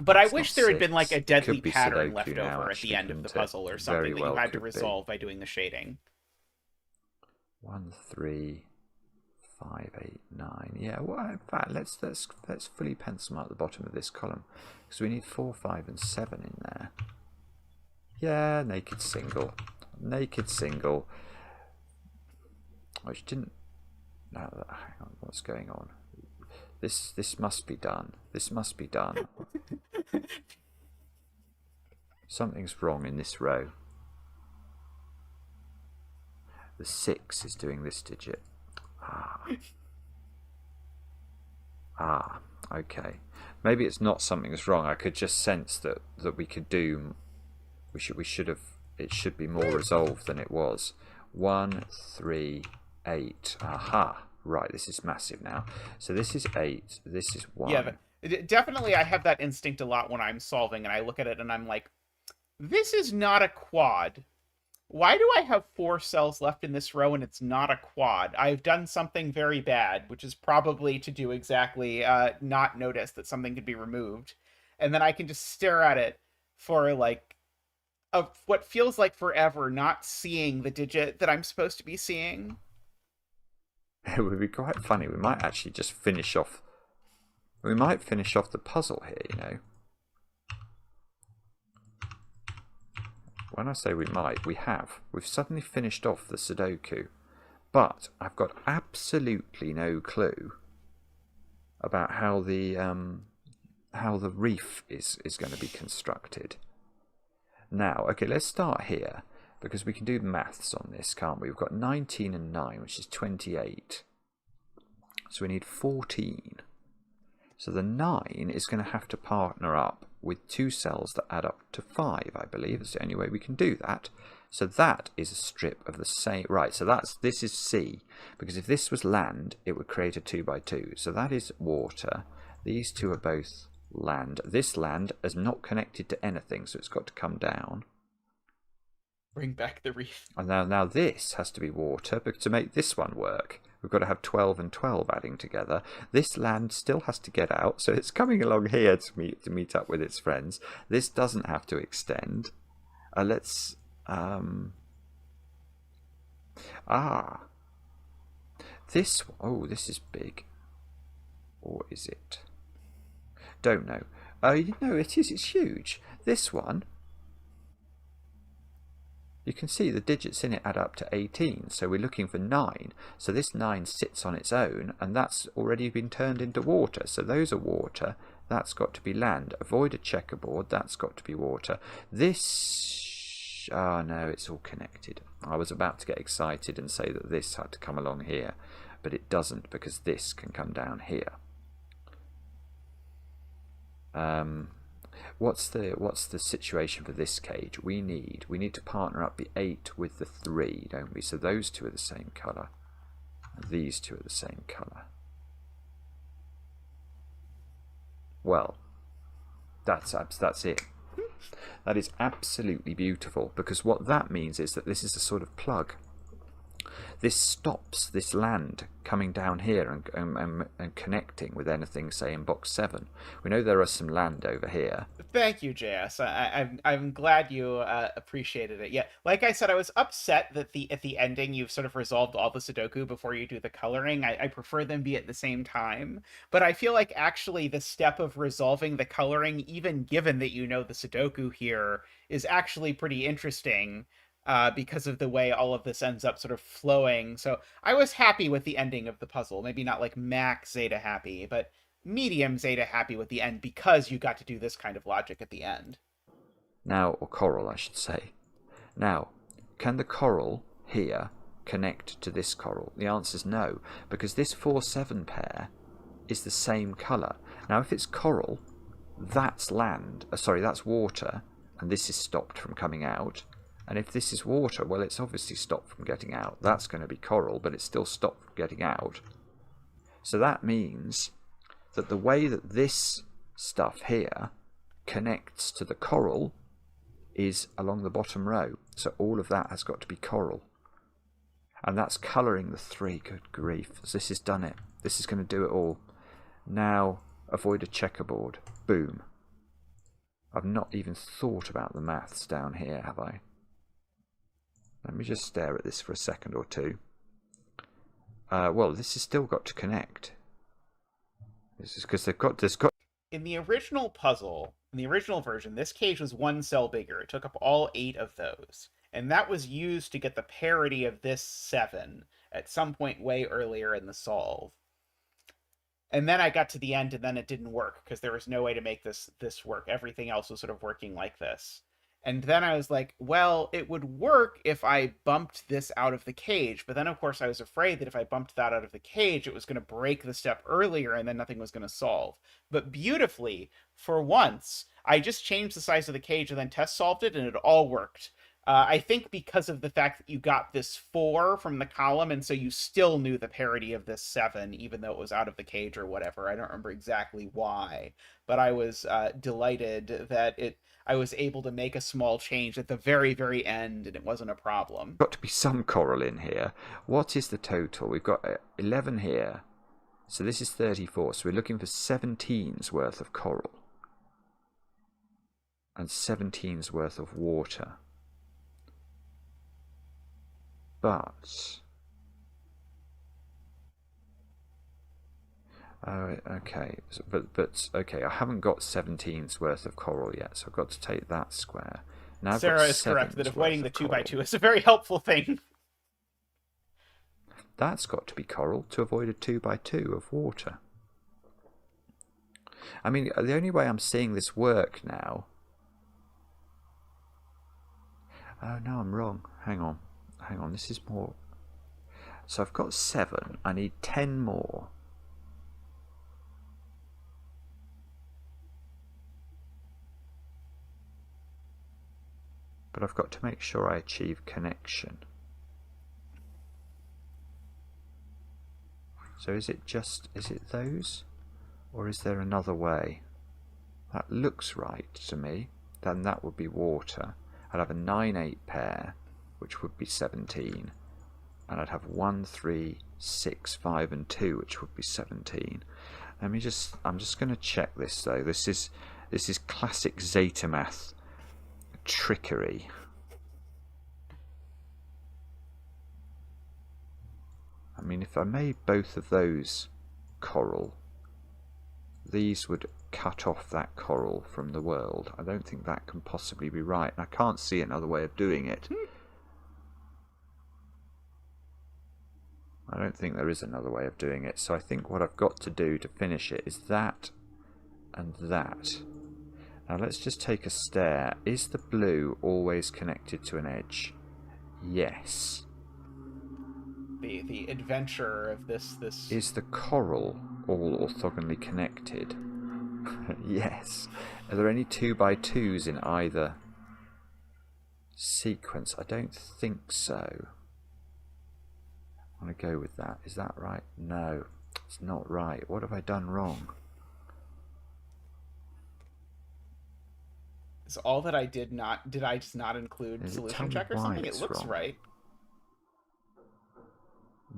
S1: But I
S2: That's not
S1: wish there had been like a
S2: six.
S1: deadly
S2: Could be
S1: pattern
S2: Sudoku
S1: left
S2: now,
S1: over at the
S2: actually,
S1: end of the
S2: couldn't it?
S1: puzzle or
S2: Very
S1: something that
S2: well
S1: you had to
S2: could be.
S1: resolve by doing the shading.
S2: 1, 3, 5, 8, 9. Yeah. Well, in fact, let's fully pencil mark the bottom of this column because we need 4, 5, and 7 in there. Yeah, naked single, naked single. Which didn't. No, hang on. What's going on? This must be done. This must be done. Something's wrong in this row. The 6 is doing this digit. Okay. Maybe it's not something's wrong. I could just sense that we could do. We should have. It should be more resolved than it was. 1, 3, 8. Aha. Right. This is massive now. So this is 8. This is 1.
S1: Yeah, definitely. I have that instinct a lot when I'm solving, and I look at it and I'm like, "This is not a quad. Why do I have 4 cells left in this row and it's not a quad? I've done something very bad, which is probably to do exactly not notice that something could be removed. And then I can just stare at it for like what feels like forever, not seeing the digit that I'm supposed to be seeing."
S2: It would be quite funny. We might actually just finish off. We might finish off the puzzle here, you know. When I say we might, we have. We've suddenly finished off the Sudoku. But I've got absolutely no clue about how the reef is going to be constructed. Now, okay, let's start here because we can do the maths on this, can't we? We've got 19 and 9, which is 28. So we need 14. So the 9 is going to have to partner up with 2 cells that add up to 5, I believe. It's the only way we can do that. So that is a strip of the same. Right, so this is C. Because if this was land, it would create a 2 by 2. So that is water. These two are both land. This land is not connected to anything, so it's got to come down.
S1: Bring back the reef.
S2: And now this has to be water, but to make this one work, we've got to have 12 and 12 adding together. This land still has to get out, so it's coming along here to meet up with its friends. This doesn't have to extend. Let's... This... Oh, this is big. Or is it? Don't know. No, it is. It's huge. This one... You can see the digits in it add up to 18, so we're looking for 9. So this 9 sits on its own, and that's already been turned into water. So those are water. That's got to be land. Avoid a checkerboard. That's got to be water. This... Oh, no, it's all connected. I was about to get excited and say that this had to come along here, but it doesn't because this can come down here. What's the situation for this cage? We need to partner up the 8 with the 3, don't we? So those two are the same colour. These two are the same colour. Well, that's it. That is absolutely beautiful, because what that means is that this is a sort of plug. This stops this land coming down here and connecting with anything, say, in box 7. We know there are some land over here.
S1: Thank you, JS. I'm glad you appreciated it. Yeah, like I said, I was upset that at the ending you've sort of resolved all the Sudoku before you do the coloring. I prefer them be at the same time, but I feel like actually the step of resolving the coloring, even given that you know the Sudoku here, is actually pretty interesting. Because of the way all of this ends up sort of flowing. So I was happy with the ending of the puzzle. Maybe not like max Zeta happy, but medium Zeta happy with the end because you got to do this kind of logic at the end.
S2: Now, or coral, I should say. Now, can the coral here connect to this coral? The answer is no, because this 4-7 pair is the same colour. Now, if it's coral, that's land. Sorry, that's water, and this is stopped from coming out. And if this is water, well, it's obviously stopped from getting out. That's going to be coral, but it's still stopped from getting out. So that means that the way that this stuff here connects to the coral is along the bottom row. So all of that has got to be coral. And that's colouring the 3. Good grief. This has done it. This is going to do it all. Now, avoid a checkerboard. Boom. I've not even thought about the maths down here, have I? Let me just stare at this for a second or two. Well, this has still got to connect. This is because there's got...
S1: In the original puzzle, in the original version, this cage was 1 cell bigger. It took up all 8 of those. And that was used to get the parity of this 7 at some point way earlier in the solve. And then I got to the end, and then it didn't work, because there was no way to make this work. Everything else was sort of working like this. And then I was like, well, it would work if I bumped this out of the cage. But then, of course, I was afraid that if I bumped that out of the cage, it was going to break the step earlier, and then nothing was going to solve. But beautifully, for once, I just changed the size of the cage and then test solved it, and it all worked. I think because of the fact that you got this 4 from the column, and so you still knew the parity of this 7, even though it was out of the cage or whatever. I don't remember exactly why, but I was delighted that I was able to make a small change at the very, very end, and it wasn't a problem.
S2: Got to be some coral in here. What is the total? We've got 11 here, so this is 34. So we're looking for 17's worth of coral and 17's worth of water. But okay, but okay, I haven't got 17's worth of coral yet, so I've got to take that square. Now I've
S1: Sarah
S2: got
S1: is correct that
S2: 7's
S1: avoiding the
S2: worth
S1: 2
S2: of
S1: by
S2: coral.
S1: 2 is a very helpful thing.
S2: That's got to be coral to avoid a 2 by 2 of water. I mean, the only way I'm seeing this work now... Oh, no, I'm wrong. Hang on, this is more... So I've got 7, I need 10 more. But I've got to make sure I achieve connection. So is it those? Or is there another way? That looks right to me. Then that would be water. I'd have a 9-8 pair, which would be 17. And I'd have 1, 3, 6, 5 and 2, which would be 17. I'm just going to check this though. This is classic zetamath trickery. I mean, if I made both of those coral, these would cut off that coral from the world. I don't think that can possibly be right. I can't see another way of doing it. I don't think there is another way of doing it. So I think what I've got to do to finish it is that and that. Now let's just take a stare. Is the blue always connected to an edge? Yes.
S1: The adventure of this...
S2: Is the coral all orthogonally connected? Yes. Are there any 2 by 2's in either sequence? I don't think so. I'm going to go with that. Is that right? No, it's not right. What have I done wrong?
S1: Is all that I did I just not include solution check or something? It looks
S2: wrong?
S1: right.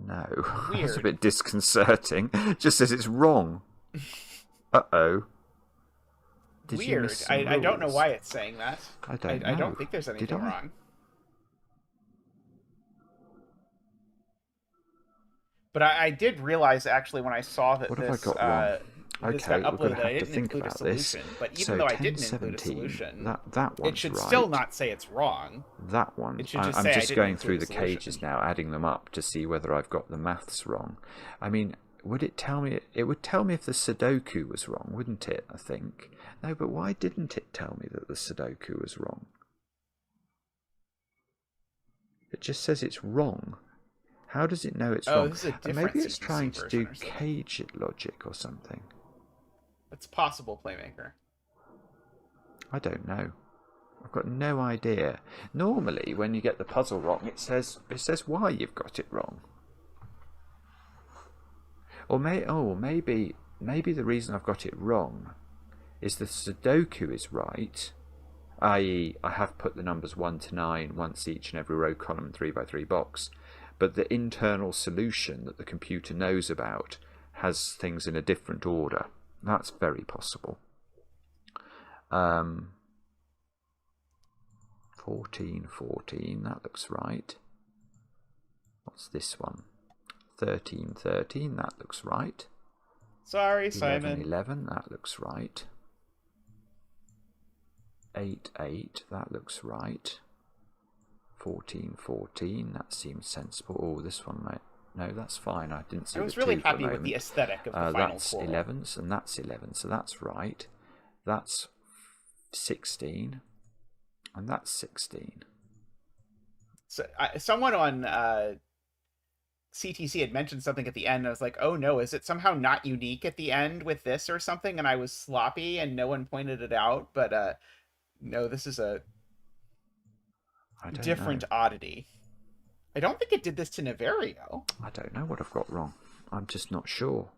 S2: No.
S1: Weird.
S2: It's a bit disconcerting. Just says it's wrong. Uh-oh. Did you
S1: Weird.
S2: miss some
S1: I don't know
S2: rules?
S1: why it's saying that.
S2: I don't know.
S1: I don't think there's anything
S2: Did I?
S1: wrong. But I did realize actually when I saw that
S2: What
S1: this
S2: have I got wrong?
S1: this
S2: Okay,
S1: got
S2: we're going
S1: uploaded
S2: to
S1: that I
S2: have to
S1: didn't
S2: think
S1: include a
S2: about this.
S1: solution. But even
S2: So
S1: though I
S2: 10,
S1: didn't include a
S2: 17,
S1: solution,
S2: that one's
S1: it should
S2: right.
S1: still not say it's wrong.
S2: That one.
S1: It should just
S2: I'm
S1: say I
S2: just
S1: didn't
S2: going
S1: include
S2: through
S1: a
S2: the
S1: solution.
S2: cages now, adding them up to see whether I've got the maths wrong. I mean, would it tell me? It would tell me if the Sudoku was wrong, wouldn't it? I think. No, but why didn't it tell me that the Sudoku was wrong? It just says it's wrong. How does it know it's
S1: Oh,
S2: wrong?
S1: this is a different
S2: Maybe it's
S1: CPC
S2: trying to
S1: version
S2: do
S1: or something.
S2: cage logic or something.
S1: It's possible, Playmaker.
S2: I don't know. I've got no idea. Normally, when you get the puzzle wrong, it says why you've got it wrong. Or maybe the reason I've got it wrong is the Sudoku is right, i.e. I have put the numbers 1 to 9 once each in every row, column, and 3 by 3 box, but the internal solution that the computer knows about has things in a different order. That's very possible. 14, 14, that looks right. What's this one? 13, 13, that looks right.
S1: Sorry,
S2: 11,
S1: Simon.
S2: 11, that looks right. 8, 8, that looks right. 14, 14, that seems sensible. Oh, this one might... No, that's fine. I didn't see
S1: I was
S2: the
S1: really
S2: 2 for a
S1: happy with the
S2: moment.
S1: aesthetic of the final
S2: That's
S1: Coral.
S2: 11s, and that's 11, so that's right. That's 16, and that's 16.
S1: So, someone on CTC had mentioned something at the end. And I was like, oh no, is it somehow not unique at the end with this or something? And I was sloppy and no one pointed it out. But no, this is a different oddity. I don't think it did this to Naverio.
S2: I don't know what I've got wrong. I'm just not sure.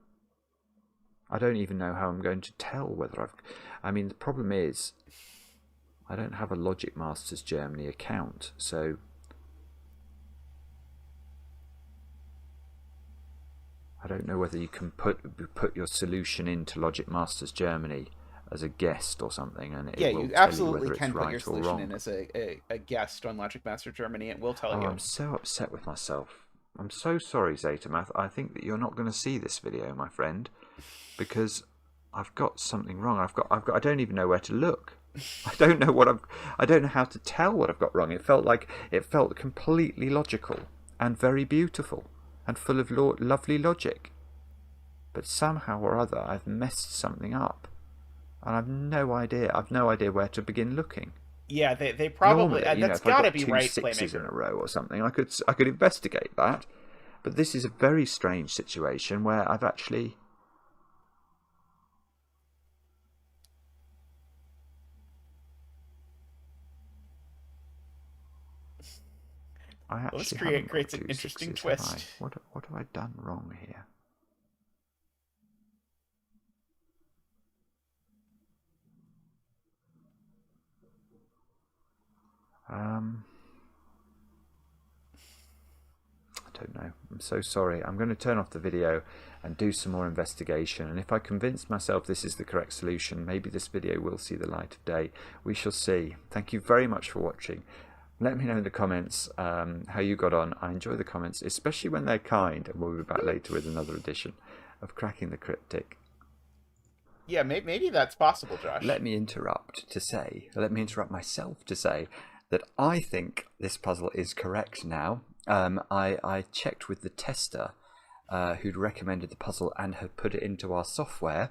S2: I don't even know how I'm going to tell whether I've... I mean, the problem is I don't have a Logic Masters Germany account, so... I don't know whether you can put your solution into Logic Masters Germany as a guest or something, and it will
S1: you
S2: tell
S1: absolutely
S2: you whether
S1: can
S2: it's
S1: put your
S2: right or
S1: solution
S2: wrong.
S1: in as a guest on Logic Master Germany. It will tell you.
S2: I'm so upset with myself. I'm so sorry, Zetamath. I think that you're not going to see this video, my friend, because I've got something wrong. I don't even know where to look. I don't know how to tell what I've got wrong. It felt completely logical and very beautiful and full of lovely logic. But somehow or other, I've messed something up, and I've no idea. Where to begin looking.
S1: Yeah, they probably...
S2: Normally,
S1: that's
S2: if I
S1: got to
S2: got
S1: be
S2: two
S1: right,
S2: sixes in
S1: Playmaker.
S2: a row or something, I could investigate that. But this is a very strange situation where I've actually...
S1: Well, this
S2: haven't got
S1: creates an
S2: two
S1: interesting
S2: sixes,
S1: twist.
S2: have I? What have I done wrong here? I don't know. I'm so sorry. I'm going to turn off the video and do some more investigation, and if I convince myself this is the correct solution, maybe this video will see the light of day. We shall see. Thank you very much for watching. Let me know in the comments how you got on. I enjoy the comments, especially when they're kind, and we'll be back later with another edition of Cracking the Cryptic.
S1: Yeah, maybe that's possible, Josh.
S2: Let me interrupt myself to say that I think this puzzle is correct now. I checked with the tester who'd recommended the puzzle and had put it into our software.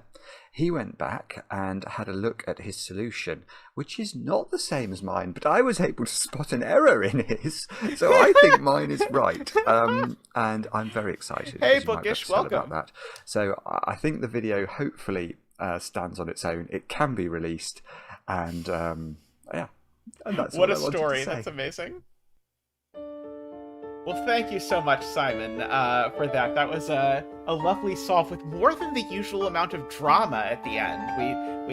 S2: He went back and had a look at his solution, which is not the same as mine, but I was able to spot an error in his, so I think mine is right. And I'm very excited.
S1: Hey,
S2: you might be
S1: Bookish,
S2: upset about
S1: welcome.
S2: that. So I think the video hopefully stands on its own. It can be released, and yeah. And that's
S1: What
S2: all
S1: a
S2: I wanted to
S1: story.
S2: say.
S1: That's amazing. Well, thank you so much, Simon, for that. That was a lovely solve with more than the usual amount of drama at the end.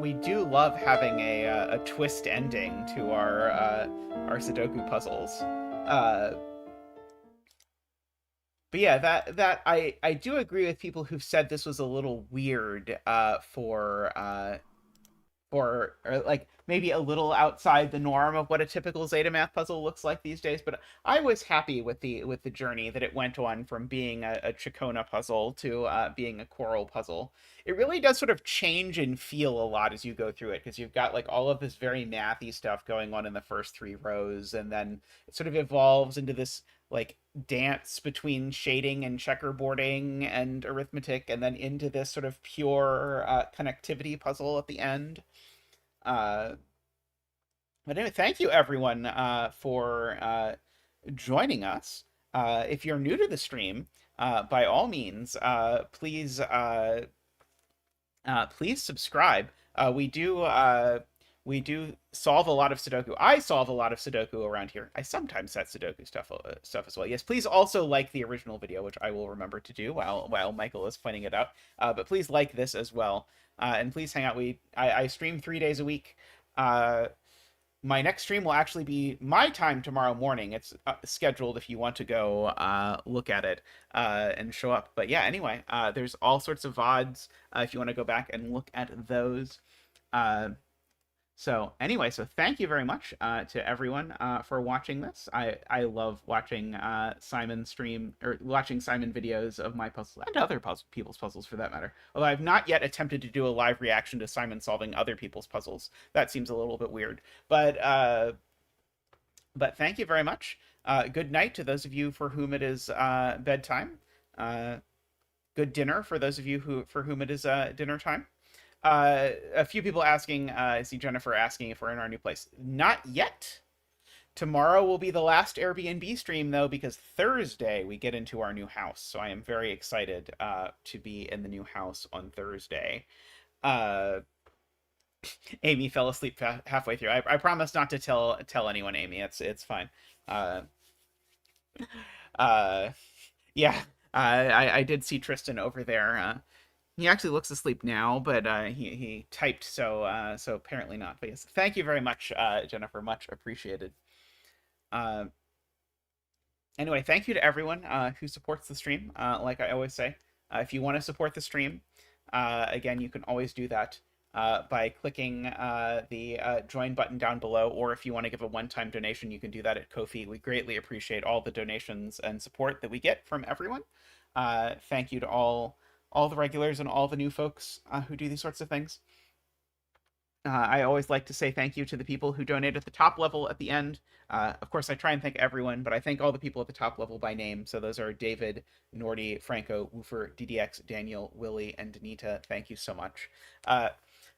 S1: We do love having a twist ending to our Sudoku puzzles. But yeah, that I do agree with people who've said this was a little weird or like maybe a little outside the norm of what a typical zetamath puzzle looks like these days. But I was happy with the journey that it went on from being a Chacona puzzle to being a Coral puzzle. It really does sort of change and feel a lot as you go through it, because you've got like all of this very mathy stuff going on in the first 3 rows, and then it sort of evolves into this like dance between shading and checkerboarding and arithmetic, and then into this sort of pure connectivity puzzle at the end. But anyway, thank you everyone for joining us. If you're new to the stream, by all means, please subscribe. We do solve a lot of Sudoku. I solve a lot of Sudoku around here. I sometimes set Sudoku stuff as well. Yes, please also like the original video, which I will remember to do while Michael is pointing it out. But please like this as well, and please hang out. I stream 3 days a week. My next stream will actually be my time tomorrow morning. It's scheduled if you want to go look at it and show up. But yeah, anyway, there's all sorts of VODs if you want to go back and look at those. So anyway, so thank you very much to everyone for watching this. I love watching Simon stream, or watching Simon videos of my puzzles and other people's puzzles for that matter. Although I've not yet attempted to do a live reaction to Simon solving other people's puzzles. That seems a little bit weird. But thank you very much. Good night to those of you for whom it is bedtime. Good dinner for those of you for whom it is dinner time. A few people asking, I see Jennifer asking if we're in our new place. Not yet. Tomorrow will be the last Airbnb stream, though, because Thursday we get into our new house. So I am very excited to be in the new house on Thursday. Amy fell asleep halfway through. I promise not to tell anyone, Amy. It's fine. Yeah, I did see Tristan over there. He actually looks asleep now, but he typed, so apparently not. But yes, thank you very much, Jennifer. Much appreciated. Anyway, thank you to everyone who supports the stream. Like I always say, if you want to support the stream, again, you can always do that by clicking the join button down below, or if you want to give a one-time donation, you can do that at Ko-fi. We greatly appreciate all the donations and support that we get from everyone. Thank you to all the regulars and all the new folks who do these sorts of things. I always like to say thank you to the people who donate at the top level at the end. Of course, I try and thank everyone, but I thank all the people at the top level by name. So those are David, Nordy, Franco, Woofer, DDX, Daniel, Willie, and Danita. Thank you so much.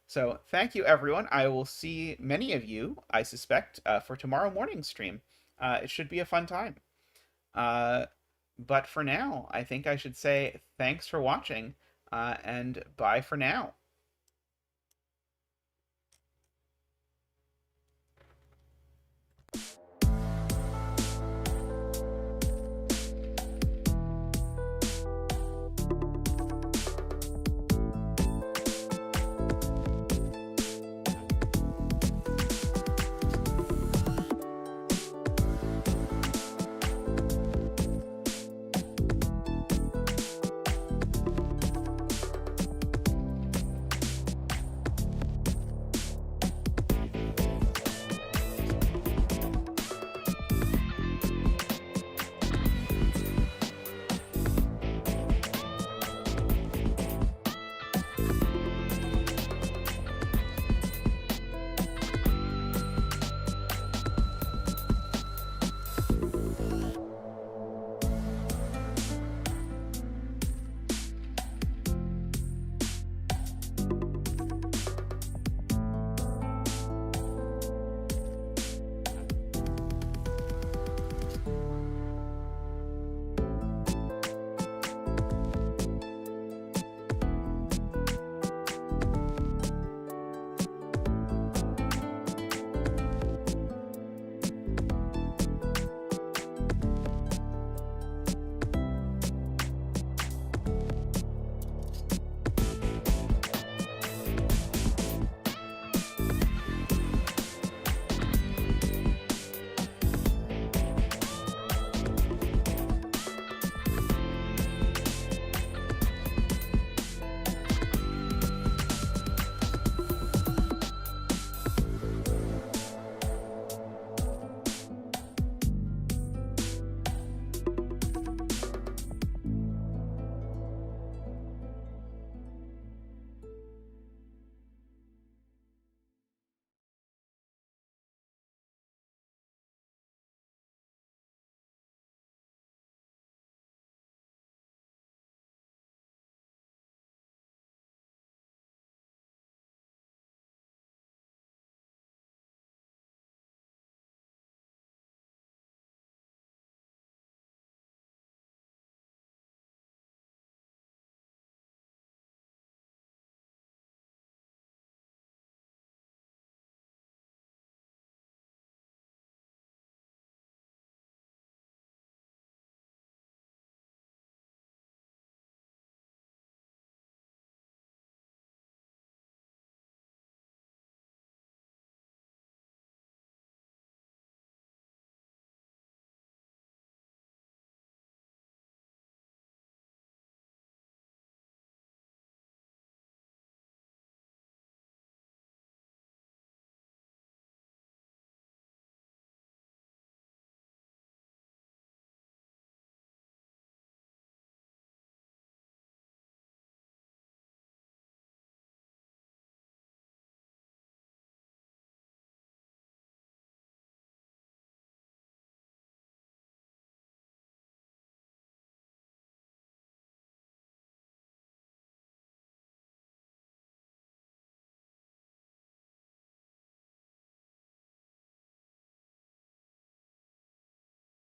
S1: So thank you, everyone. I will see many of you, I suspect, for tomorrow morning's stream. It should be a fun time. But for now, I think I should say thanks for watching, and bye for now.